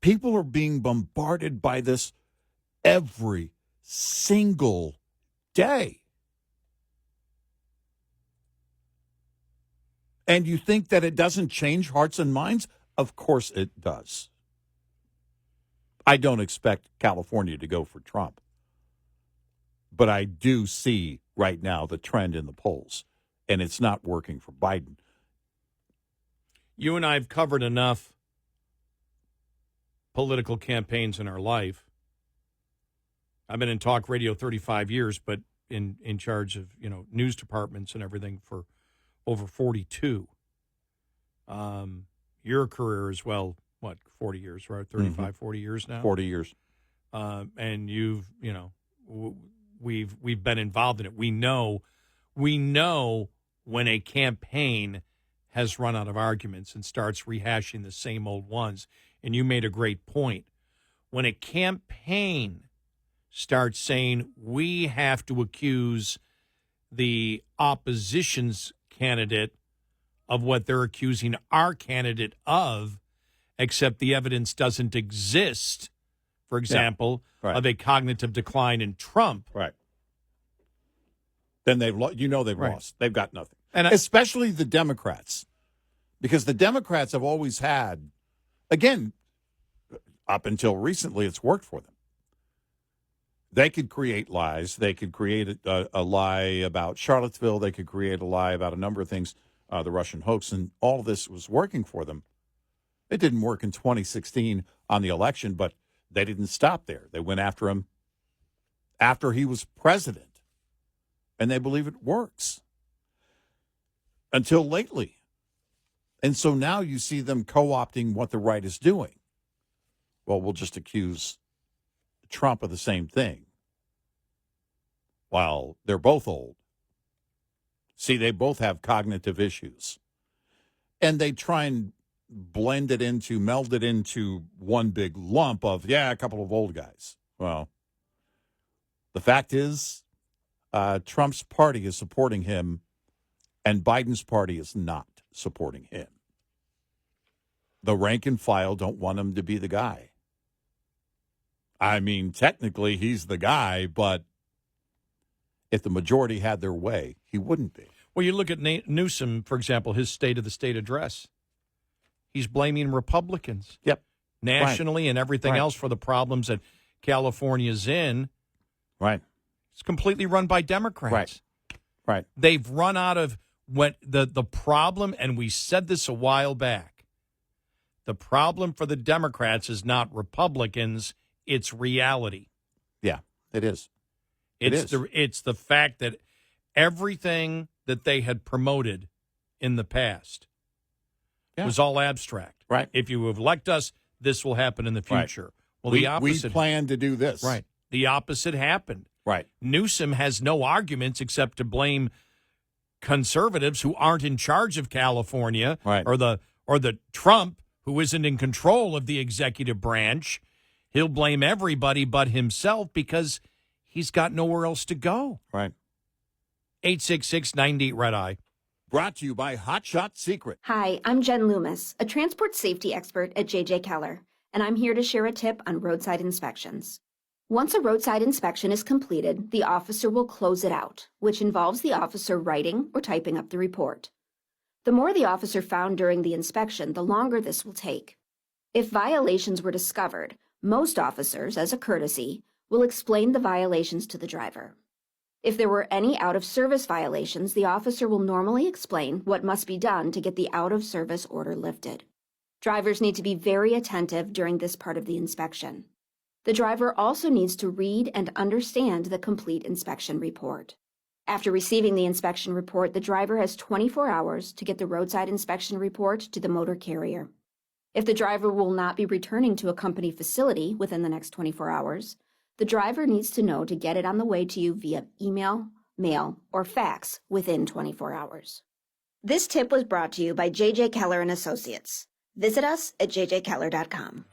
People are being bombarded by this every single day. And you think that it doesn't change hearts and minds? Of course it does. I don't expect California to go for Trump. But I do see right now the trend in the polls, and it's not working for Biden. You and I have covered enough political campaigns in our life. I've been in talk radio 35 years, but in charge of, news departments and everything for over 42. Your career as well, 40 years, right? 35, 40 years now? 40 years. And you've, we've been involved in it. We know when a campaign has run out of arguments and starts rehashing the same old ones. And you made a great point. When a campaign starts saying we have to accuse the opposition's candidate of what they're accusing our candidate of, except the evidence doesn't exist, for example, of a cognitive decline in Trump. Right. Then they've lost. They've got nothing. And especially the Democrats, because the Democrats have always had, again, up until recently, it's worked for them. They could create lies. They could create a lie about Charlottesville. They could create a lie about a number of things, the Russian hoax, and all of this was working for them. It didn't work in 2016 on the election, but they didn't stop there. They went after him after he was president, and they believe it works until lately. And so now you see them co-opting what the right is doing. Well, we'll just accuse Trump of the same thing. While they're both old. See, they both have cognitive issues. And they try and meld it into one big lump of, a couple of old guys. Well, the fact is, Trump's party is supporting him, and Biden's party is not supporting him. The rank and file don't want him to be the guy. I mean, technically, he's the guy, but if the majority had their way, he wouldn't be. Well, you look at Newsom, for example, his State of the State address. he's blaming Republicans. Yep. Nationally and everything Right. else for the problems that California's in. Right. It's completely run by Democrats. Right. They've run out of what the problem, and we said this a while back. The problem for the Democrats is not Republicans, it's reality. Yeah, it is. It is. It's the fact that everything that they had promoted in the past was all abstract. Right. If you elect us, this will happen in the future. Right. Well, we the opposite. We plan to do this. Right. The opposite happened. Right. Newsom has no arguments except to blame conservatives who aren't in charge of California, Right. or the Trump who isn't in control of the executive branch. He'll blame everybody but himself because he's got nowhere else to go. Right. 866-98 Red Eye. Brought to you by Hot Shot Secret. Hi, I'm Jen Loomis, a transport safety expert at JJ Keller, and I'm here to share a tip on roadside inspections. Once a roadside inspection is completed, the officer will close it out, which involves the officer writing or typing up the report. The more the officer found during the inspection, the longer this will take. If violations were discovered, most officers, as a courtesy, will explain the violations to the driver. If there were any out-of-service violations, the officer will normally explain what must be done to get the out-of-service order lifted. Drivers need to be very attentive during this part of the inspection. The driver also needs to read and understand the complete inspection report. After receiving the inspection report, the driver has 24 hours to get the roadside inspection report to the motor carrier. If the driver will not be returning to a company facility within the next 24 hours, the driver needs to know to get it on the way to you via email, mail, or fax within 24 hours. This tip was brought to you by JJ Keller and Associates. Visit us at jjkeller.com.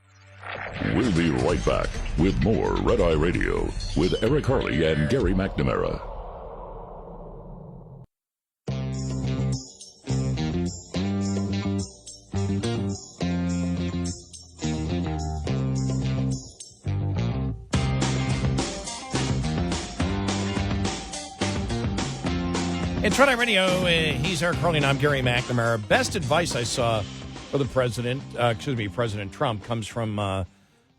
We'll be right back with more Red Eye Radio with Eric Harley and Gary McNamara. It's Red Eye Radio. He's Eric Harley, and I'm Gary McNamara. Best advice I saw for the President Trump, comes from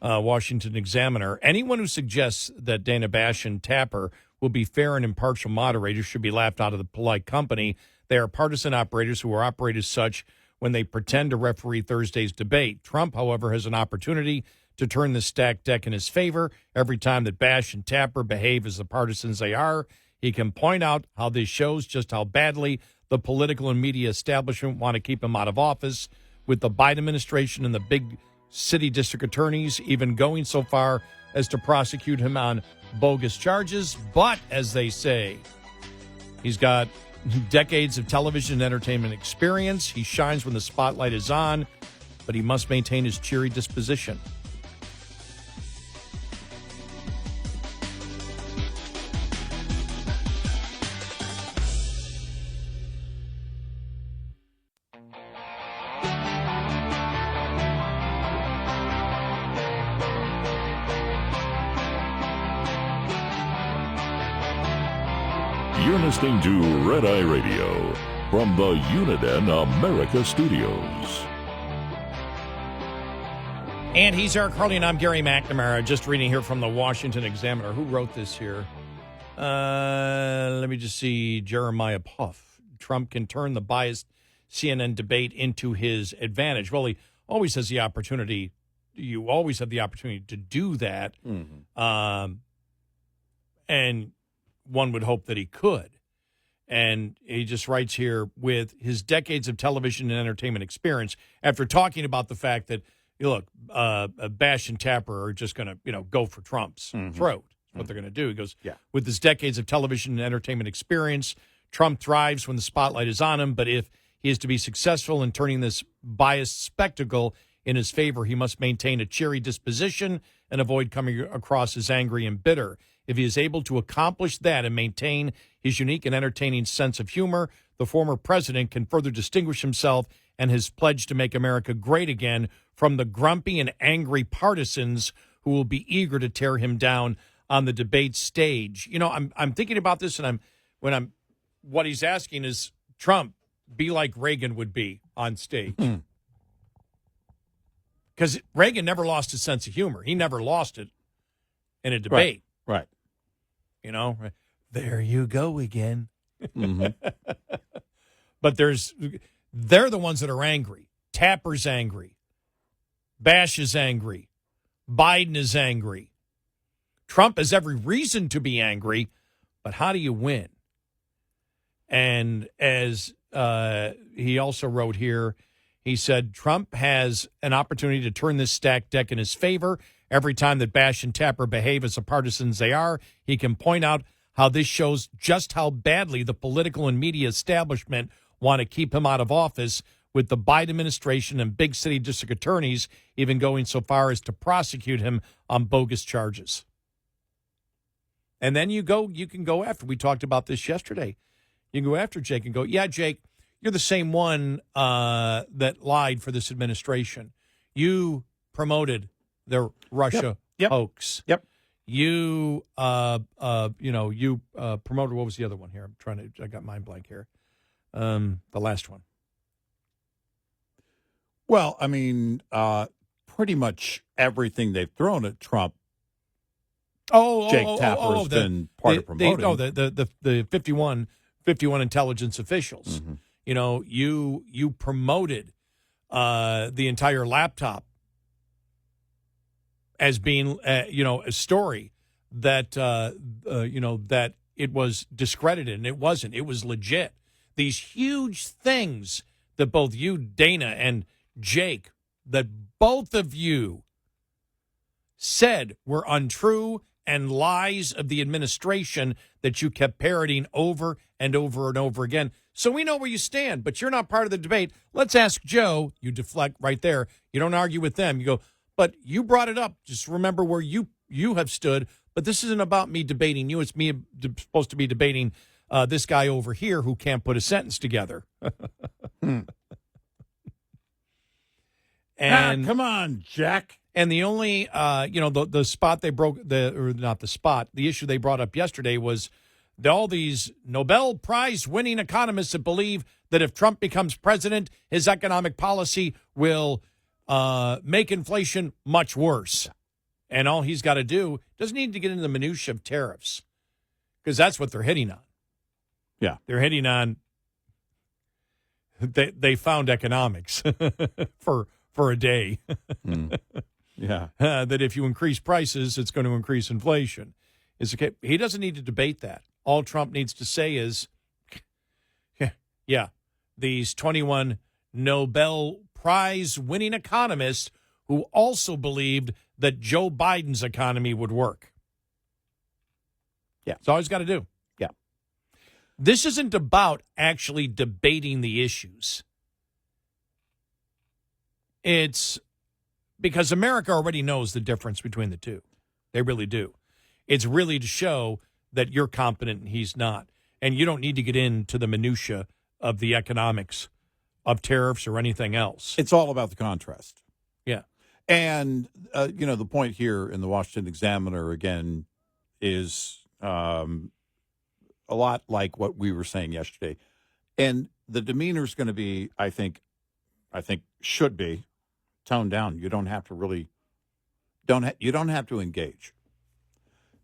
Washington Examiner. Anyone who suggests that Dana Bash and Tapper will be fair and impartial moderators should be laughed out of the polite company. They are partisan operators who are operated as such when they pretend to referee Thursday's debate. Trump, however, has an opportunity to turn the stacked deck in his favor. Every time that Bash and Tapper behave as the partisans they are, he can point out how this shows just how badly the political and media establishment want to keep him out of office, with the Biden administration and the big city district attorneys even going so far as to prosecute him on bogus charges. But, as they say, he's got decades of television and entertainment experience. He shines when the spotlight is on, but he must maintain his cheery disposition. You're listening to Red Eye Radio from the Uniden America Studios. And he's Eric Harley, and I'm Gary McNamara. Just reading here from the Washington Examiner. Who wrote this here? Let me just see. Jeremiah Puff. Trump can turn the biased CNN debate into his advantage. Well, he always has the opportunity. You always have the opportunity to do that. Mm-hmm. And one would hope that he could. And he just writes here, with his decades of television and entertainment experience, after talking about the fact that, look, Bash and Tapper are just going to, go for Trump's throat. That's what they're going to do. He goes, with his decades of television and entertainment experience, Trump thrives when the spotlight is on him. But if he is to be successful in turning this biased spectacle in his favor, he must maintain a cheery disposition and avoid coming across as angry and bitter. If he is able to accomplish that and maintain his unique and entertaining sense of humor, the former president can further distinguish himself and his pledge to make America great again from the grumpy and angry partisans who will be eager to tear him down on the debate stage. I'm thinking about this, and what he's asking is, Trump, be like Reagan would be on stage. Because Reagan never lost his sense of humor. He never lost it in a debate. Right. You know, there you go again. Mm-hmm. But they're the ones that are angry. Tapper's angry. Bash is angry. Biden is angry. Trump has every reason to be angry, but how do you win? And as he also wrote here, he said Trump has an opportunity to turn this stacked deck in his favor. Every time that Bash and Tapper behave as the partisans they are, he can point out how this shows just how badly the political and media establishment want to keep him out of office, with the Biden administration and big city district attorneys even going so far as to prosecute him on bogus charges. And then you can go after. We talked about this yesterday. You can go after Jake and go, yeah, Jake, you're the same one that lied for this administration. You promoted the Russia hoax. Yep. You, promoted, what was the other one here? I got mind blank here. The last one. Well, I mean, pretty much everything they've thrown at Trump, Jake Tapper has been part of promoting. The 51 intelligence officials. Mm-hmm. You know, you promoted the entire laptop as being, a story that, that it was discredited, and it wasn't. It was legit. These huge things that both you, Dana, and Jake, that both of you said were untrue and lies of the administration that you kept parroting over and over and over again. So we know where you stand, but you're not part of the debate. Let's ask Joe. You deflect right there. You don't argue with them. You go, but you brought it up. Just remember where you have stood. But this isn't about me debating you. It's me supposed to be debating this guy over here who can't put a sentence together. And come on, Jack. And the only, the spot they broke, the issue they brought up yesterday was all these Nobel Prize winning economists that believe that if Trump becomes president, his economic policy will make inflation much worse. And all he's got to do, doesn't need to get into the minutia of tariffs, because that's what they're hitting on. Yeah. They're hitting on, they found economics for a day. Yeah. That if you increase prices, it's going to increase inflation. He doesn't need to debate that. All Trump needs to say is, yeah, these 21 Nobel Prize winning economists who also believed that Joe Biden's economy would work. Yeah. That's all he's got to do. Yeah. This isn't about actually debating the issues. It's because America already knows the difference between the two. They really do. It's really to show that you're competent and he's not. And you don't need to get into the minutia of the economics of tariffs or anything else. It's all about the contrast. Yeah. And, the point here in the Washington Examiner, again, is a lot like what we were saying yesterday. And the demeanor is going to be, I think should be, toned down. You don't have to really, you don't have to engage.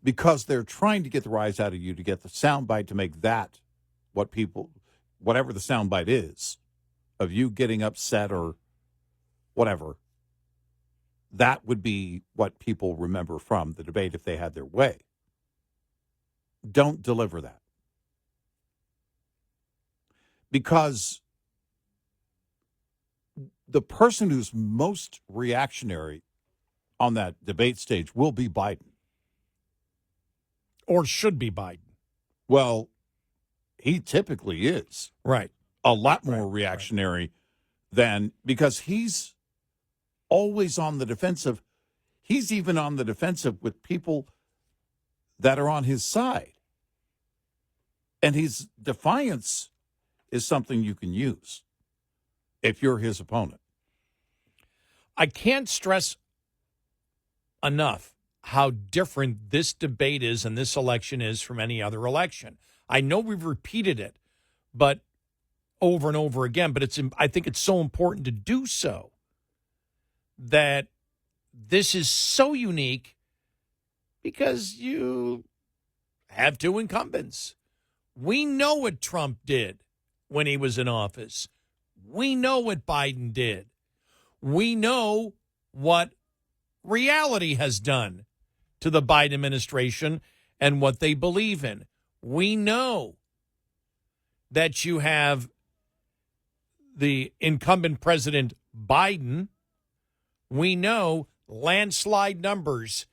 Because they're trying to get the rise out of you to get the soundbite to make that whatever the soundbite is, of you getting upset or whatever, that would be what people remember from the debate if they had their way. Don't deliver that. Because the person who's most reactionary on that debate stage will be Biden. Or should be Biden. Well, he typically is. Right. A lot more reactionary than, because he's always on the defensive. He's even on the defensive with people that are on his side. And his defiance is something you can use if you're his opponent. I can't stress enough how different this debate is and this election is from any other election. I know we've repeated it, but over and over again, but I think it's so important to do so. that this is so unique because you have two incumbents. We know what Trump did when he was in office. We know what Biden did. We know what reality has done to the Biden administration and what they believe in. We know that you have the incumbent president Biden. We know landslide numbers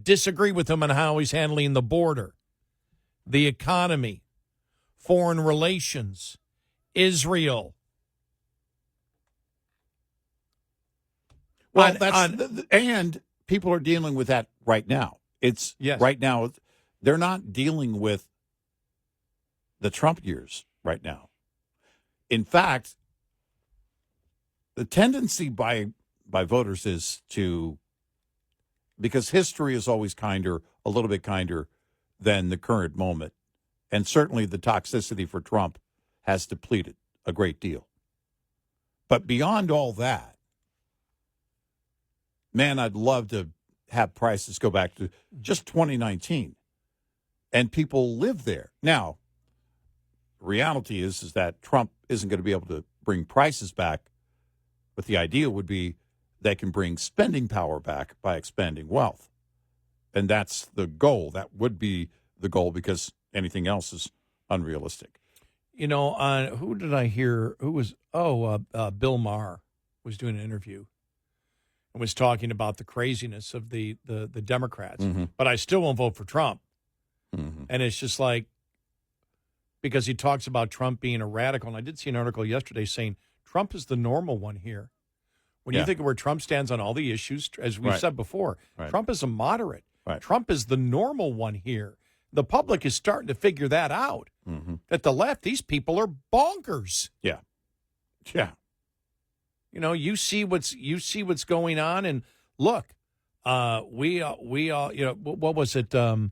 disagree with him on how he's handling the border, the economy, foreign relations, Israel. Well, and people are dealing with that right now. It's right now. They're not dealing with the Trump years right now. In fact, the tendency by voters is to, because history is always a little bit kinder than the current moment. And certainly the toxicity for Trump has depleted a great deal. But beyond all that, man, I'd love to have prices go back to just 2019 and people live there. Now, reality is that Trump isn't going to be able to bring prices back, but the idea would be they can bring spending power back by expanding wealth. And that's the goal. That would be the goal because anything else is unrealistic. You know, who did I hear? Who was, Bill Maher was doing an interview and was talking about the craziness of the Democrats. Mm-hmm. But I still won't vote for Trump. Mm-hmm. And it's just like, because he talks about Trump being a radical. And I did see an article yesterday saying Trump is the normal one here. When you think of where Trump stands on all the issues, as we said before, Trump is a moderate. Right. Trump is the normal one here. The public is starting to figure that out. Mm-hmm. At the left, these people are bonkers. Yeah. You know, you see what's going on, and look, we what was it? There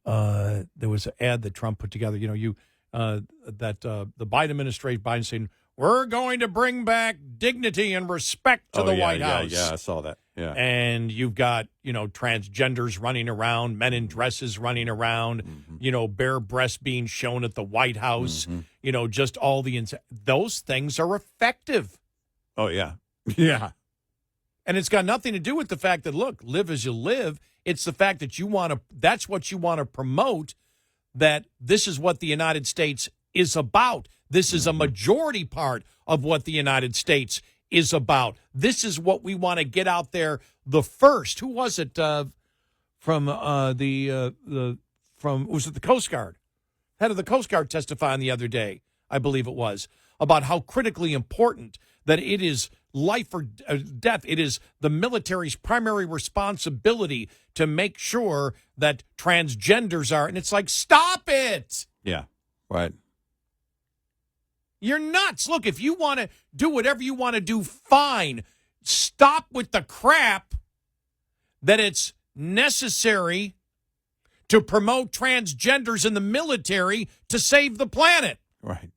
was an ad that Trump put together. You know, the Biden administration, Biden saying, we're going to bring back dignity and respect to the White House. Yeah, I saw that. Yeah. And you've got, transgenders running around, men in dresses running around, bare breasts being shown at the White House, just all those things are effective. Oh, yeah. Yeah. And it's got nothing to do with the fact that, look, live as you live. It's the fact that that's what you want to promote, that this is what the United States is about. This is a majority part of what the United States is about. This is what we want to get out there the first. Who was it from the Coast Guard? Head of the Coast Guard testifying the other day, I believe it was, about how critically important that it is life or death. It is the military's primary responsibility to make sure that transgenders are. And it's like, stop it. Yeah, right. You're nuts. Look, if you want to do whatever you want to do, fine. Stop with the crap that it's necessary to promote transgenders in the military to save the planet. Right.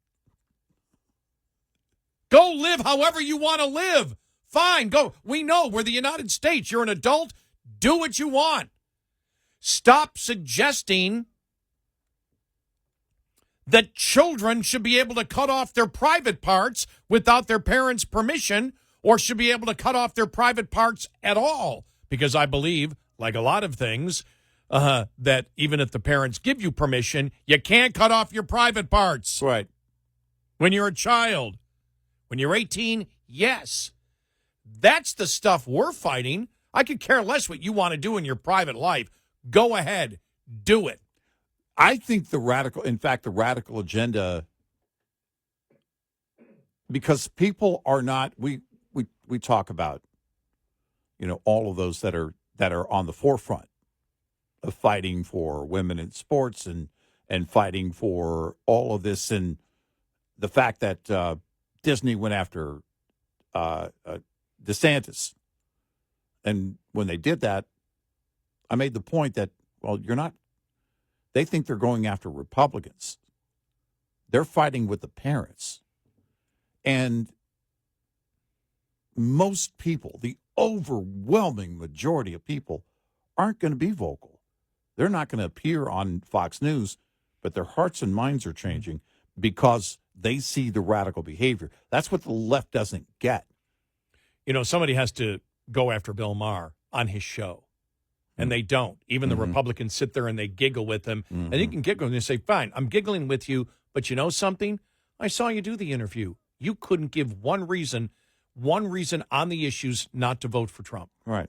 Go live however you want to live. Fine, go. We know we're the United States. You're an adult. Do what you want. Stop suggesting that children should be able to cut off their private parts without their parents' permission, or should be able to cut off their private parts at all. Because I believe, like a lot of things, that even if the parents give you permission, you can't cut off your private parts. Right. When you're a child. When you're 18, yes. That's the stuff we're fighting. I could care less what you want to do in your private life. Go ahead. Do it. I think the radical agenda, because people are not, we talk about, all of those that are on the forefront of fighting for women in sports and fighting for all of this, and the fact that Disney went after DeSantis. And when they did that, I made the point that, they think they're going after Republicans. They're fighting with the parents. And most people, the overwhelming majority of people aren't going to be vocal. They're not going to appear on Fox News, but their hearts and minds are changing because they see the radical behavior. That's what the left doesn't get. You know, somebody has to go after Bill Maher on his show, and they don't. Even the Republicans sit there and they giggle with him, and you can giggle and they say, fine, I'm giggling with you, but you know something? I saw you do the interview. You couldn't give one reason on the issues not to vote for Trump. Right.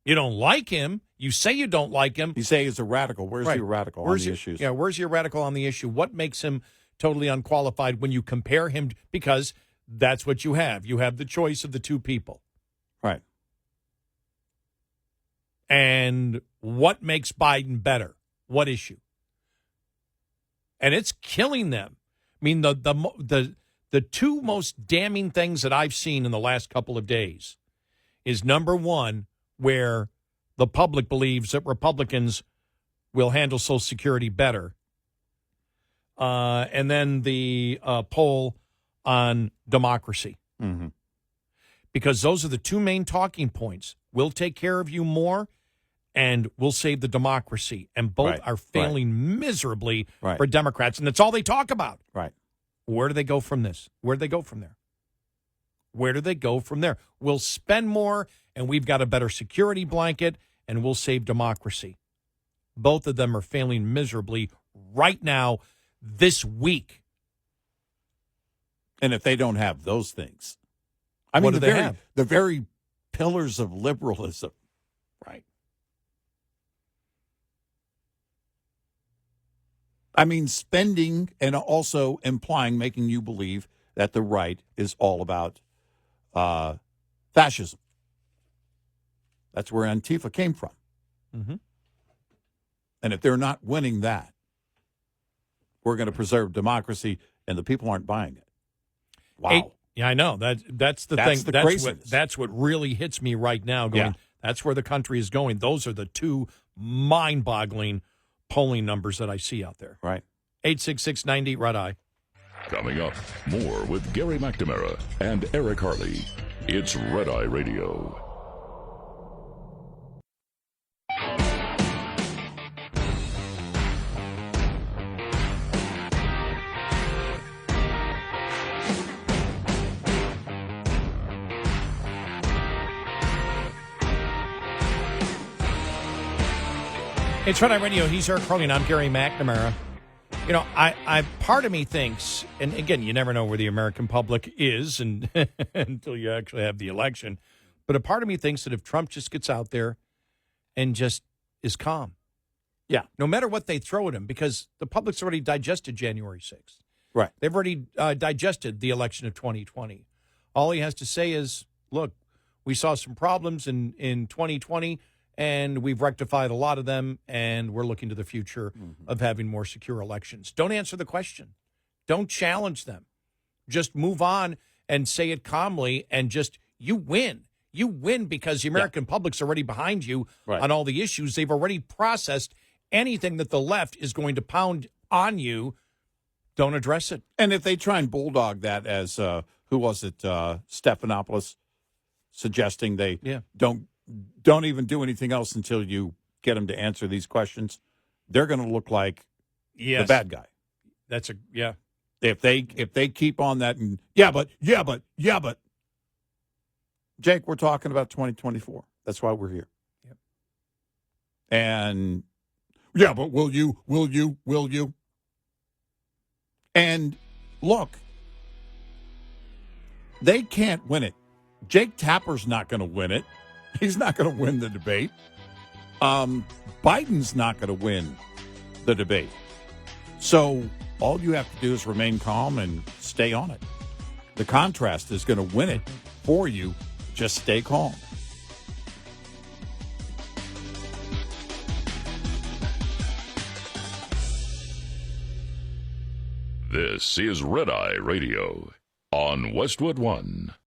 You don't like him. You say you don't like him. You say he's a radical. Where's your radical on the issues? Yeah, where's your radical on the issue? What makes him totally unqualified when you compare him? Because that's what you have. You have the choice of the two people. Right. And what makes Biden better? What issue? And it's killing them. I mean, the two most damning things that I've seen in the last couple of days is, number one, where the public believes that Republicans will handle Social Security better. And then the poll on democracy. Mm-hmm. Because those are the two main talking points. We'll take care of you more, and we'll save the democracy. And both are failing miserably for Democrats. And that's all they talk about. Right. Where do they go from this? Where do they go from there? Where do they go from there? We'll spend more, and we've got a better security blanket, and we'll save democracy. Both of them are failing miserably right now, this week. And if they don't have those things, I mean, the very pillars of liberalism. Right. I mean, spending and also making you believe that the right is all about fascism. That's where Antifa came from. Mm-hmm. And if they're not winning that, we're going to preserve democracy, and the people aren't buying it. Wow. Yeah, I know. That's the thing. The that's what really hits me right now. That's where the country is going. Those are the two mind-boggling polling numbers that I see out there. Right. 866-90 Red Eye. Coming up, more with Gary McNamara and Eric Harley. It's Red Eye Radio. It's Red Eye Radio. He's Eric Harley, and I'm Gary McNamara. You know, I part of me thinks, and again, you never know where the American public is and until you actually have the election, but a part of me thinks that if Trump just gets out there and just is calm, no matter what they throw at him, because the public's already digested January 6th. Right. They've already digested the election of 2020. All he has to say is, look, we saw some problems in 2020, and we've rectified a lot of them, and we're looking to the future of having more secure elections. Don't answer the question. Don't challenge them. Just move on and say it calmly, and just, you win. You win because the American public's already behind you on all the issues. They've already processed anything that the left is going to pound on you. Don't address it. And if they try and bulldog that as, who was it, Stephanopoulos, suggesting they don't even do anything else until you get them to answer these questions, they're going to look like the bad guy. That's If they keep on that and but Jake, we're talking about 2024. That's why we're here. Yep. And but will you? And look, they can't win it. Jake Tapper's not going to win it. He's not going to win the debate. Biden's not going to win the debate. So all you have to do is remain calm and stay on it. The contrast is going to win it for you. Just stay calm. This is Red Eye Radio on Westwood One.